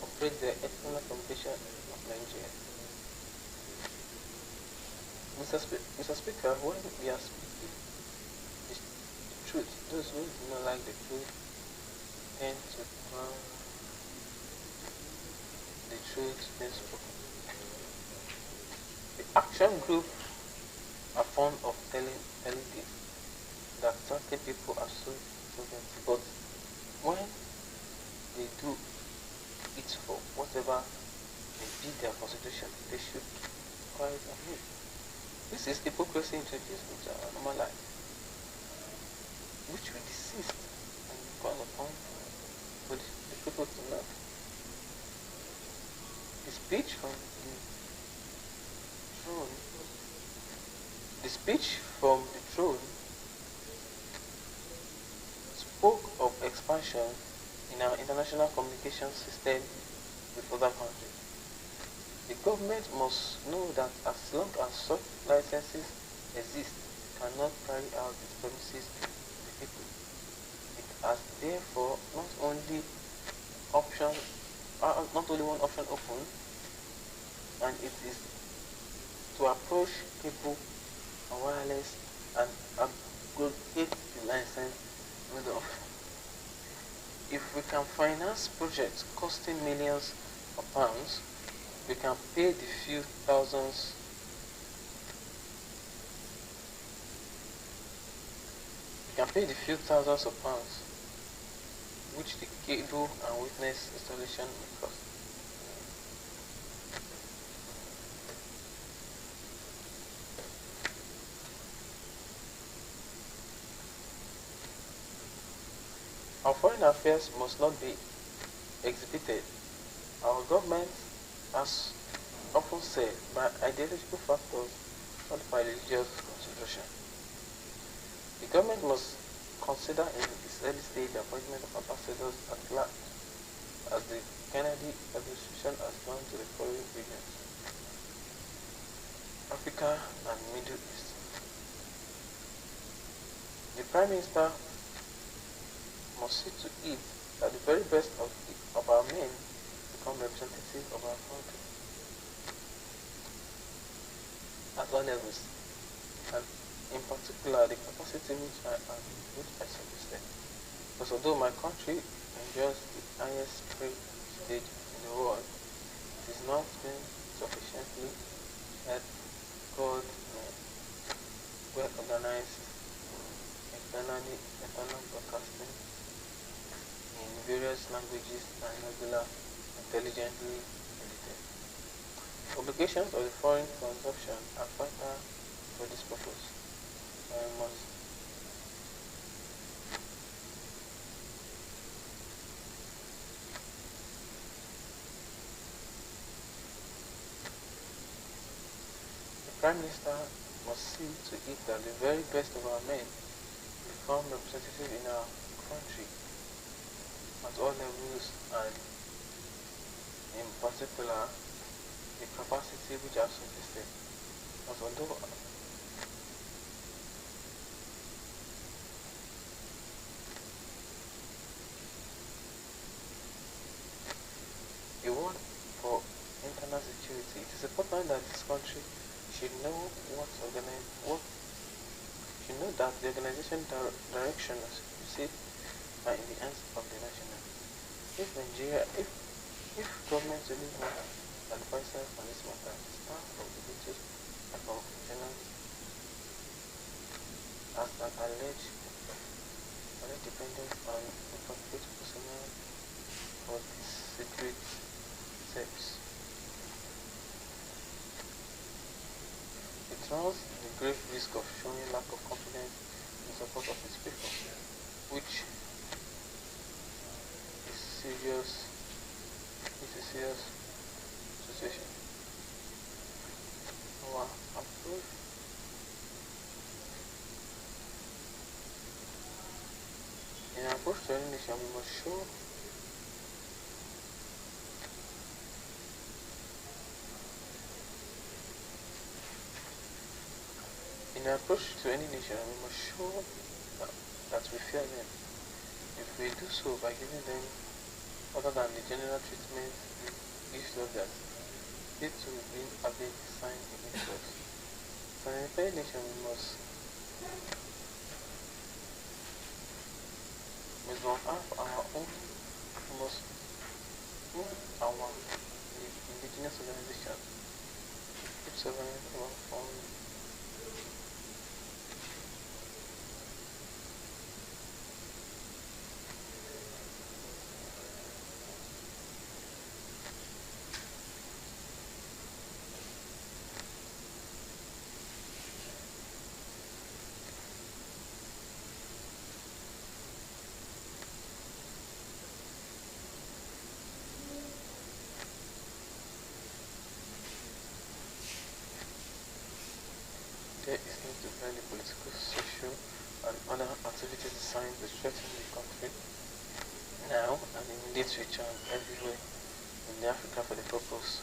operate the external communication of Nigeria. Mr. Speaker, when we are speaking the truth, those who do not like the truth tend to drown the truth being spoken. The action group are fond of telling this, that certain people are so intelligent, but when they do it for whatever may be their constitution, they should quiet and mute. This is hypocrisy introduced into our normal life, which we desist and call upon for the people to know. The speech from the throne spoke of expansion in our international communication system with other countries. The government must know that as long as such licenses exist, it cannot carry out its promises to the people. It has therefore not only one option open, and it is to approach people on wireless and aggregate the license made of. If we can finance projects costing millions of pounds, we can pay the few thousands of pounds which the cable and witness installation may cost. Our foreign affairs must not be exhibited. Our government, as often said, by ideological factors, not by religious consideration. The government must consider in its early stage the appointment of ambassadors at large, as the Kennedy administration has done to the following regions: Africa and Middle East. The Prime Minister must see to it that the very best of our men become representatives of our country at all levels, and in particular the capacity which I suggested. Because although my country enjoys the highest prestige in the world, it is not been sufficiently called well organized internal broadcasting in various languages and regular, intelligently edited. Obligations of the foreign consumption are vital for this purpose. So I must the Prime Minister must see to it that the very best of our men become representative in our country at all levels, and in particular the capacity which I have suggested. As although a word for internal security, it is important that this country should know should know that the organization direction as you see are in the hands of the national. If government really want advisors on this matter, staff of the British Lieutenant as an alleged dependence on appropriate personnel for the secret service. It runs the grave risk of showing lack of confidence in support of its people, which is a serious situation. Our approach we must show in our approach to any nation, we must show that we fear them. If we do so by giving them other than the general treatment we give to others, it will be a big sign against us. So in a nation, we must have our own, we must own our indigenous organization, keep sovereignty of our own. There is need to find the political, social, and other activities designed to strengthen the country now and in the future and everywhere in the Africa for the purpose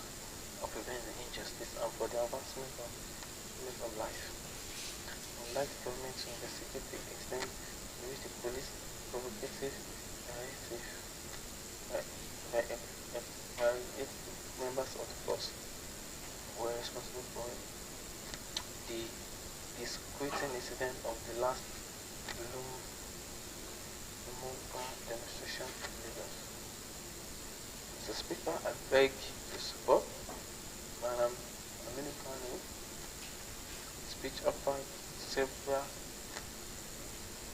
of preventing injustice and for the advancement of life. I would like the government to investigate the extent to which the police provocative narrative by its members of the force were responsible for the disquieting incident of the last Lumumba demonstration in Lagos. Mr. Speaker, I beg to support Madam Aminu Kano's speech offered several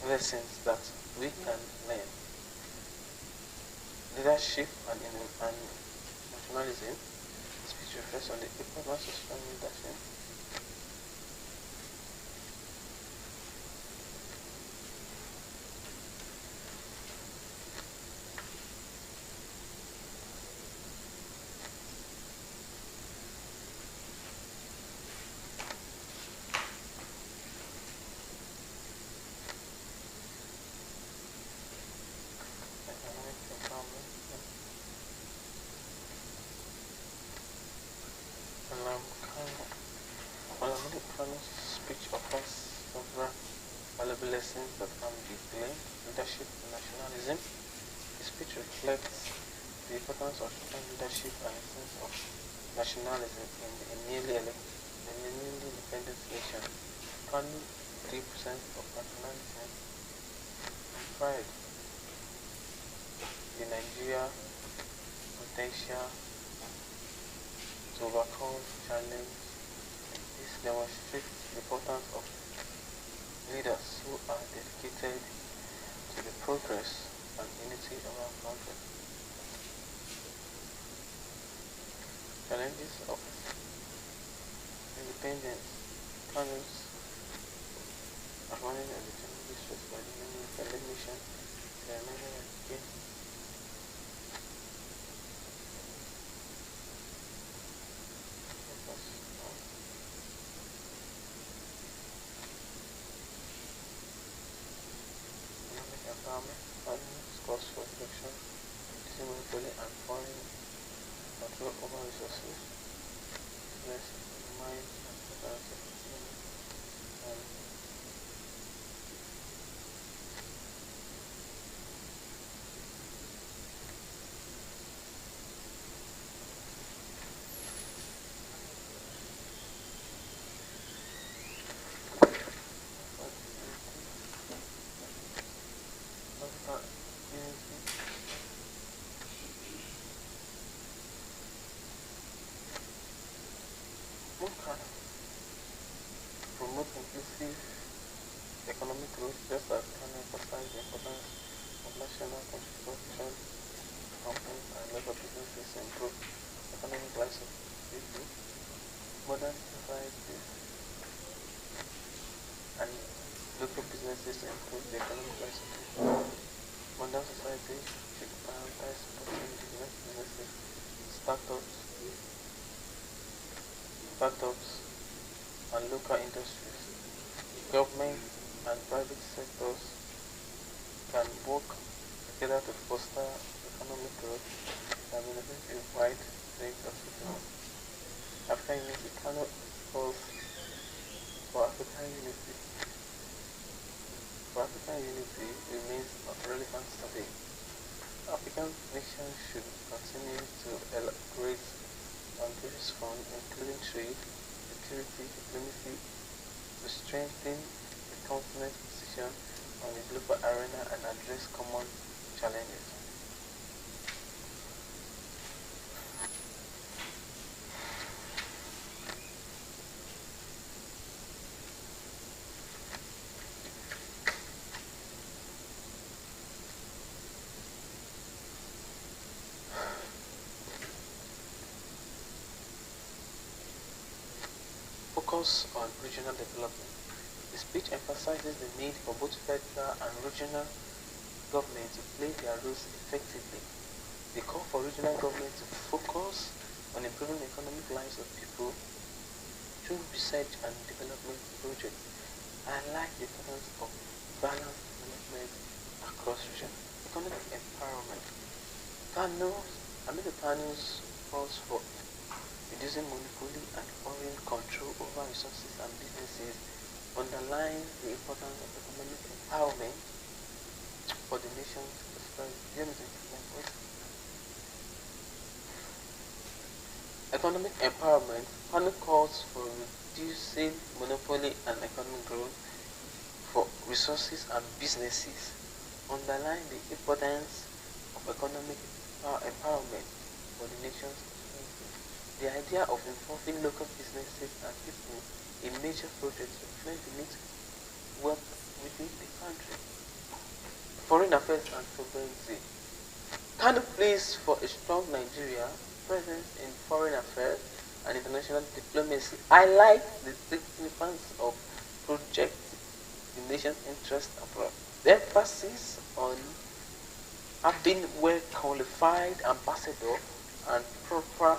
lessons that we can learn. Leadership and nationalism. The speech refers on the importance of strong leadership. Malamudi Kano's speech offers several valuable lessons that can be gleaned: leadership and nationalism. The speech reflects the importance of strong leadership and a sense of nationalism in a newly independent nation. Kano 3% of nationalism and pride. The Nigeria potential to overcome challenge. This demonstrates the importance of leaders who are dedicated to the progress and unity of our country. Challenges of independence. Kano's acknowledging of the challenges faced by the independent nation. They are measured against empowerment, finance, cost for reduction, reducing monopoly and foreign control over resources, business, mines, and society, and promote inclusive economic growth, just as can emphasize the importance of national contribution to companies and local businesses to improve economic lives of people. Modern societies and local businesses to improve the economic lives of people. Modern societies should prioritize supporting indigenous businesses, startups, and local industries. Government and private sectors can work together to foster economic growth that benefits a wide range of citizens. African unity cannot calls for African unity. For African unity remains relevant today. African nations should continue to elaborate on various fronts, including trade, security, diplomacy, to strengthen the continent's position on the global arena and address common challenges. Focus on regional development. The speech emphasizes the need for both federal and regional governments to play their roles effectively. They call for regional governments to focus on improving the economic lives of people through research and development projects. I like the importance of balanced development across regions. Economic empowerment. The panels calls for reducing monopoly and foreign control over resources and businesses underlines the importance of economic empowerment for the nation's prosperity. Economic empowerment panel calls for reducing monopoly and economic growth for resources and businesses underline the importance of economic empowerment for the nation's prosperity. The idea of involving local businesses and people in major projects reflects the need to work within the country. Foreign affairs and sovereignty. Kanu pleads for a strong Nigeria presence in foreign affairs and international diplomacy. I like the significance of projects the nation's interest abroad. The emphasis on having well-qualified ambassador and proper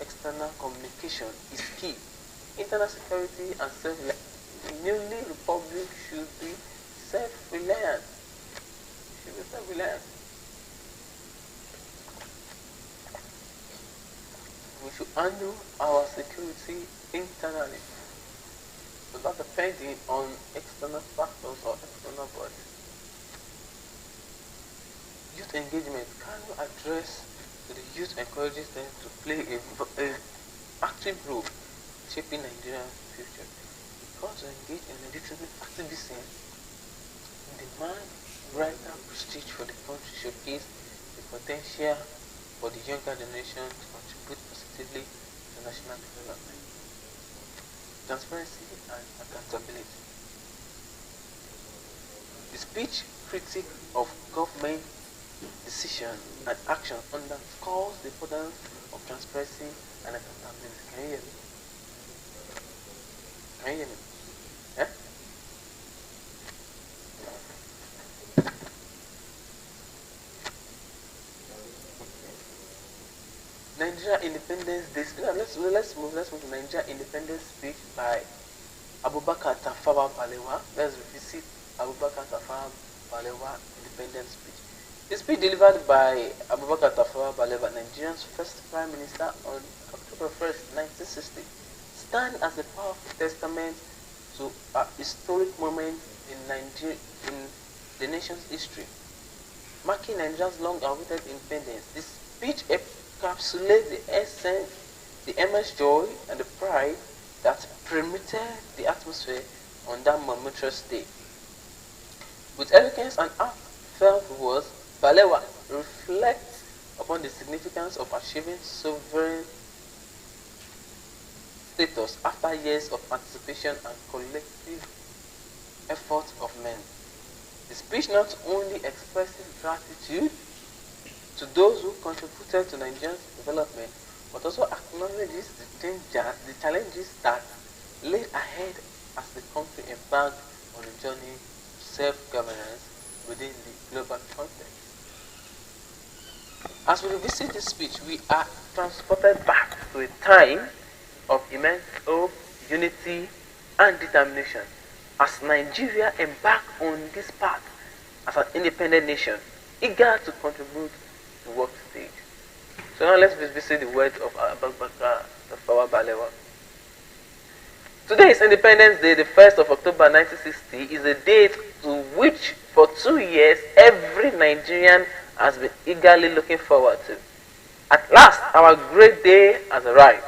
external communication is key. Internal security and self-reliance. Newly republic should be self-reliant. We should handle our security internally without depending on external factors or external bodies. Youth engagement. Can you address to the youth encourages them to play a active role in shaping Nigeria's future? Because to engage in legitimate activism demand greater prestige for the country, showcase the potential for the younger generation to contribute positively to national development. Transparency and accountability. The speech critique of government decision and action underscores the importance of transparency and accountability. Can you hear me? Can you hear me? Yeah? Nigeria Independence Day. Let's move to Nigeria Independence speech by Abubakar Tafawa Balewa. Let's visit Abubakar Tafawa Balewa Independence speech. The speech delivered by Abubakar Tafawa Balewa, Nigeria's first Prime Minister on October 1st, 1960, stands as a powerful testament to a historic moment in the nation's history, marking Nigeria's long-awaited independence. This speech encapsulates the essence, the immense joy and the pride that permeated the atmosphere on that momentous day. With eloquence and heartfelt words, Balewa reflects upon the significance of achieving sovereign status after years of participation and collective effort of men. The speech not only expresses gratitude to those who contributed to Nigeria's development, but also acknowledges the challenges that lay ahead as the country embarked on a journey to self-governance within the global context. As we revisit this speech, we are transported back to a time of immense hope, unity, and determination. As Nigeria embarked on this path as an independent nation, eager to contribute to the world stage. So now let's visit the words of Abagbaka Tafawa Balewa. Today is Independence Day, the 1st of October 1960, is a date to which for 2 years every Nigerian has been eagerly looking forward to. At last, our great day has arrived,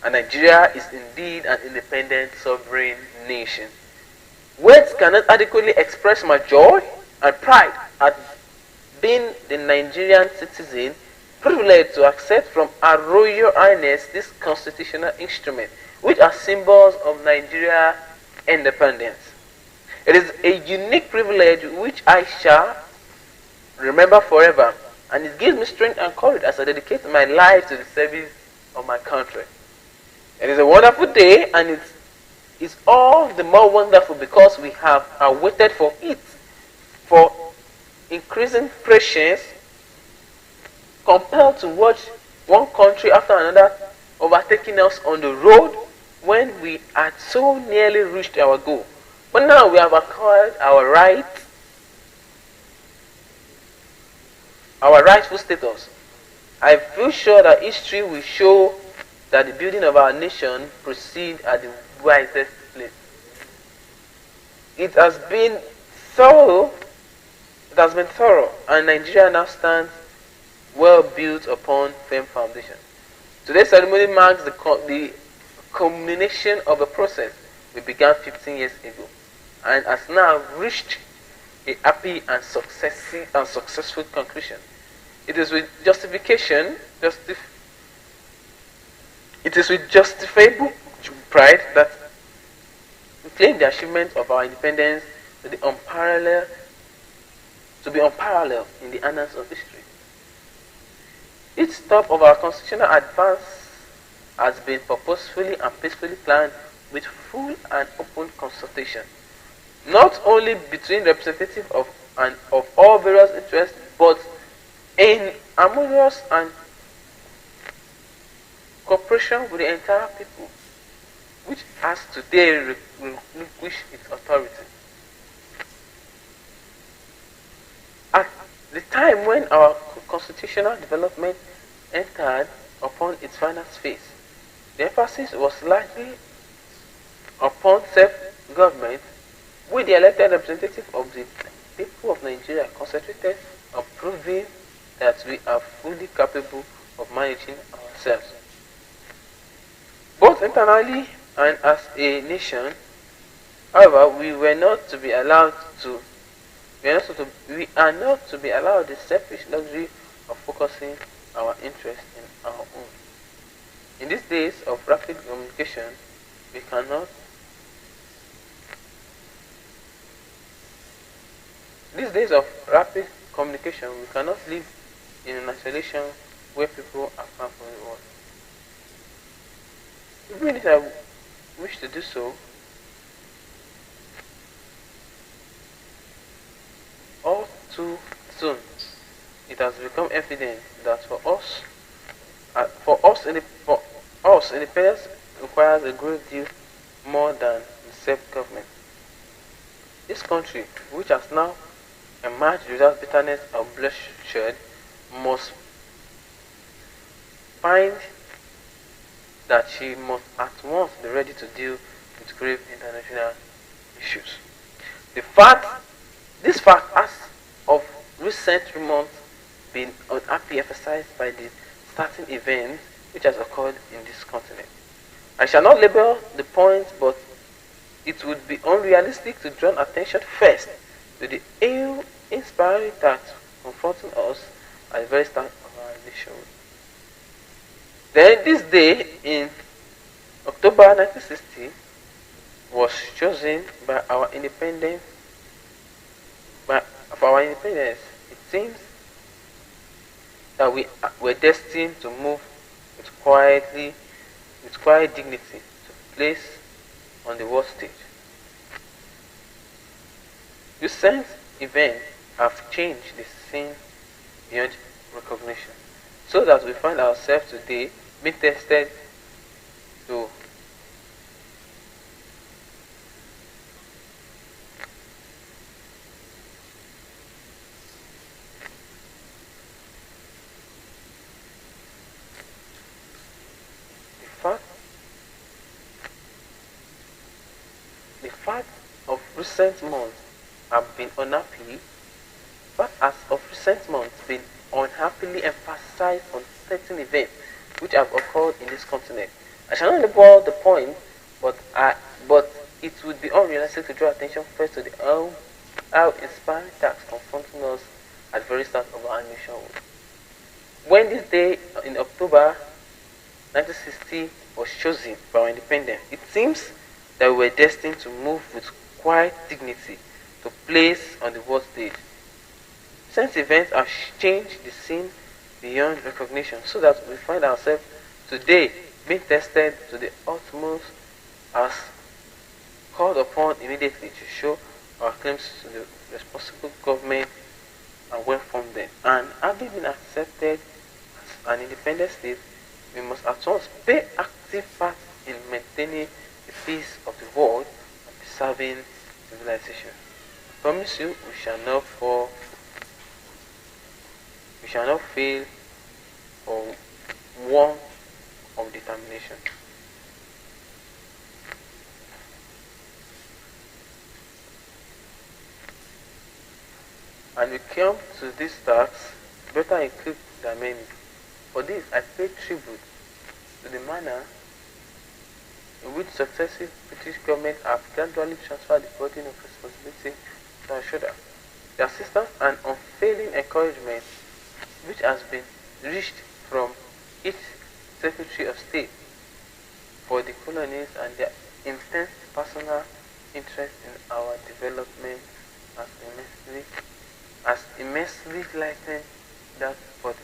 and Nigeria is indeed an independent sovereign nation. Words cannot adequately express my joy and pride at being the Nigerian citizen privileged to accept from Her Royal Highness this constitutional instrument, which are symbols of Nigeria's independence. It is a unique privilege which I shall remember forever, and it gives me strength and courage as I dedicate my life to the service of my country. It is a wonderful day, and it is all the more wonderful because we have waited for it for increasing patience, compelled to watch one country after another overtaking us on the road when we had so nearly reached our goal. But now we have acquired our rightful status. I feel sure that history will show that the building of our nation proceeds at the wisest place. It has been thorough, and Nigeria now stands well built upon firm foundation. Today's ceremony marks the culmination of a process we began 15 years ago, and has now reached a happy and successful conclusion. It is with justifiable pride that we claim the achievement of our independence to be unparalleled in the annals of history. Each step of our constitutional advance has been purposefully and peacefully planned with full and open consultation, not only between representatives of all various interests, but in harmonious and cooperation with the entire people, which has today relinquished its authority. At the time when our constitutional development entered upon its final phase, the emphasis was largely upon self-government, with the elected representative of the people of Nigeria concentrated on proving that we are fully capable of managing ourselves, both internally and as a nation. However, we are not to be allowed the selfish luxury of focusing our interest in our own. In these days of rapid communication, we cannot live in an isolation where people are far from the world. Even if I wish to do so, all too soon it has become evident that for us, independence requires a great deal more than self-government. This country, which has now emerged without bitterness or bloodshed, must find that she must at once be ready to deal with grave international issues. This fact has of recent months been unhappily emphasized by the starting events which has occurred in this continent. I shall not label the point, but it would be unrealistic to draw attention first to the ill-inspiring task confronting us at the very start of our nation. Then this day in October 1960 was chosen by our independence. For our independence, it seems that we were destined to move with quiet dignity to place on the world stage. Recent events have changed the scene beyond recognition, so that we find ourselves today being tested to recent months have been unhappy, but as of recent months been unhappily emphasized on certain events which have occurred in this continent. I shall not label the point, but it would be unrealistic to draw attention first to the how inspiring tasks confronting us at the very start of our nationhood. When this day in October 1960 was chosen for our independence, it seems that we were destined to move with quiet dignity to place on the world stage. Since events have changed the scene beyond recognition, so that we find ourselves today being tested to the utmost as called upon immediately to show our claims to the responsible government and welcome them. And having been accepted as an independent state, we must at once play active part in maintaining the peace of the world and preserving civilization. I promise you, we shall not fail for one of determination. And we come to this task better equipped than many. For this, I pay tribute to the manner in which successive British governments have gradually transferred the burden of responsibility to our shoulder. The assistance and unfailing encouragement which has been reached from each Secretary of State for the colonies and their intense personal interest in our development has immensely lightened that burden.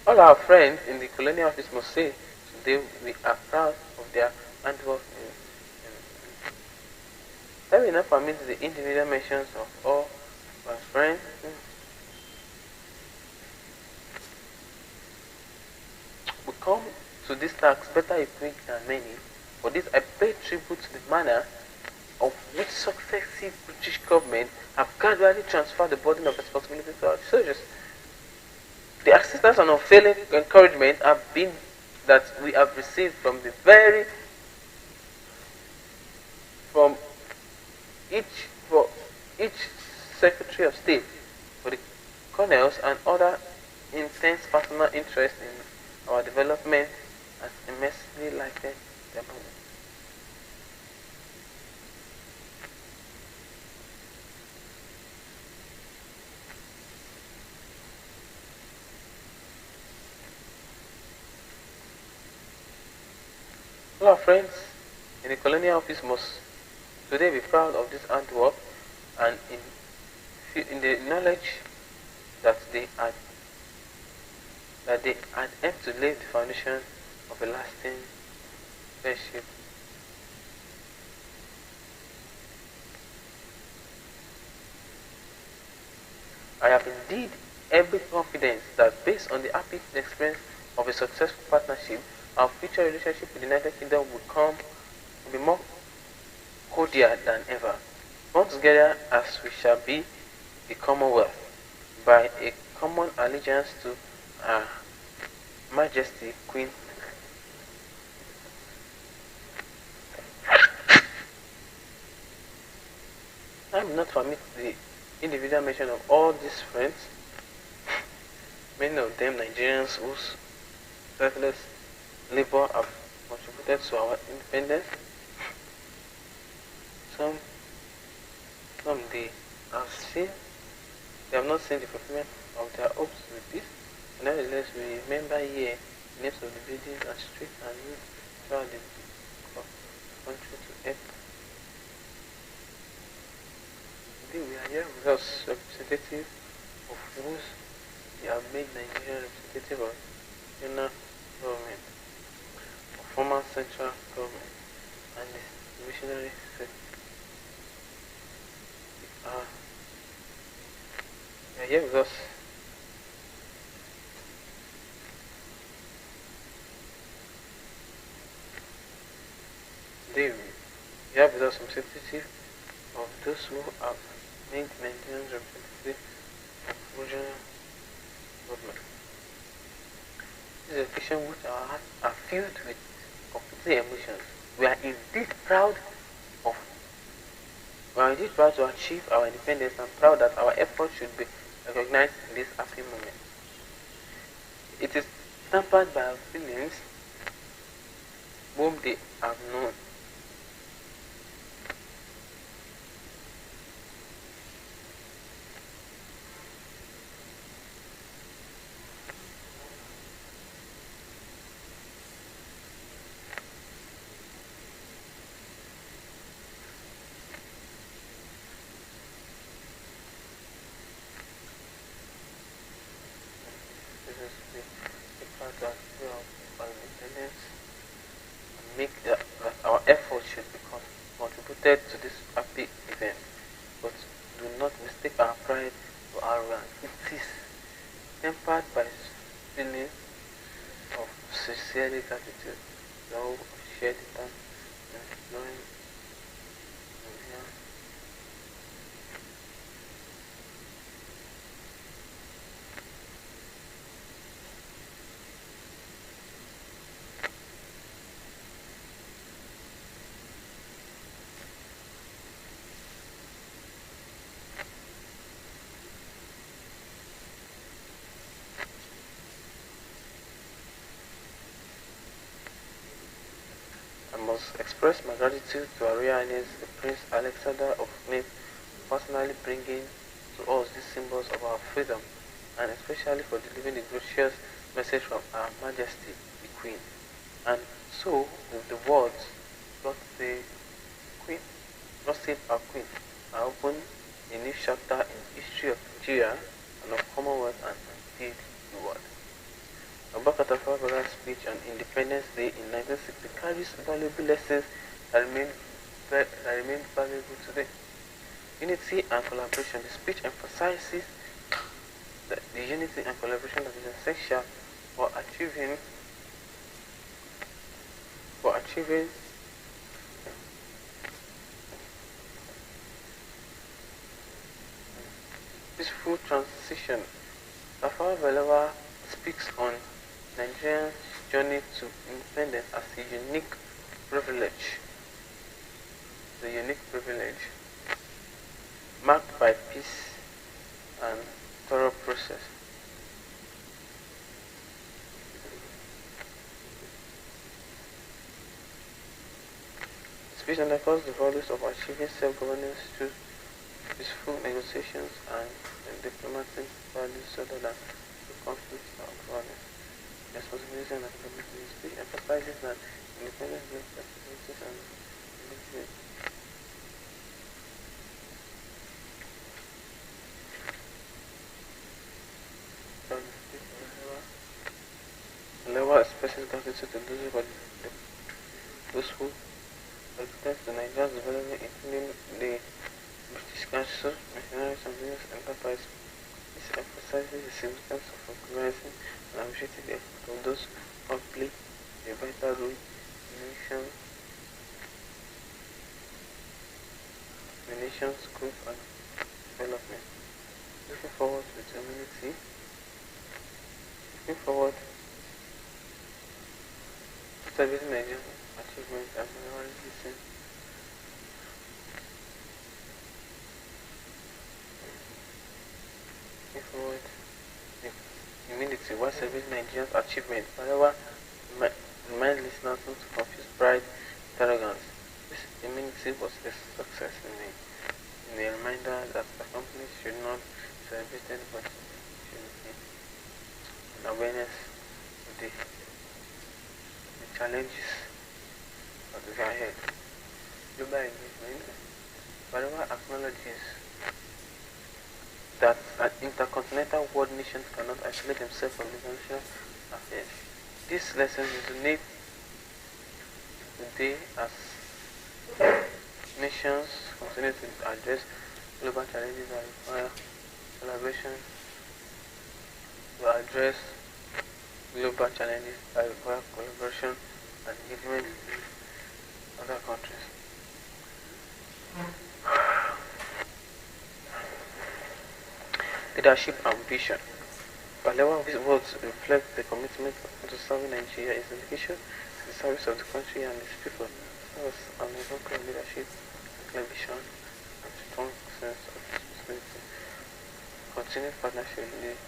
All our friends in the colonial office must say today we are proud of their handwork. Let me not permit the individual mentions of all my friends. We come to this task better equipped than many. For this, I pay tribute to the manner of which successive British government have gradually transferred the burden of responsibility to our soldiers. The assistance and unfailing encouragement have been that we have received from for each Secretary of State, for the colonels and other intense personal interest in our development has immensely lightened their burden. All our friends in the colonial office must today be proud of this handwork and in the knowledge that they had helped to lay the foundation of a lasting friendship. I have indeed every confidence that based on the happy experience of a successful partnership, our future relationship with the United Kingdom will be more cordial than ever. Bound together as we shall be the Commonwealth by a common allegiance to Her Majesty Queen. I will not permit the individual mention of all these friends, many of them Nigerians whose selfless labor have contributed to our independence. Some they have not seen the fulfillment of their hopes with this. Nevertheless, we remember here the names of the buildings and streets and roads throughout the country to help. Today we are here with us representative of whose they have made Nigerian representative of national government, of former central government, and the missionary sector. They are here with us. Today we have with us representative of those who have made Nigerians representative of regional government. This is a occasion which our hearts are filled with conflicting emotions. We are indeed proud of We are indeed proud to achieve our independence and proud that our efforts should be recognized in this happy moment. It is tempered by our feelings whom they have known. This is the part that we have our independence and make that our efforts should be contributed to this happy event. But do not mistake our pride for arrogance. It is tempered by feelings of sincerely gratitude, love, shared time, and knowing. I must express my gratitude to Our Royal Highness the Prince Alexander of Nip for personally bringing to us these symbols of our freedom, and especially for delivering the gracious message from Her Majesty the Queen. And so, with the words, God save Queen, God save our Queen, I open a new chapter in the history of Nigeria and of Commonwealth and indeed the world. Abubakar Tafawa Balewa's speech on Independence Day in 1960 carries valuable lessons that remain valuable today. Unity and collaboration. The speech emphasizes the unity and collaboration that is essential for achieving peaceful transition. Tafawa Balewa speaks on Nigeria's journey to independence as a unique privilege. The unique privilege marked by peace and thorough process. Speech underscores the values of achieving self-governance through peaceful negotiations and diplomatic values rather than the conflicts of violence. Responsibility and accountability. The speech emphasizes that independence brings responsibilities and responsibility. Balewa expresses gratitude to those who extend to Nigeria's development, including the British Council, missionaries and business enterprise. This emphasizes the significance of recognizing and appreciating the effort of those who have played a vital role in the nation's growth and development. Looking forward with humility, looking forward to celebrating Nigeria's achievements and memorability. Looking forward with humility while celebrating Nigeria's achievements. However, remind listeners not to confuse pride with arrogance. This humility was a success in a reminder that the company should not celebrate but should be an awareness of the challenges that we are ahead. Global engagement. Balewa acknowledges that an intercontinental world nations cannot isolate themselves from international affairs. This lesson resonates today as nations continue to address global challenges that require collaboration to address global challenges that require collaboration and engagement with other countries. Leadership ambition. Balewa's words reflect the commitment to serving Nigeria, its dedication to the service of the country and its people. As an example of leadership, ambition, and strong sense of responsibility. Continued partnership with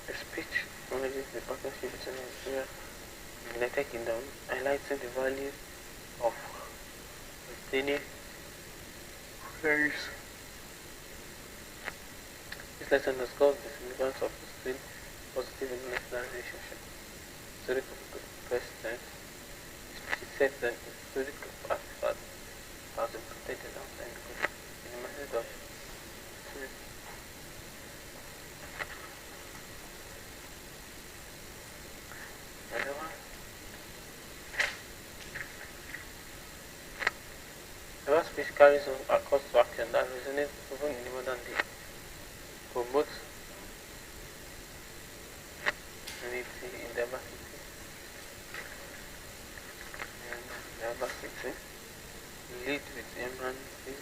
the speech acknowledges the partnership between Nigeria and the United Kingdom, highlighting the value of maintaining friends. This lesson underscores the significance of fostering positive international relationships. Historical precedent. She said that historical artifacts has been protected outside the country in the method of the speech carries on a call to action that resonates even in the modern day. Promote unity in diversity. Lead with humanity.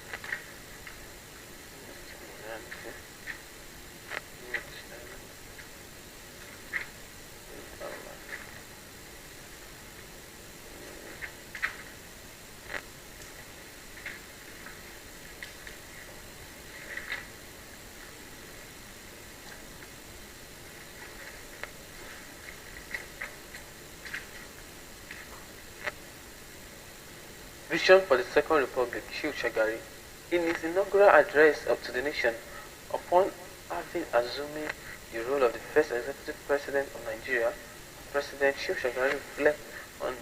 Vision for the Second Republic, Shehu Shagari, in his inaugural address to the nation, upon having assuming the role of the first executive president of Nigeria, President Shehu Shagari reflected on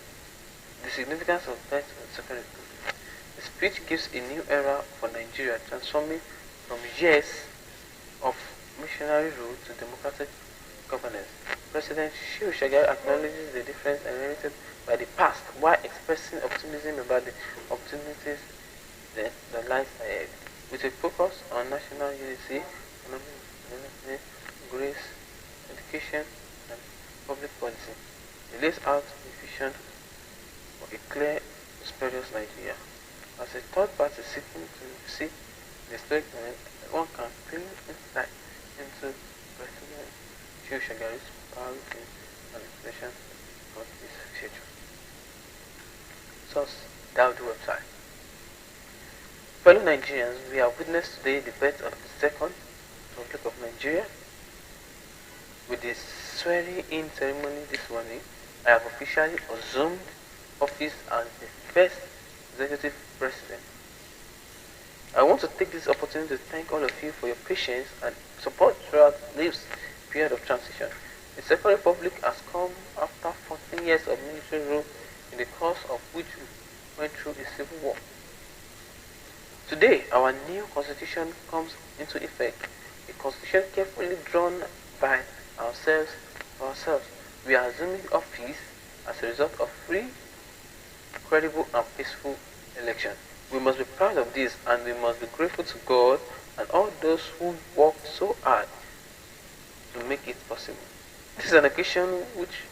the significance of the birth of the Second Republic. The speech gives a new era for Nigeria, transforming from years of missionary rule to democratic governance. President Shehu Shagari acknowledges the difference inherited by the past while expressing optimism about the opportunities that lies ahead. With a focus on national unity, economic development, grace, education, and public policy, he lays out a vision for a clear, prosperous Nigeria. As a third party seeking to see the historic moment, one can gain insight into President Shehu Shagari's priorities and expressions for his schedule. Source: Dawood website. Fellow Nigerians, we have witnessed today the birth of the Second Republic of Nigeria. With the swearing-in ceremony this morning, I have officially assumed office as the first executive president. I want to take this opportunity to thank all of you for your patience and support throughout this period of transition. The Second Republic has come after 14 years of military rule, in the course of which we went through a civil war. Today, our new constitution comes into effect, a constitution carefully drawn by ourselves. We are assuming office as a result of free, credible, and peaceful election. We must be proud of this, and we must be grateful to God and all those who worked so hard to make it possible. This is an occasion which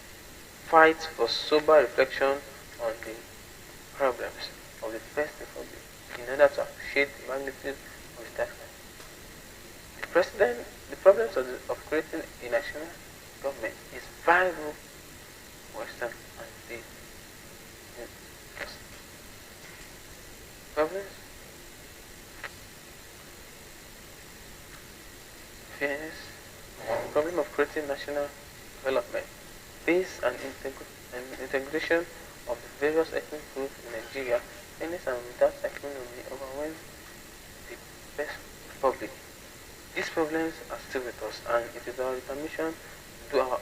fights for sober reflection on the problems of the First Republic in order to appreciate the magnitude of the task. The problems of creating a national government is vital Western and the problems, fairness, the problem of creating national development, peace and integration of the various ethnic groups in Nigeria, fairness and without economy overwhelms the First Republic. These problems are still with us, and it is our determination to do our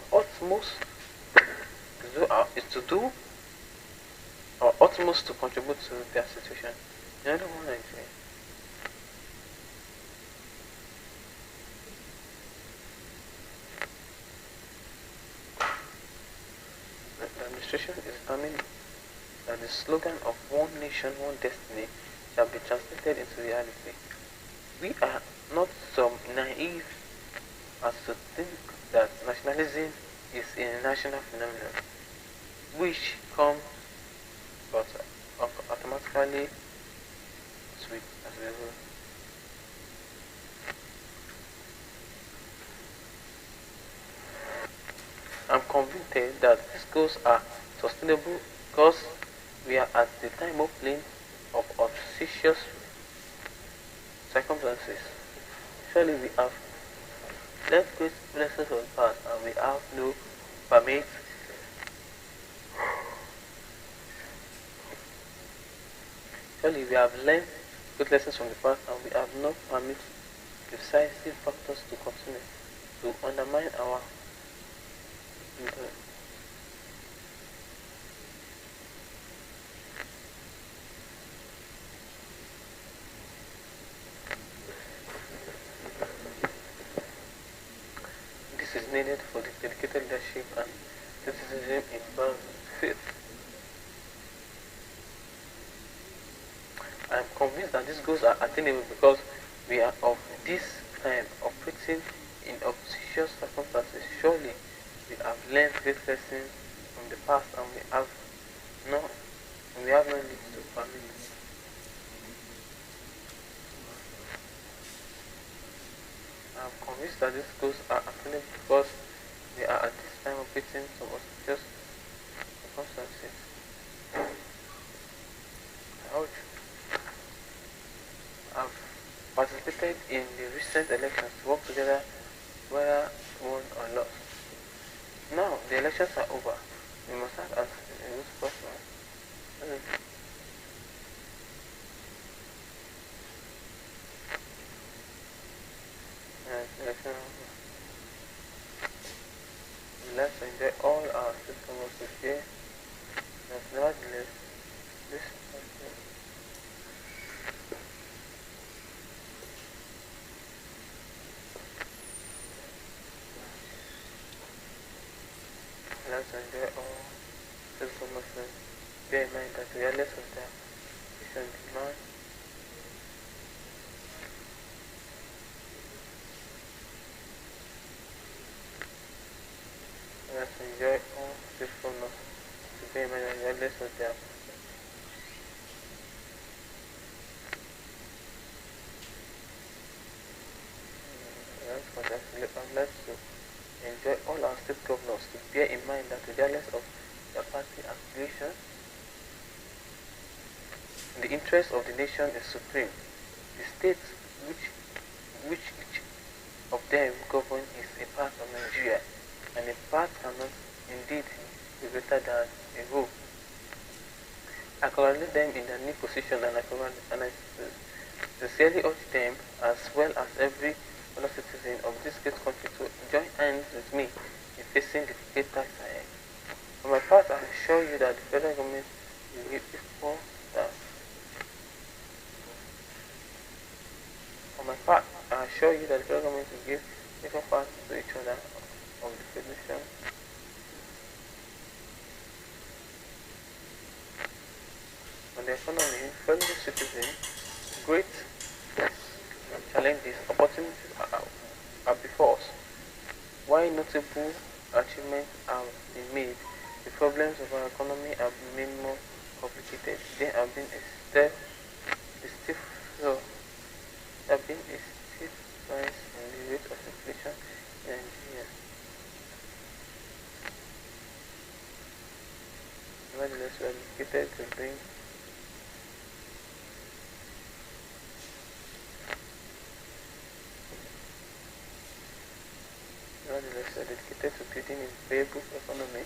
utmost to contribute to their situation. Another one Nigeria. The administration is determined that the slogan of "One Nation, One Destiny" shall be translated into reality. We are not so naive as to think that nationalism is a national phenomenon, which comes but automatically sweet as we will. I'm convinced that these goals are sustainable because we are at the time of plane of auspicious circumstances. Surely we have learned great lessons of the past and we have no permit. Surely we have learned good lessons from the past and we have not permit decisive factors to continue to undermine our this is needed for the dedicated leadership and citizenship in both faith. I am convinced that these goals are attainable because we are of this time operating in auspicious circumstances. Surely we have learned great lessons from the past and no we have no need to permit. I am convinced that these goals are attainable because we are at this time operating in auspicious circumstances. Ouch. I've participated in the recent elections to work together whether won or lost. Now the elections are over. We must act as a good person. Let's enjoy all our systems of here. Nevertheless, this let's enjoy all systems of bear in mind that regardless of their vision demand. Let's enjoy all systems to bear in mind that regardless of their let's enjoy all our state governors to bear in mind that regardless of their party affiliation, the interest of the nation is supreme. The state which each of them govern is a part of Nigeria, and a part cannot indeed be greater than a whole. I congratulate them in their new position and I sincerely urge them as well as every other citizen of this great country to join hands with me in facing the great task ahead. For my part, I assure you that the federal government will give equal parts to each other of the federation. On the economy, fellow citizens, great challenges, opportunities are before us. While notable achievements have been made, the problems of our economy have been made more complicated. There have been a steep rise in the rate of inflation in Nigeria. Nevertheless, we are dedicated to bring building a viable economy.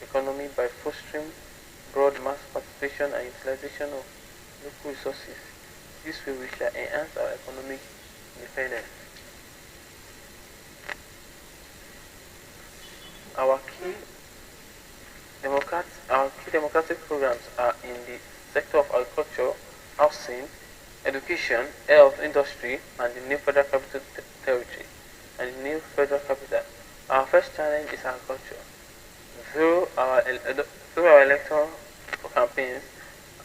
Economy by fostering broad mass participation and utilization of local resources. This way we shall enhance our economic independence. Our key democratic programs are in the sector of agriculture, housing, education, health, industry, and the new federal capital territory, and the new federal capital. Our first challenge is agriculture. Through our electoral campaigns,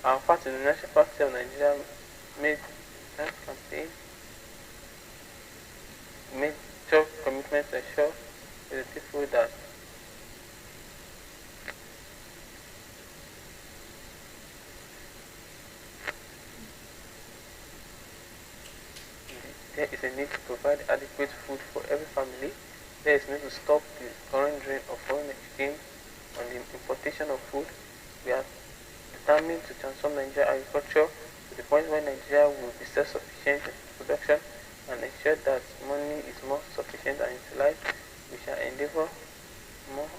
our party, the National Party of Nigeria, made that campaign, made sure commitments to ensure to the people that there is a need to provide adequate food for every family. There is a need to stop the current drain of foreign exchange on the importation of food. We are determined to transform Nigerian agriculture to the point where Nigeria will be self-sufficient in production and ensure that money is more sufficient and utilized. We shall endeavor more.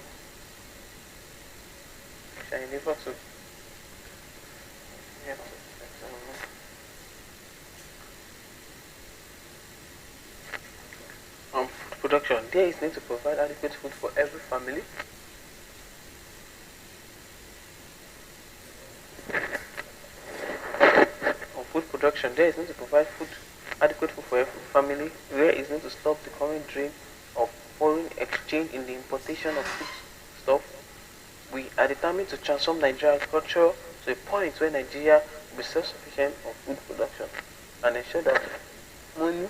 We shall endeavor to. Yeah, food production. There is need to provide adequate food for every family. On food production, there is need to provide adequate food for every family. Where is need to stop the current drain of foreign exchange in the importation of food stuff. We are determined to transform Nigerian agriculture to a point where Nigeria will be self-sufficient on food production and ensure that money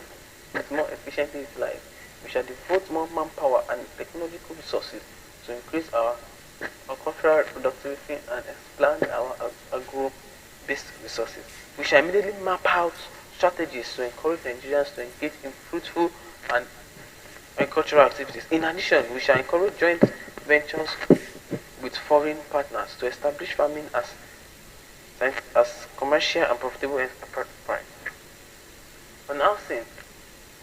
is more efficiently utilized. We shall devote more manpower and technological resources to increase our agricultural productivity and expand our agro-based resources. We shall immediately map out strategies to encourage Nigerians to engage in fruitful and agricultural activities. In addition, we shall encourage joint ventures with foreign partners to establish farming as commercial and profitable enterprise. On housing,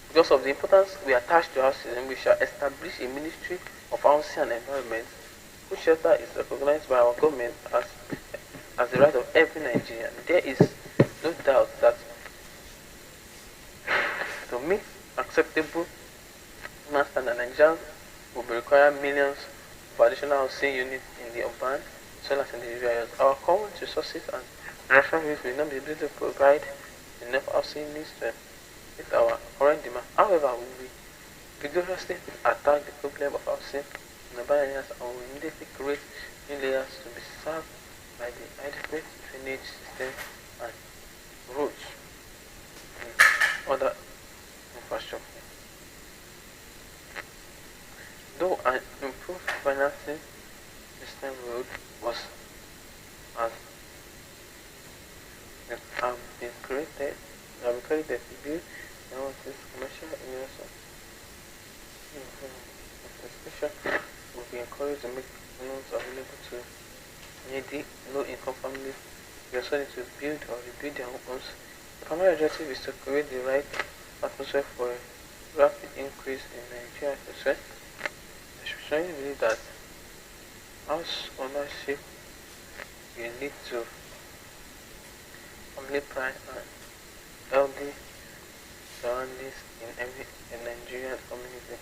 because of the importance we attach to housing, we shall establish a Ministry of Housing and Environment, whose shelter is recognized by our government as the right of every Nigerian. There is no doubt that to meet acceptable demand standard, Nigerians will be requiring millions of additional housing units in the urban as well as in the rural areas. Our current resources and references will not be able to provide enough housing units to meet our current demand. However, we will vigorously attack the problem of housing in urban areas and will immediately create new layers to be served by the adequate drainage system and roads and other infrastructure. Though an improved financing system road was has been created, to build now this commercial investment. Especially will be encouraged to make loans available to needy low-income families. We also need to build or rebuild their own homes. The primary objective is to create the right atmosphere for a rapid increase in Nigerian interest. I strongly believe that house ownership will lead to family pride and healthy surroundings in Nigerian community.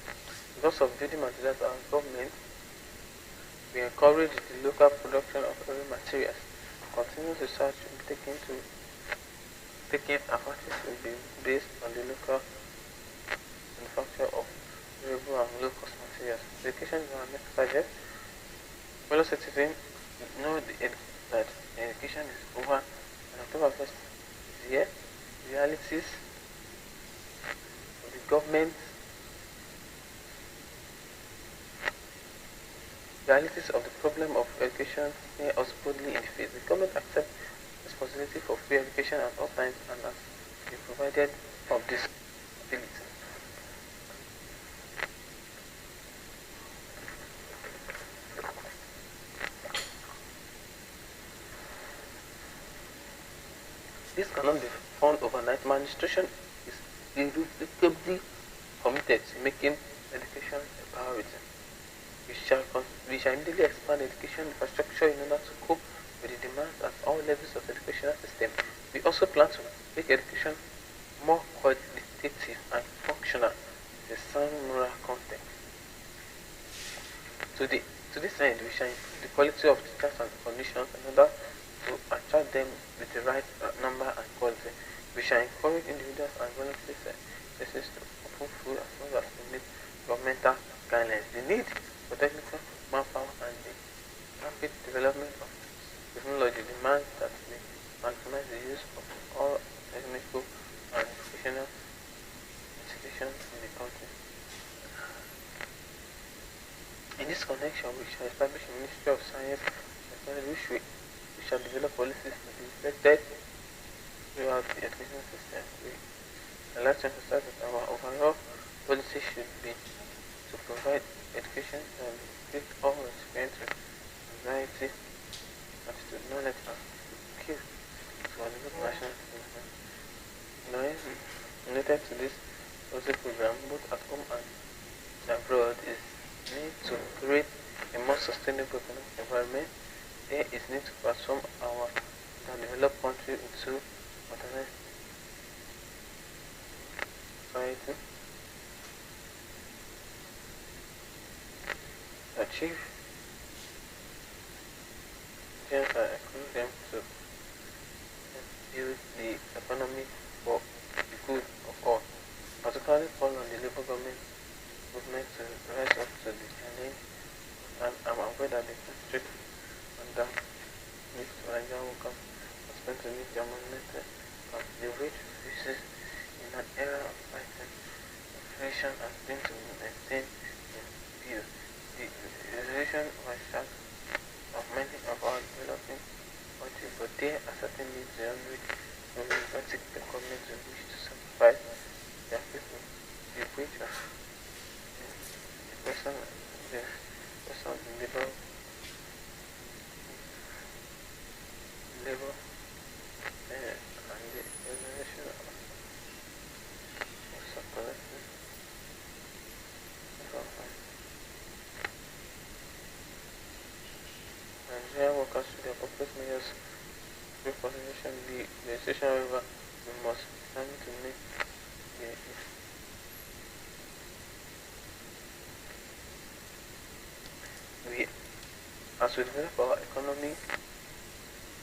Because of building materials, our government we encourage the local production of every materials. Continuous research will be taking approaches will be based on the local manufacture of durable and low cost materials. Education is our next target. Fellow citizens know that education is over on October 1st this year. Realities of the government realities of the problem of education stare us boldly in the face. The government accepts responsibility for free education at all times and has been provided of this ability. This cannot be found overnight. My administration is irrevocably committed to making education a priority. We shall immediately expand education infrastructure in order to cope with the demands at all levels of the educational system. We also plan to make education more qualitative and functional in a sound moral context. To this end, we shall improve the quality of teachers and conditions in order to attract them with the right number and quality. We shall encourage individuals and volunteers to open food as long as they meet governmental guidelines. The need for technical manpower and the rapid development of technology demands that we maximize the use of all technical and educational institutions in the country. In this connection, we shall establish a Ministry of Science and Technology which shall develop policies to be reflected throughout the education system. I'd like to emphasize that our overall policy should be to provide education and give all recipients with variety, attitude, knowledge, and contribute to national development. Knowing related to this policy program, both at home and abroad, is need to create a more sustainable economic environment. There is need to transform our developed country into modernized society. To achieve change and encourage them to build the economy for the good of all, particularly call on the Labour government movement to rise up to the challenge, and I'm aware that the constraint on that needs to Nigerian workers are spent to meet their mandate, but the wage increases in an era of heightened inflation has been to maintain in view. The resolution was short of many of our developing countries, but there are certain needs beyond which no democratic government will wish to sacrifice their people. The wage of the person in labor and the elimination of subcollective Nigerian workers with the appropriate measures representation the legislation, however, we must be determined to make the we as we develop our economy,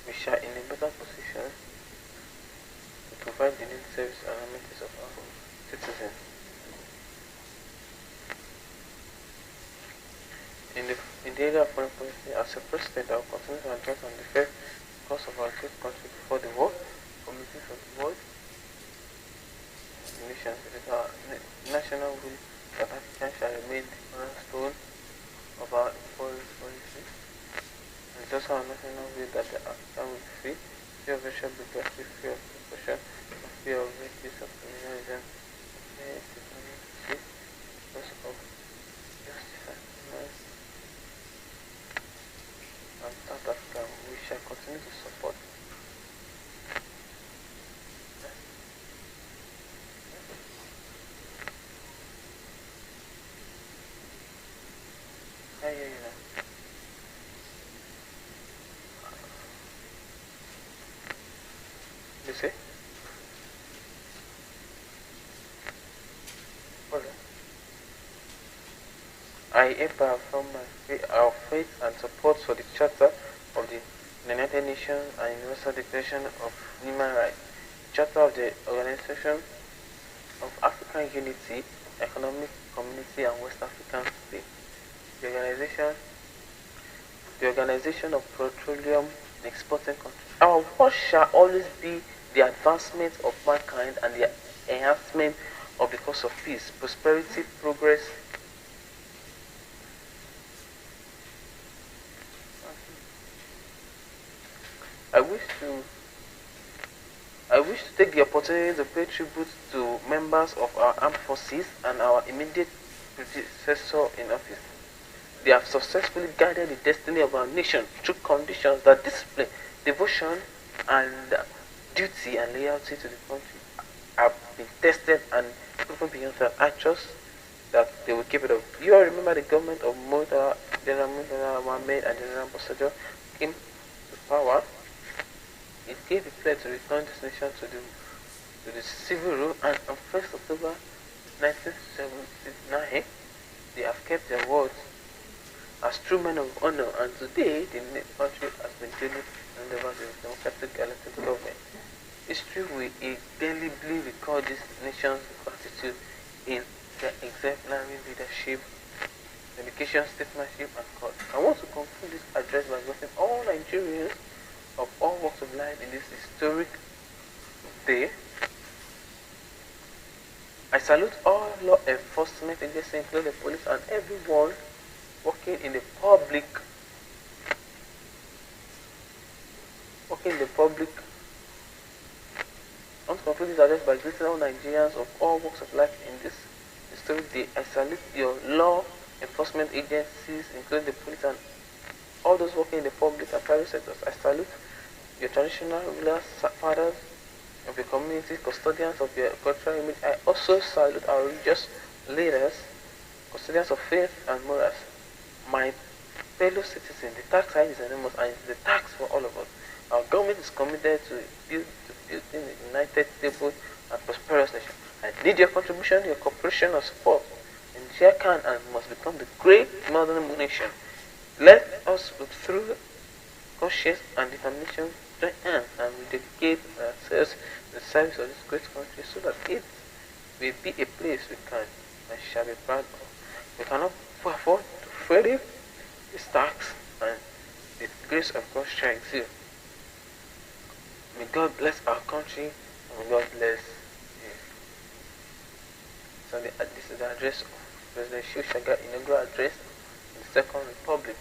we shall in a better position to provide the needed service and amenities of our citizens. In the area of foreign policy, as a president, I will continue to address and defend the cause of our great country before the world, communities of the world, the nations. It is our national will that Africa shall remain the cornerstone of our foreign policy. And it's also our national will that the African will be free of racial bigotry, free of oppression, free of racism, of criminalism, free because of justice and humanity. And South Africa, we shall continue to support. You see? I hereby affirm our faith and support for the Charter of the United Nations and Universal Declaration of Human Rights, Charter of the Organization of African Unity, Economic Community and West African States, the Organization of Petroleum Exporting Countries. Our watch shall always be the advancement of mankind and the enhancement of the cause of peace, prosperity, progress. I wish to take the opportunity to pay tribute to members of our armed forces and our immediate predecessor in office. They have successfully guided the destiny of our nation through conditions that display devotion and duty and loyalty to the country have been tested and proven beyond that. I trust that they will keep it up. You all remember the government of General Mohammed and General Ambassador came to power. It gave a pledge to return this nation to the civil rule, and on 1st October 1979, they have kept their words as true men of honor, and today the country has been duly under the democratic elected government. History will indelibly record this nation's gratitude in their exemplary leadership, dedication, statesmanship, and courage. I want to conclude this address by welcoming all Nigerians of all walks of life in this historic day. I salute all law enforcement agencies, including the police and everyone working in the public. I want to conclude this address by greeting all Nigerians of all walks of life in this historic day. I salute your law enforcement agencies, including the police and all those working in the public and private sectors. I salute your traditional rulers, fathers of your community, custodians of your cultural image. I also salute our religious leaders, custodians of faith and morals. My fellow citizens, the tax side is enormous and it's the tax for all of us. Our government is committed to building a united, stable, and prosperous nation. I need your contribution, your cooperation, and support. Nigeria can and must become the great modern nation. Let us, through conscience and determination, join hands and we dedicate ourselves to the service of this great country so that it will be a place we can and shall be proud of. We cannot afford to fail it. This tax and the grace of God shall exist. May God bless our country and may God bless you. So this is the address of President Shehu Shagari inaugural address in the Second Republic.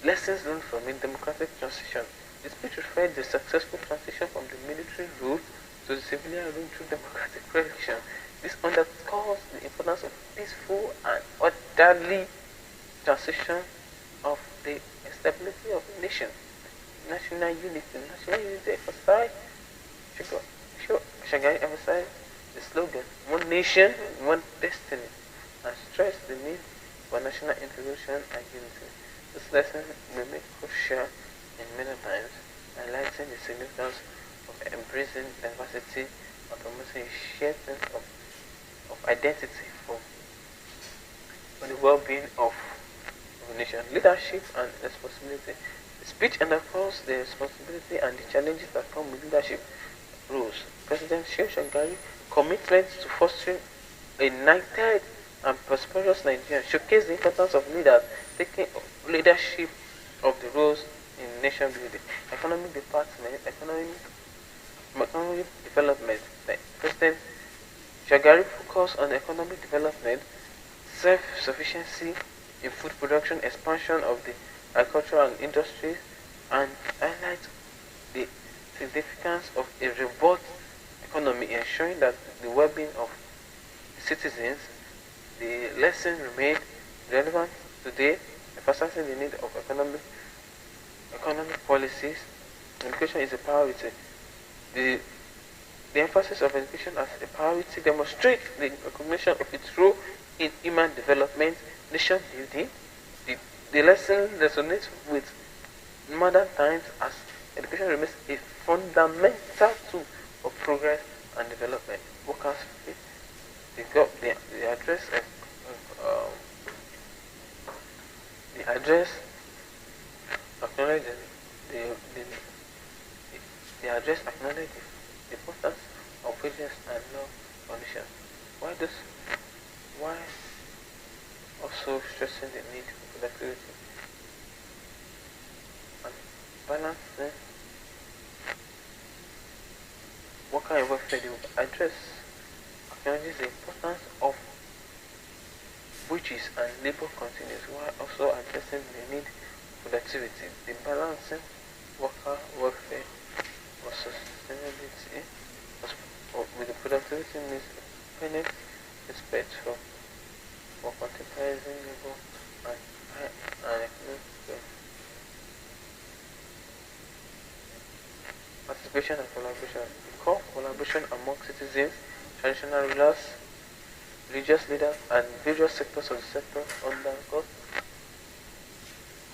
Lessons learned from a democratic transition. The speech referred the successful transition from the military rule to the civilian rule through democratic election. This underscores the importance of peaceful and orderly transition of the stability of the nation. National unity emphasized. Shagari emphasized the slogan, one nation, one destiny, and stressed the need for national integration and unity. This lesson may be crucial in many times, highlighting the significance of embracing diversity and promoting a shared sense of identity for the well-being of the nation. Leadership and responsibility. The speech underscores the responsibility and the challenges that come with leadership roles. President Shehu Shagari commitment to fostering a united and prosperous Nigeria showcase the importance of leaders taking leadership of the roles in nation building, economic department, economic development. Like President Shagari focus on economic development, self-sufficiency in food production, expansion of the agricultural and industries, and highlight the significance of a robust economy, ensuring that the well-being of citizens. The lesson remained relevant today, emphasizing the need of economic policies. Education is a priority. The emphasis of education as a priority demonstrates the recognition of its role in human development, nation building. The lesson resonates with modern times as education remains a fundamental tool of progress and development. Workers the address acknowledges the address acknowledges the importance of wages and law conditions. Why also stressing the need for productivity and balancing worker and welfare. The address acknowledges the importance of wages and labor continues while also addressing the need for productivity. The balancing worker welfare or sustainability with the productivity means independent respect for contemporizing labor and economic growth. Participation and collaboration. The core collaboration among citizens, traditional rulers, religious leaders, and various sectors of the sector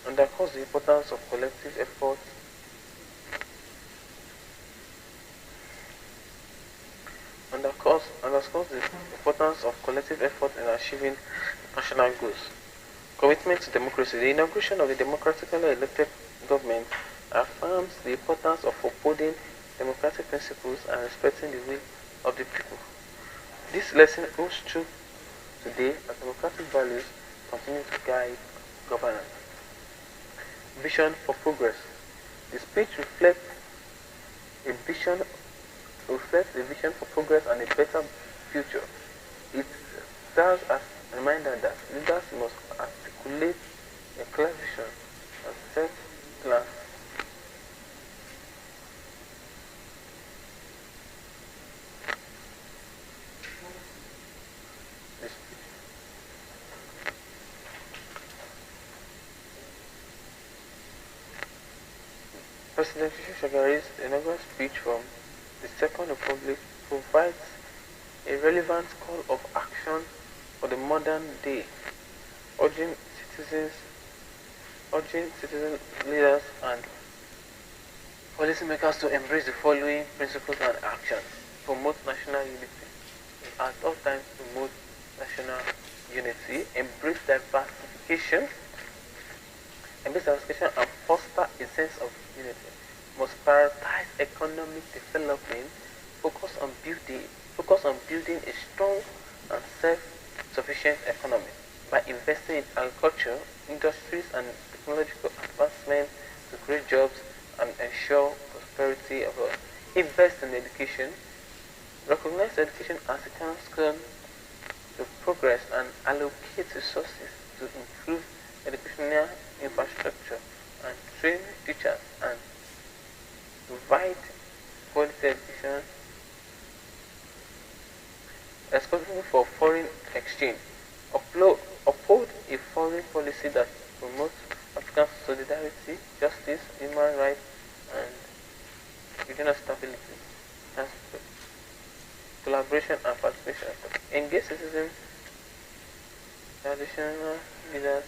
underscores the importance of collective effort underscores the importance of collective effort in achieving national goals. Commitment to democracy. The inauguration of the democratically elected government affirms the importance of upholding democratic principles and respecting the will of the people. This lesson holds true today as democratic values continue to guide governance. Vision for progress. The speech reflects a vision for progress and a better future. It serves as a reminder that leaders must articulate a clear vision and set plans. President Shagari's inaugural speech from the Second Republic provides a relevant call of action for the modern day, urging citizens, urging citizen leaders and policymakers to embrace the following principles and actions. Promote national unity. At all times promote national unity. Embrace diversification and foster a sense of unity. Must prioritize economic development. Focus on building a strong and self-sufficient economy by investing in agriculture, industries, and technological advancement to create jobs and ensure prosperity of all. Invest in education. Recognize education as a cornerstone to progress and allocate resources to improve educational infrastructure and train teachers and provide quality education. Responsible for foreign exchange. Uphold a foreign policy that promotes African solidarity, justice, human rights, and regional stability. Collaboration and participation. Engage citizens, traditional leaders,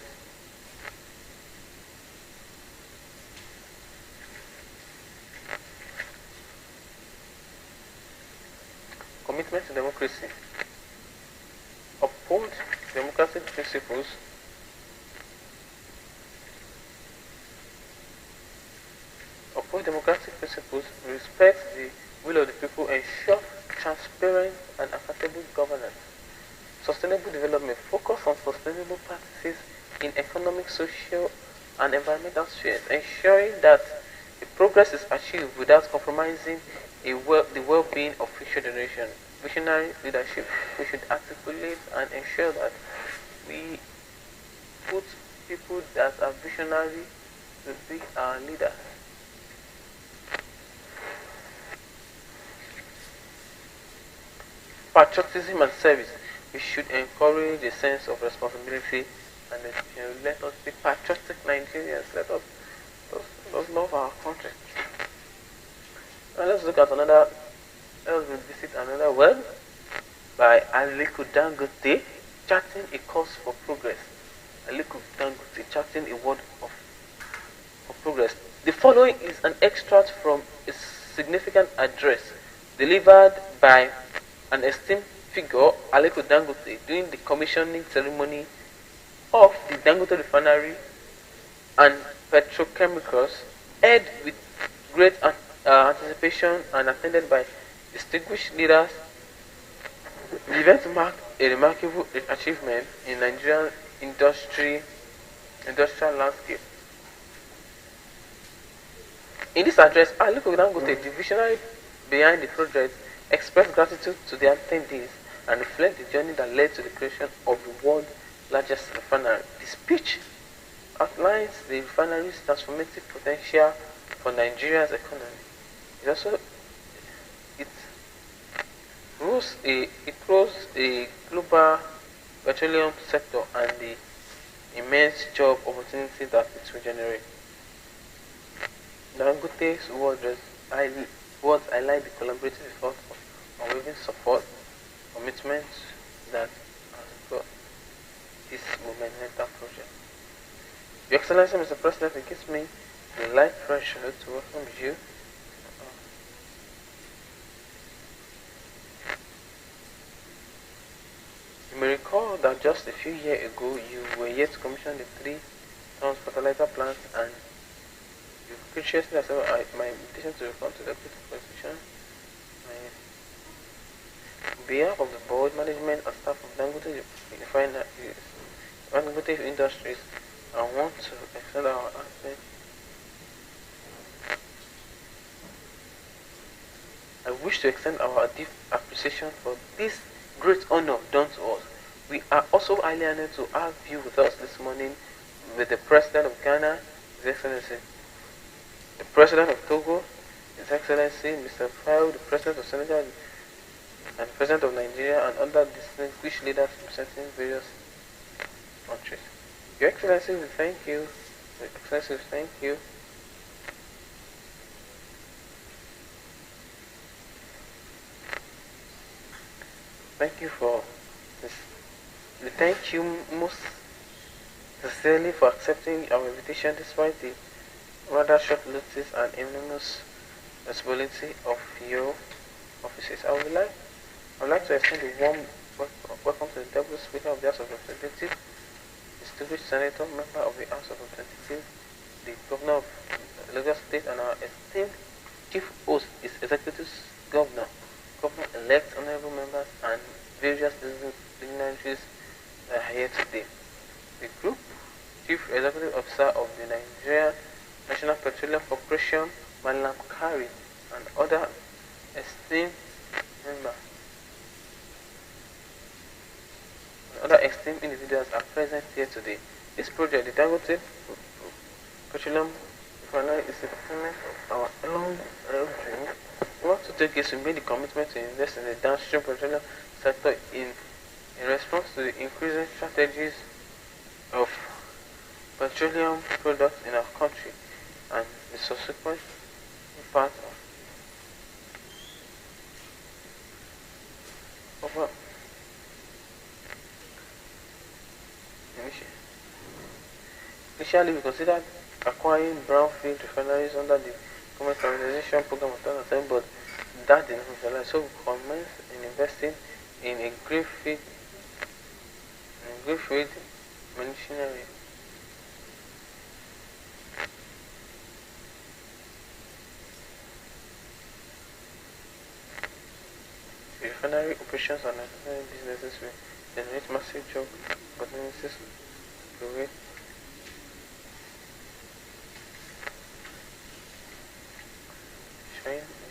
commitment to democracy. Uphold democratic principles. Uphold democratic principles, respect the will of the people, ensure transparent and accountable governance. Sustainable development, focus on sustainable practices in economic, social, and environmental spheres, ensuring that the progress is achieved without compromising the well-being of future generations. Visionary leadership, we should articulate and ensure that we put people that are visionary to be our leaders. Patriotism and service. We should encourage a sense of responsibility and let us be patriotic Nigerians. Let us love our country. Now let's look at another. Let us visit another word by Aliko Dangote, charting a course for progress. Aliko Dangote charting a word of progress. The following is an extract from a significant address delivered by an esteemed figure, Aliko Dangote, during the commissioning ceremony of the Dangote refinery and petrochemicals, held with great anticipation and attended by distinguished leaders. The event marked a remarkable achievement in Nigerian industrial landscape. In this address, Aliko Dangote, the visionary behind the project, expressed gratitude to the attendees and reflect the journey that led to the creation of the world's largest refinery. The speech outlines the refinery's transformative potential for Nigeria's economy. It grows a global petroleum sector and the immense job opportunity that it will generate. Dangote's words highlight the collaborative effort of unwavering support, commitment that has brought this monumental project. Your Excellency, Mr. President, it gives me the light pleasure to welcome you. You may recall that just a few years ago you were yet to commission the 3 tons fertilizer plant, and you graciously accepted my invitation to respond to the position. On behalf of the board, management, and staff of Dangote Industries, I want to extend our thanks. I wish to extend our deep appreciation for this great honor done to us. We are also highly honored to have you with us this morning with the President of Ghana, His Excellency, the President of Togo, His Excellency, Mr. Faye, the President of Senegal, and the President of Nigeria, and other distinguished leaders representing various countries. Your Excellency, we thank you. Your Excellency, we thank you. thank you for this. We thank you most sincerely for accepting our invitation despite the rather short notice and enormous responsibility of your offices. I would like to extend a warm welcome to the Deputy Speaker of the House of Representatives, distinguished Senator, member of the House of Representatives, the Governor of Lagos State, and our esteemed Chief Host, His Executive Governor, Governor-elect, honorable members, and various dignitaries that are here today. The Group Chief Executive Officer of the Nigeria National Petroleum Corporation, Malam Kari, and other esteemed members. Other esteemed individuals are present here today. This project, the Dangote Petroleum Refinery, is a fulfillment of our long-held dream. We want to take this, we made the commitment to invest in the downstream petroleum sector in response to the increasing strategies of petroleum products in our country and the subsequent impact of Initially, we considered acquiring brownfield refineries under the commercialization program of 2007, but that did not materialize. So we commenced in investing in a greenfield machinery. The refinery operations and refinery businesses will generate massive job opportunities, create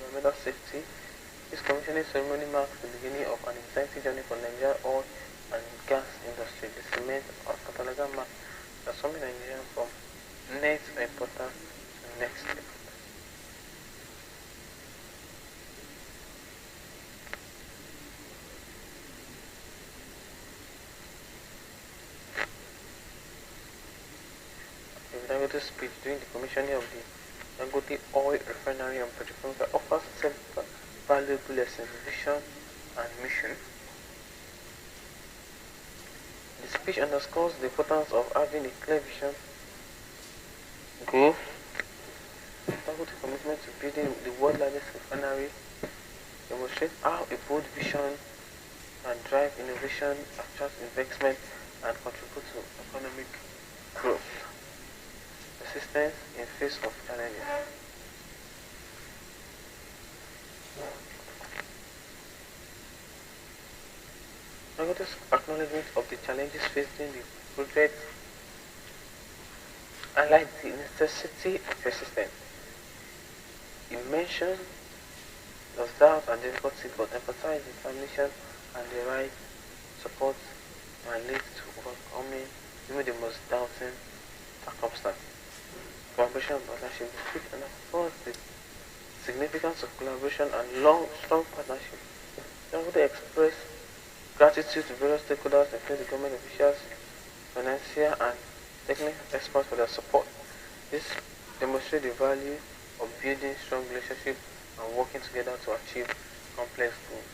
environmental safety. This commissioning ceremony marks the beginning of an exciting journey for Nigeria oil and gas industry. The cement of Catalonia marks transforming Nigeria from net importer to next exporter. Dangote speech during the commissioning of the Dangote Oil Refinery and Petrochemical offers several valuable lessons, vision and mission. The speech underscores the importance of having a clear vision, goal, Dangote commitment to building the world's largest refinery, demonstrates how a bold vision can drive innovation, attract investment, and contribute to economic growth. Persistence in face of challenges. Dangote's acknowledgement of the challenges facing the project highlights the necessity of persistence. He mentioned the doubt and difficulty, but emphasized determination and the right support and lead to overcoming even the most doubting circumstances. Collaboration and partnership. The speech underscores the significance of collaboration and strong partnership. Dangote expressed gratitude to various stakeholders, including the government officials, financial and technical experts for their support. This demonstrates the value of building strong relationships and working together to achieve complex goals.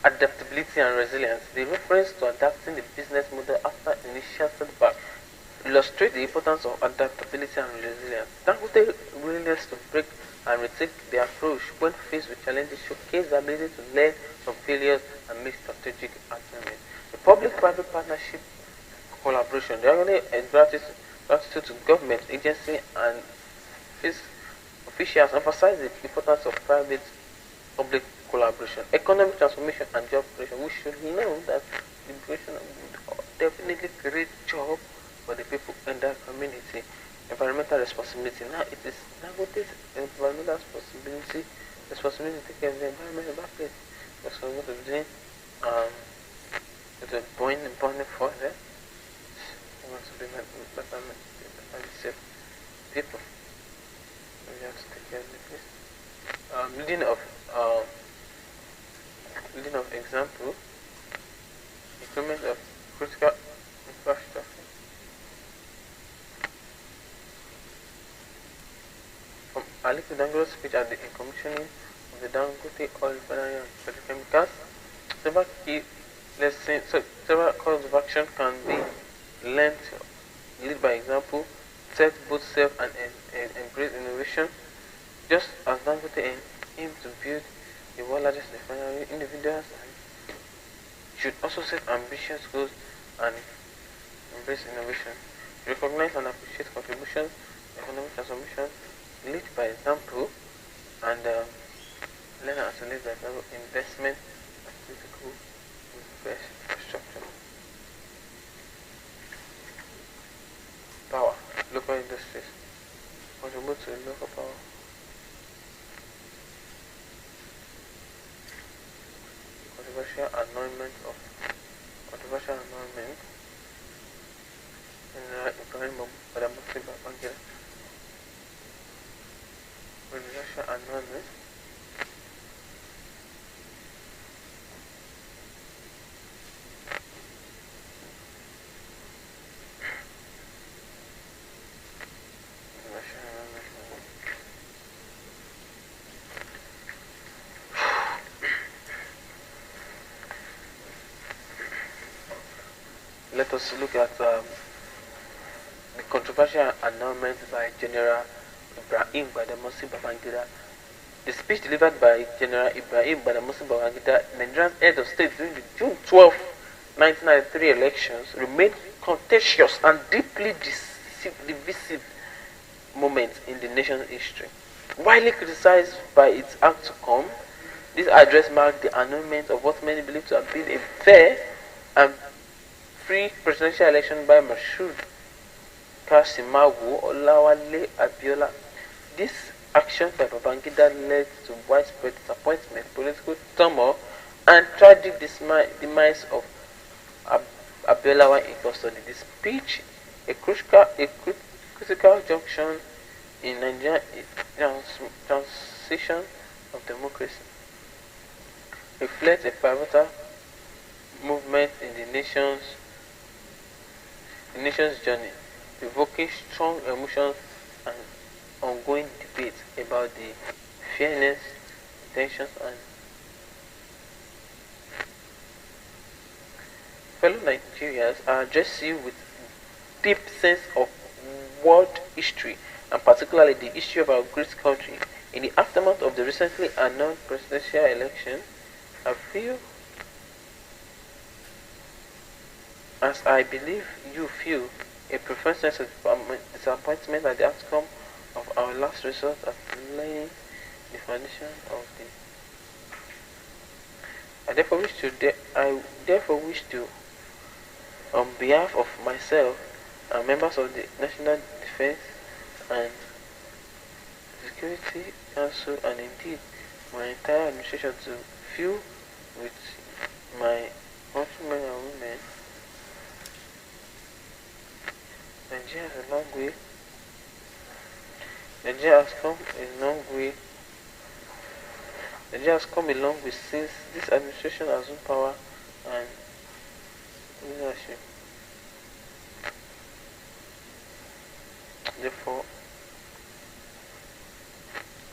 Adaptability and resilience. The reference to adapting the business model after initial setback illustrate the importance of adaptability and resilience. Dangote's willingness to break and retake the approach when faced with challenges showcase the ability to learn from failures and make strategic agreements. The public-private partnership collaboration. Dangote gratitude to government, agency, and officials emphasize the importance of private-public collaboration. Economic transformation and job creation. We should know that the creation will definitely create jobs for the people in that community. Environmental responsibility. Now it is Dangote's environmental responsibility to take care of the environment in that place. That's what we're doing. The burning for there. We want to be better and safe people. We have to take care of the place. Leading of example, improvement of critical infrastructure. From Aliko Dangote's speech at the commissioning of the Dangote Oil Refinery and Petrochemicals, Several key lessons, so several courses of action can be learned, lead by example, set both self and embrace innovation. Just as Dangote aims to build the world's largest refinery, individuals should also set ambitious goals and embrace innovation. Recognize and appreciate contributions, economic transformation, lead by example, and learn and accelerate by example, investment and critical infrastructure. Power, local industries, contribute to local power. Controversial annulment of controversial annulment in Ibrahim Badamasi Babangida. Controversial annulment let us look at the controversial announcement by General Ibrahim Badamasi Babangida. The speech delivered by General Ibrahim Badamasi Babangida, Nigeria's head of state during the June 12, 1993 elections, remained contentious and deeply divisive moment in the nation's history. Widely criticized by its outcome, this address marked the annulment of what many believe to have been a fair and free presidential election by Mashood Kashimawo Olawale Abiola. This action by Babangida led to widespread disappointment, political turmoil, and tragic demise of Abiola while in custody. The speech, a critical junction in Nigeria's transition of democracy, reflects a pivotal movement in the nation's journey, evoking strong emotions and ongoing debates about the fairness, intentions, and fellow Nigerians. I address you with deep sense of world history and particularly the history of our great country. In the aftermath of the recently announced presidential election, I feel, as I believe you feel, a profound sense of disappointment at the outcome of our last resort at laying the foundation of the. I therefore wish to, on behalf of myself and members of the National Defense and Security Council, and indeed my entire administration, to feel with my countrymen and women. Nigeria has a long way. Nigeria has come a long way. Nigeria has come a long way since this administration has assumed power and leadership. Therefore,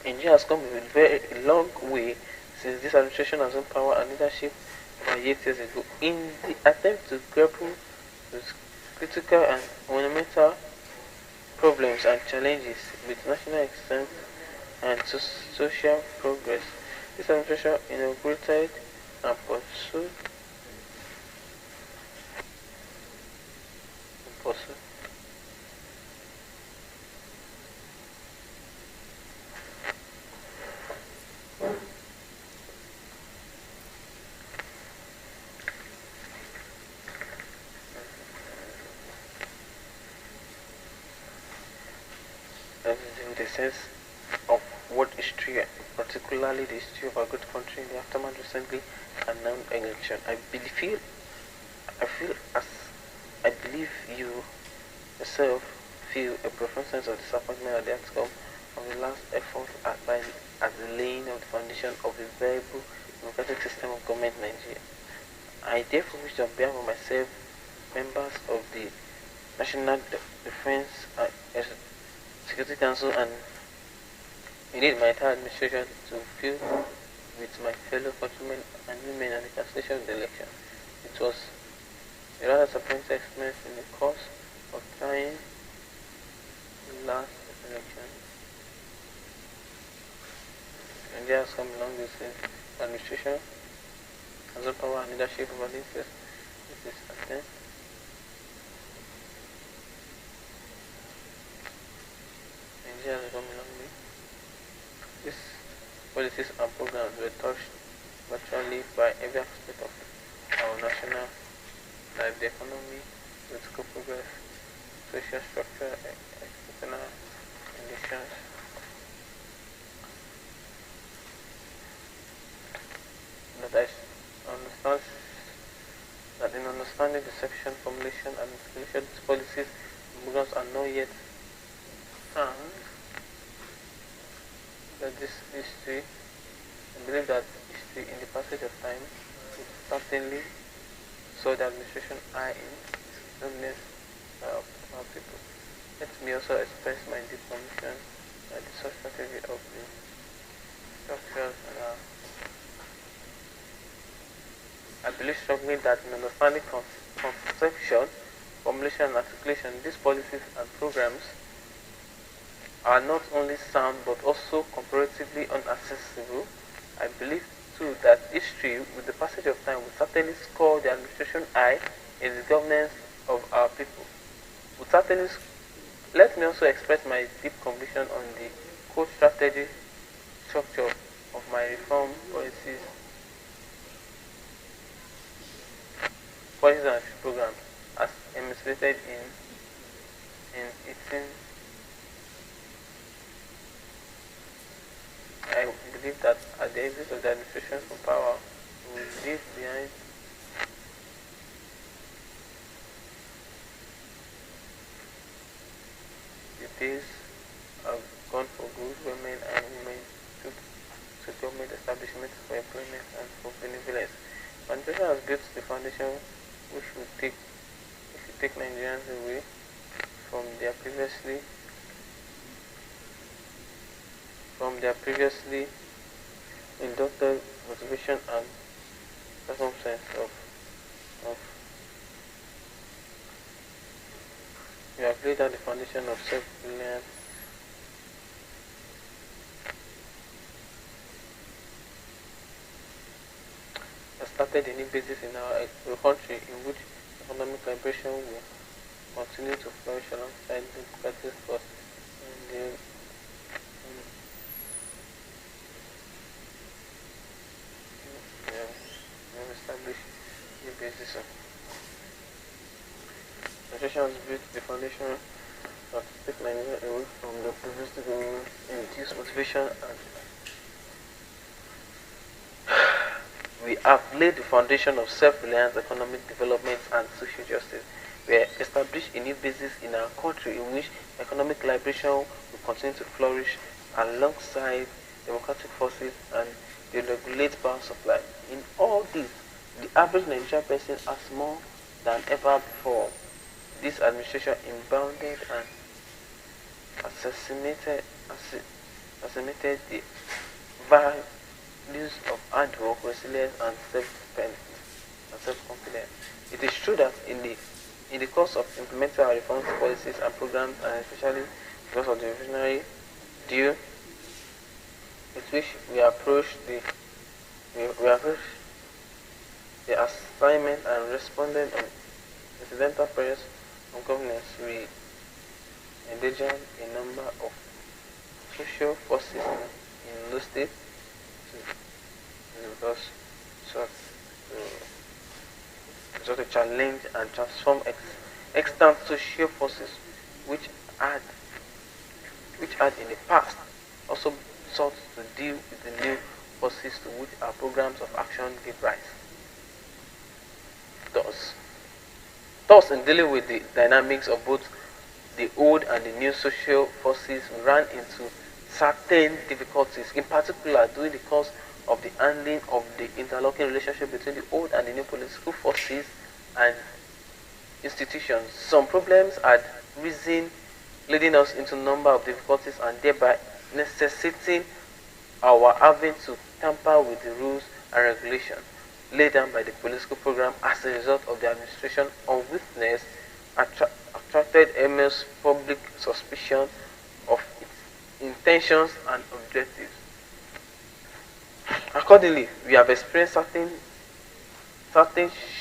Nigeria has come a very long way since this administration has assumed power and leadership about 8 years ago. In the attempt to grapple with critical and monumental problems and challenges with national extent and social progress, this administration inaugurated and pursued with a sense of world history, particularly the history of our good country in the aftermath recently announced election. I feel as I believe you yourself feel a profound sense of disappointment at the outcome of the last effort at the laying of the foundation of a viable democratic system of government in Nigeria. I therefore wish, on behalf of myself, members of the National Defense Security Council, and indeed my entire administration, to feel with my fellow countrymen and women at the cancellation of the election. It was a rather surprising experience in the course of trying the last election. India has come along with the administration has the power and leadership over this. This is certain. India has come along with these policies and programs were touched virtually by every aspect of our national life, the economy, political progress, social structure, external conditions. That I understand that in understanding the section, formulation, and execution, these policies and programs are not yet sound. That this history, I believe that history in the passage of time will certainly saw the administration eye in illness of our people. Let me also express my deep conviction that the social strategy of the structures and I believe strongly that in understanding conception, formulation and articulation, these policies and programs are not only sound but also comparatively unaccessible. I believe too that history, with the passage of time, will certainly score the administration eye in the governance of our people. Let me also express my deep conviction on the core strategy structure of my reform policies and programs as enunciated in 18. I believe that at the exit of the administration from power, we will leave behind the days have gone for good where men and women took to government establishments for employment and for benevolence. Administration has built the foundation which will take Nigerians away from their previously inducted motivation and circumstance of we have laid out the foundation of self-reliance started a new basis in our country in which economic liberation will continue to flourish alongside democratic force and the established new basis of administration has built the foundation that take Nigeria away from the previous government induced motivation and we have laid the foundation of self-reliance, economic development, and social justice. We have established a new basis in our country in which economic liberation will continue to flourish alongside democratic forces and the regulated power supply. In all this, the average Nigerian person has more than ever before. This administration inbounded and assassinated the values of hard work, resilience, and self-confidence. It is true that in the course of implementing our reforms, policies, and programs, and especially because of the visionary due with which we approach the assignment and responded on incidental prayers from governance, we endangered a number of social forces in those states because to challenge and transform extant social forces which had in the past also sought to deal with the new forces to which our programs of action give rise. Thus, in dealing with the dynamics of both the old and the new social forces, we ran into certain difficulties, in particular during the course of the handling of the interlocking relationship between the old and the new political forces and institutions. Some problems had risen, leading us into a number of difficulties and thereby necessitating our having to tamper with the rules and regulations laid down by the political program as a result of the administration unwitnessed attracted Emil's public suspicion of its intentions and objectives. Accordingly, we have experienced certain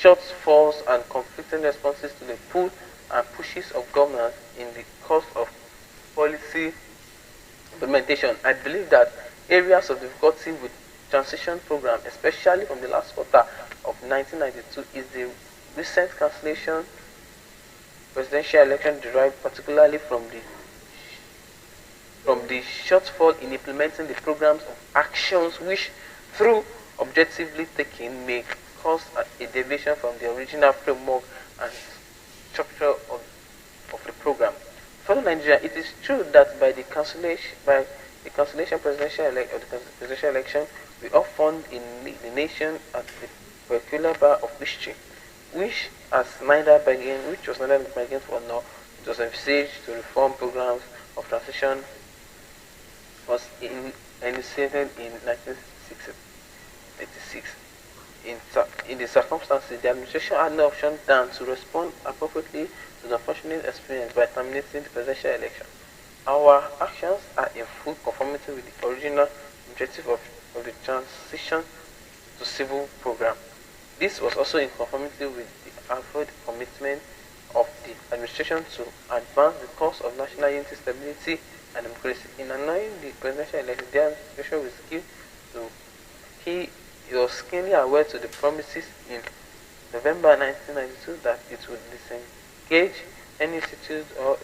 shortfalls and conflicting responses to the pull and pushes of governance in the course of policy implementation. I believe that areas of difficulty with transition program, especially from the last quarter of 1992, is the recent cancellation presidential election derived particularly from the shortfall in implementing the programs of actions which, through objectively taken, may cause a deviation from the original framework and structure of the program. For Nigeria, it is true that by the cancellation presidential election, we all found in the nation at the peculiar bar of history, which was neither bargained for nor it was envisaged to reform programs of transition was initiated in 1986. In the circumstances, the administration had no option than to respond appropriately to the unfortunate experience by terminating the presidential election. Our actions are in full conformity with the original objective of the transition to civil program. This was also in conformity with the avowed commitment of the administration to advance the cause of national unity, stability, and democracy. In annulling the presidential election, the administration was keenly aware to the promises in November 1992 that it would disengage any institute or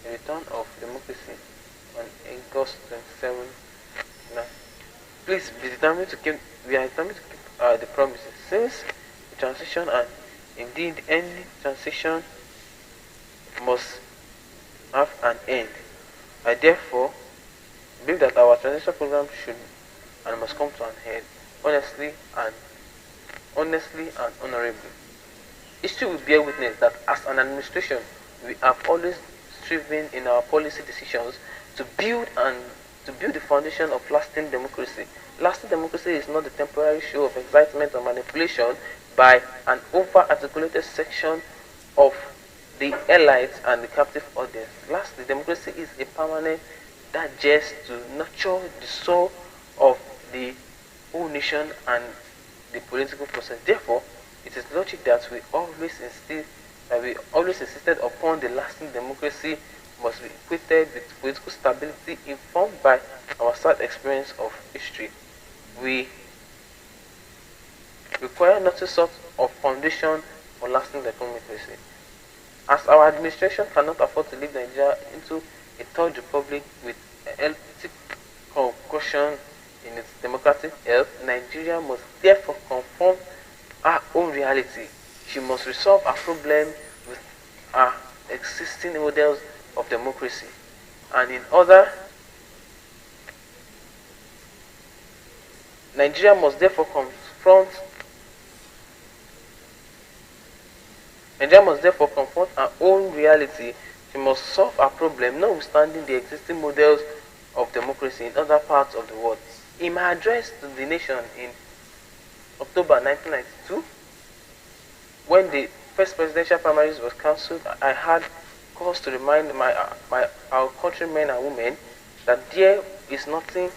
a return of democracy on August 27. Now, please be determined to keep. We are determined to keep the promises. Since the transition and indeed any transition must have an end, I therefore believe that our transition program should and must come to an end honestly and honorably. History will bear witness that as an administration, we have always striven in our policy decisions to build the foundation of lasting democracy. Lasting democracy is not a temporary show of excitement or manipulation by an over-articulated section of the elites and the captive audience. Lastly, democracy is a permanent digest to nurture the soul of the whole nation and the political process. Therefore, it is logic that we always insisted upon the lasting democracy must be equated with political stability informed by our sad experience of history. We require not a sort of foundation for lasting democracy. As our administration cannot afford to leave Nigeria into a third republic with healthy concussion in its democratic health, Nigeria must therefore confront her own reality. She must resolve her problem with her existing models of democracy. And Nigeria must therefore confront her own reality. She must solve her problem, notwithstanding the existing models of democracy in other parts of the world. In my address to the nation in October 1992, when the first presidential primaries was cancelled, I had cause to remind our countrymen and women that there is nothing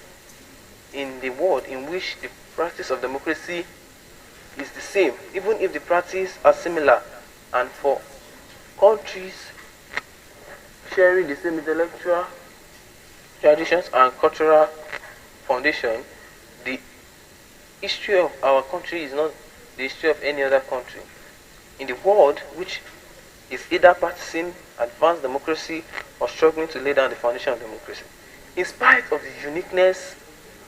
in the world in which the practice of democracy is the same, even if the practices are similar. And for countries sharing the same intellectual traditions and cultural foundation, the history of our country is not the history of any other country in the world which is either practicing advanced democracy or struggling to lay down the foundation of democracy. In spite of the uniqueness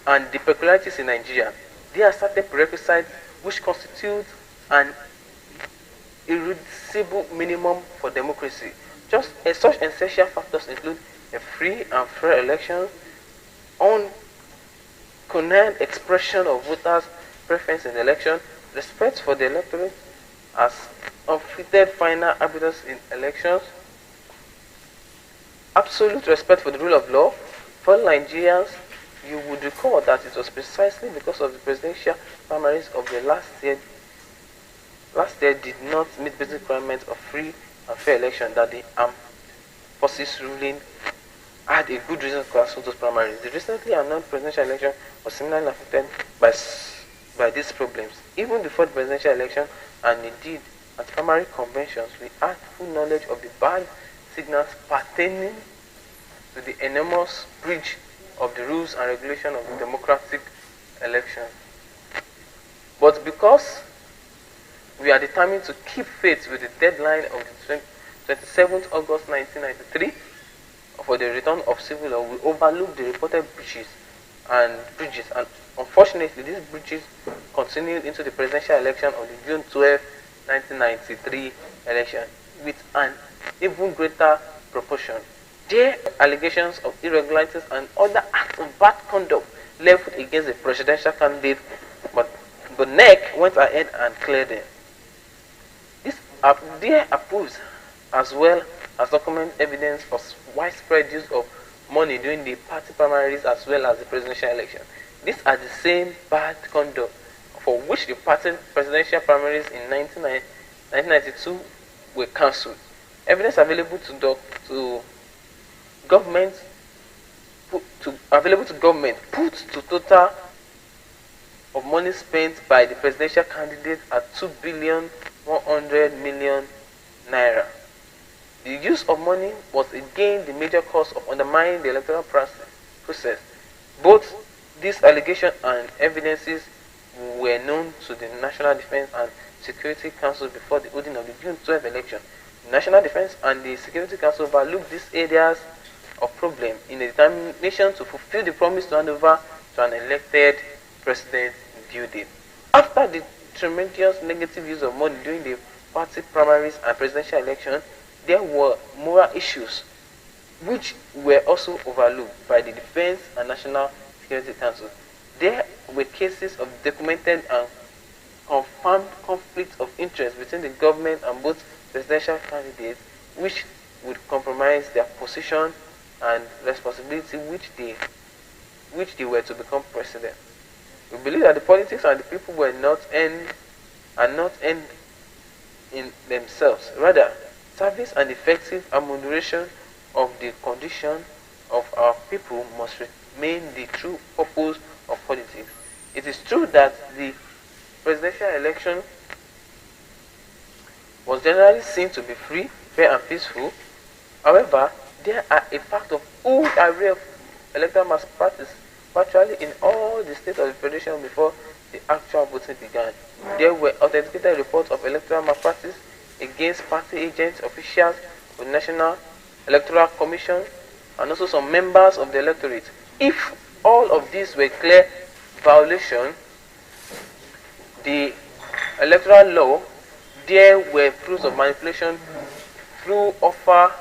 and the peculiarities in Nigeria, there are certain prerequisites which constitute an irreducible minimum for democracy. Such essential factors include a free and fair election, unconstrained expression of voters' preference in the election, respect for the electorate as unfettered final arbiters in elections, absolute respect for the rule of law, for Nigerians you would recall that it was precisely because of the presidential primaries of the last year did not meet basic requirements of free and fair election that the armed forces ruling had a good reason to cancel those primaries. The recently announced presidential election was similarly affected by these problems. Even before the presidential election, and indeed at primary conventions, we had full knowledge of the bad signals pertaining to the enormous breach of the rules and regulation of the democratic election. But because we are determined to keep faith with the deadline of the 27th August 1993 for the return of civil law, we overlooked the reported breaches, and unfortunately these breaches continued into the presidential election of the June 12, 1993 election with an even greater proportion. There were allegations of irregularities and other acts of bad conduct leveled against the presidential candidate, but the NEC went ahead and cleared them. There approves as well as document evidence for widespread use of money during the party primaries as well as the presidential election. These are the same bad conduct for which the party presidential primaries in 1992 were cancelled. Evidence available to government put to total of money spent by the presidential candidate at 2,100,000,000 naira. The use of money was again the major cause of undermining the electoral process. Both these allegations and evidences were known to the National Defense and Security Council before the holding of the June 12 election. The National Defense and the Security Council overlooked these areas of problem in a determination to fulfill the promise to hand over to an elected president in due date. After the tremendous negative use of money during the party primaries and presidential election, there were moral issues which were also overlooked by the Defense and National Security Council. There were cases of documented and confirmed conflicts of interest between the government and both presidential candidates, which would compromise their position and responsibility which they were to become president. We believe that the politics and the people were not end in themselves. Rather, service and effective amelioration of the condition of our people must remain the true purpose of politics. It is true that the presidential election was generally seen to be free, fair and peaceful. However, there are a fact of whole array of electoral malpractice virtually in all the states of the Federation before the actual voting began. There were authenticated reports of electoral malpractice against party agents, officials of the National Electoral Commission, and also some members of the electorate. If all of these were clear violation, the electoral law, there were proofs of manipulation through offer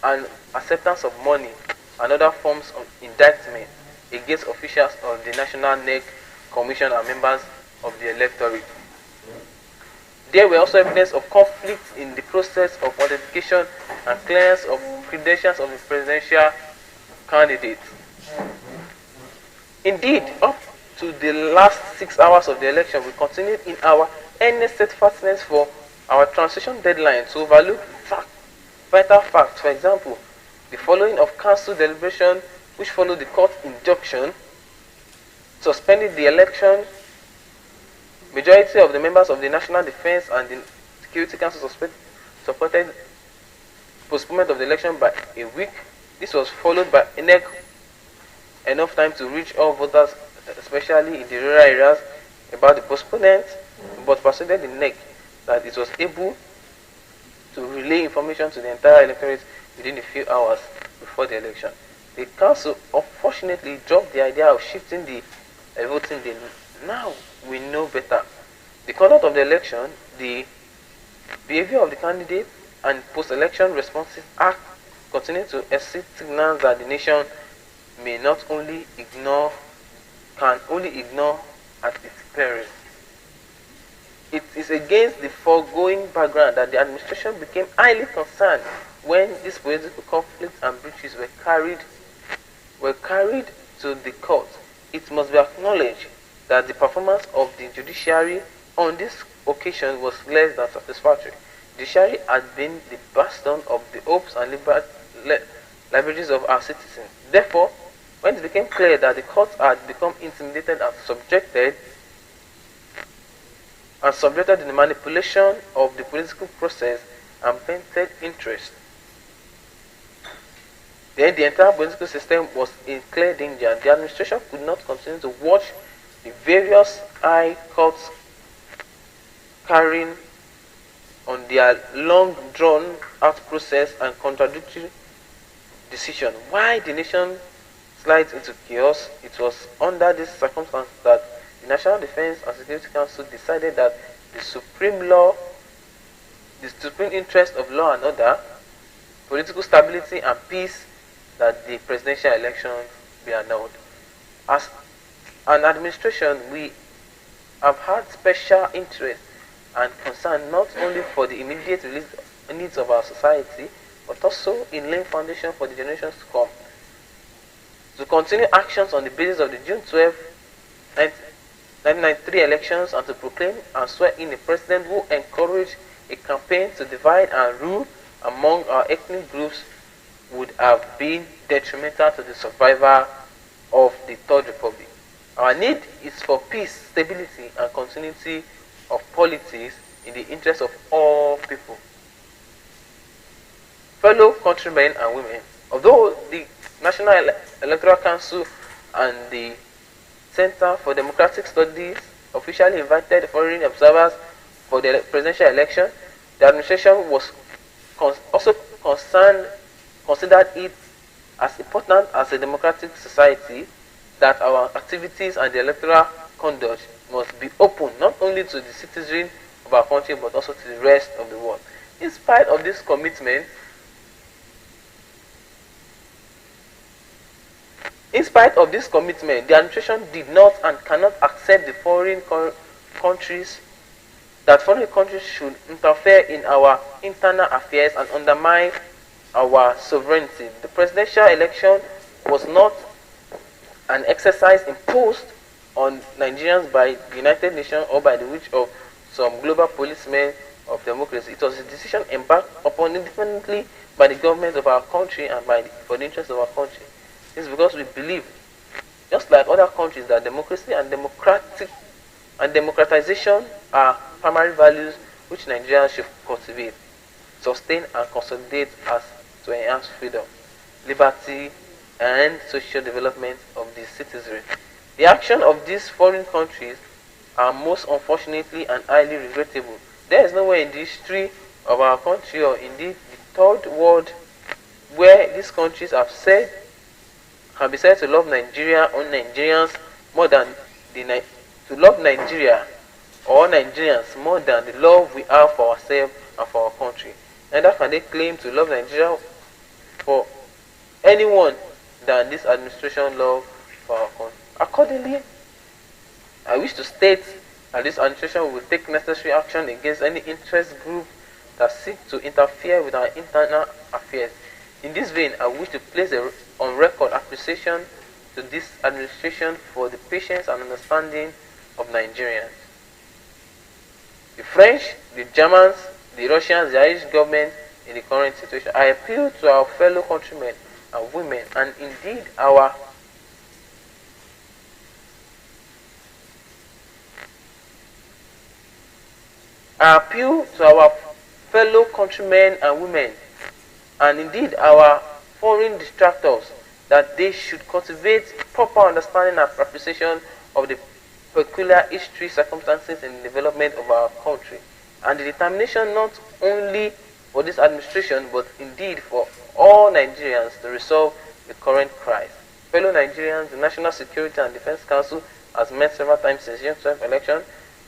and acceptance of money and other forms of indictment against officials of the National NEC Commission and members of the electorate. There were also evidence of conflict in the process of authentication and clearance of credentials of the presidential candidate. Indeed, up to the last 6 hours of the election, we continued in our earnest steadfastness for our transition deadline to overlook vital facts. For example, the following of council deliberation, which followed the court injunction suspending the election. Majority of the members of the National Defense and the Security Council supported postponement of the election by a week. This was followed by enough time to reach all voters, especially in the rural areas, about the postponement, but persuaded the NEC that it was able to relay information to the entire electorate within a few hours before the election. The council unfortunately dropped the idea of shifting the voting day. Now we know better. The conduct of the election, the behavior of the candidate, and post-election responses act continue to elicit signals that the nation may not only ignore, can only ignore at its peril. It is against the foregoing background that the administration became highly concerned when these political conflicts and breaches were carried to the court, it must be acknowledged that the performance of the judiciary on this occasion was less than satisfactory. The judiciary had been the bastion of the hopes and liberties of our citizens. Therefore, when it became clear that the court had become intimidated and subjected to the manipulation of the political process and vested interest, then the entire political system was in clear danger. The administration could not continue to watch the various high courts carrying on their long drawn out process and contradictory decision. Why the nation slides into chaos? It was under this circumstance that the National Defense and Security Council decided that the supreme interest of law and order, political stability and peace, that the presidential elections be annulled. As an administration, we have had special interest and concern not only for the immediate needs of our society, but also in laying foundation for the generations to come. To continue actions on the basis of the June 12, 1993 elections and to proclaim and swear in a president who encouraged a campaign to divide and rule among our ethnic groups would have been detrimental to the survival of the Third Republic. Our need is for peace, stability, and continuity of politics in the interest of all people. Fellow countrymen and women, although the National Electoral Council and the Center for Democratic Studies officially invited foreign observers for the presidential election, the administration was also considered it as important as a democratic society that our activities and the electoral conduct must be open not only to the citizenry of our country but also to the rest of the world. In spite of this commitment, the administration did not and cannot accept the foreign countries should interfere in our internal affairs and undermine our sovereignty. The presidential election was not an exercise imposed on Nigerians by the United Nations or by the wish of some global policemen of democracy. It was a decision embarked upon independently by the government of our country and for the interest of our country. It's because we believe, just like other countries, that democracy and democratization are primary values which Nigerians should cultivate, sustain and consolidate as to enhance freedom, liberty and social development of the citizenry. The action of these foreign countries are most unfortunately and highly regrettable. There is nowhere in the history of our country or indeed the third world where these countries can be said to love Nigeria or Nigerians more than to love Nigeria or Nigerians more than the love we have for ourselves and for our country. Neither can they claim to love Nigeria for anyone than this administration love for our country. Accordingly, I wish to state that this administration will take necessary action against any interest group that seek to interfere with our internal affairs. In this vein, I wish to place on record appreciation to this administration for the patience and understanding of Nigerians. The French, the Germans, the Russians, the Irish government in the current situation. I appeal to our fellow countrymen and women and indeed our foreign distractors that they should cultivate proper understanding and appreciation of the peculiar history, circumstances, and development of our country, and the determination not only for this administration but indeed for all Nigerians to resolve the current crisis. Fellow Nigerians, the National Security and Defense Council has met several times since June 12 election.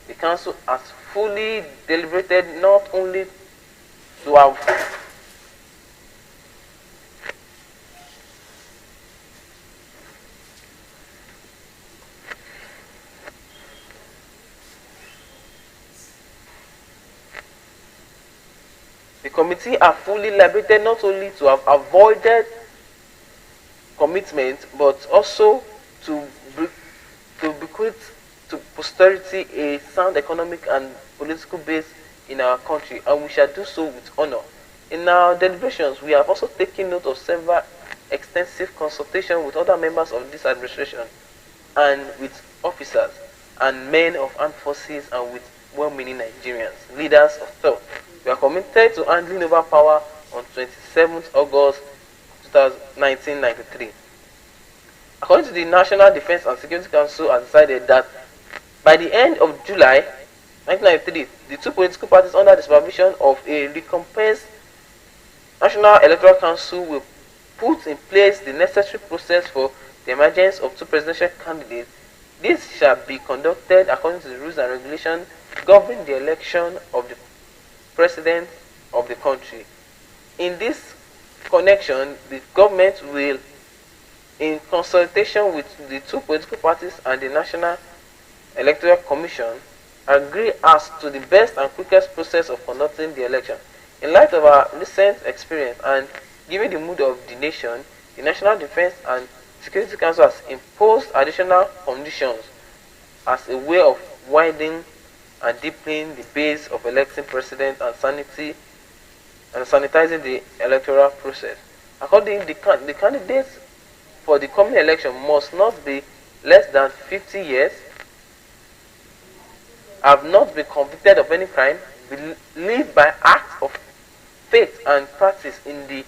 The Council has fully deliberated not only to have the committee are fully liberated not only to have avoided commitment but also to bequeath to posterity a sound economic and political base in our country, and we shall do so with honor. In our deliberations, we have also taken note of several extensive consultation with other members of this administration and with officers and men of armed forces and with well-meaning Nigerians, leaders of thought. We are committed to handing over power on 27th August 1993. According to the National Defense and Security Council, has decided that by the end of July 1993, the two political parties under the supervision of a recompensed National Electoral Council will put in place the necessary process for the emergence of two presidential candidates. This shall be conducted according to the rules and regulations governing the election of the president of the country. In this connection, the government will, in consultation with the two political parties and the National Electoral Commission, agree as to the best and quickest process of conducting the election. In light of our recent experience and given the mood of the nation, the National Defense and Security Council has imposed additional conditions as a way of widening and deepening the base of electing president and sanitizing the electoral process. Accordingly, the candidates for the coming election must not be less than 50 years, have not been convicted of any crime, live by act of faith and practice in the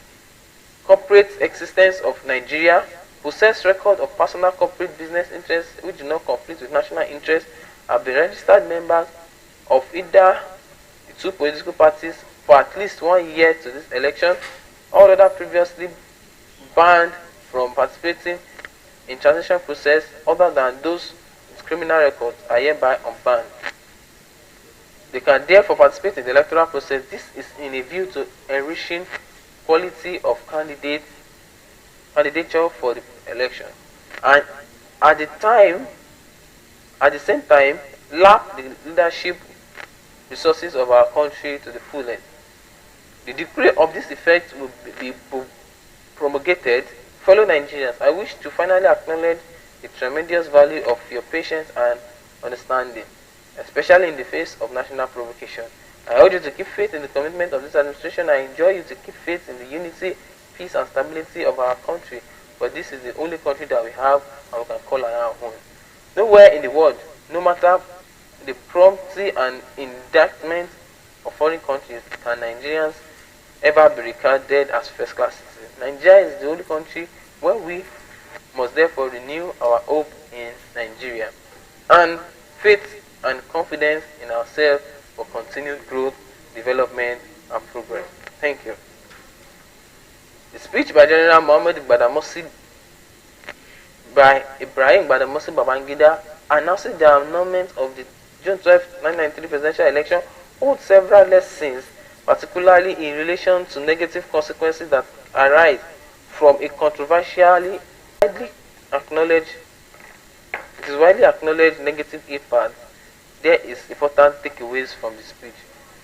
corporate existence of Nigeria, possess record of personal corporate business interests which do not conflict with national interests, have been registered members of either the two political parties for at least 1 year to this election, all other previously banned from participating in transition process other than those with criminal records are hereby unbanned. They can therefore participate in the electoral process. This is in a view to enriching quality of candidature for the election, and at the same time, lap the leadership resources of our country to the fullest. The decree of this effect will be promulgated. Fellow Nigerians, I wish to finally acknowledge the tremendous value of your patience and understanding, especially in the face of national provocation. I urge you to keep faith in the commitment of this administration. I enjoin you to keep faith in the unity, peace, and stability of our country, for this is the only country that we have and we can call our own. Nowhere in the world, no matter the promptity and indictment of foreign countries, can Nigerians ever be regarded as first-class citizens. Nigeria is the only country where we must therefore renew our hope in Nigeria and faith and confidence in ourselves for continued growth, development, and progress. Thank you. The speech by General Muhammad Badamasi by Ibrahim Badamasi Babangida announcing the annulment of the June 12, 1993 presidential election holds several lessons, particularly in relation to negative consequences that arise from a controversially widely acknowledged negative impact. There is important takeaways from the speech.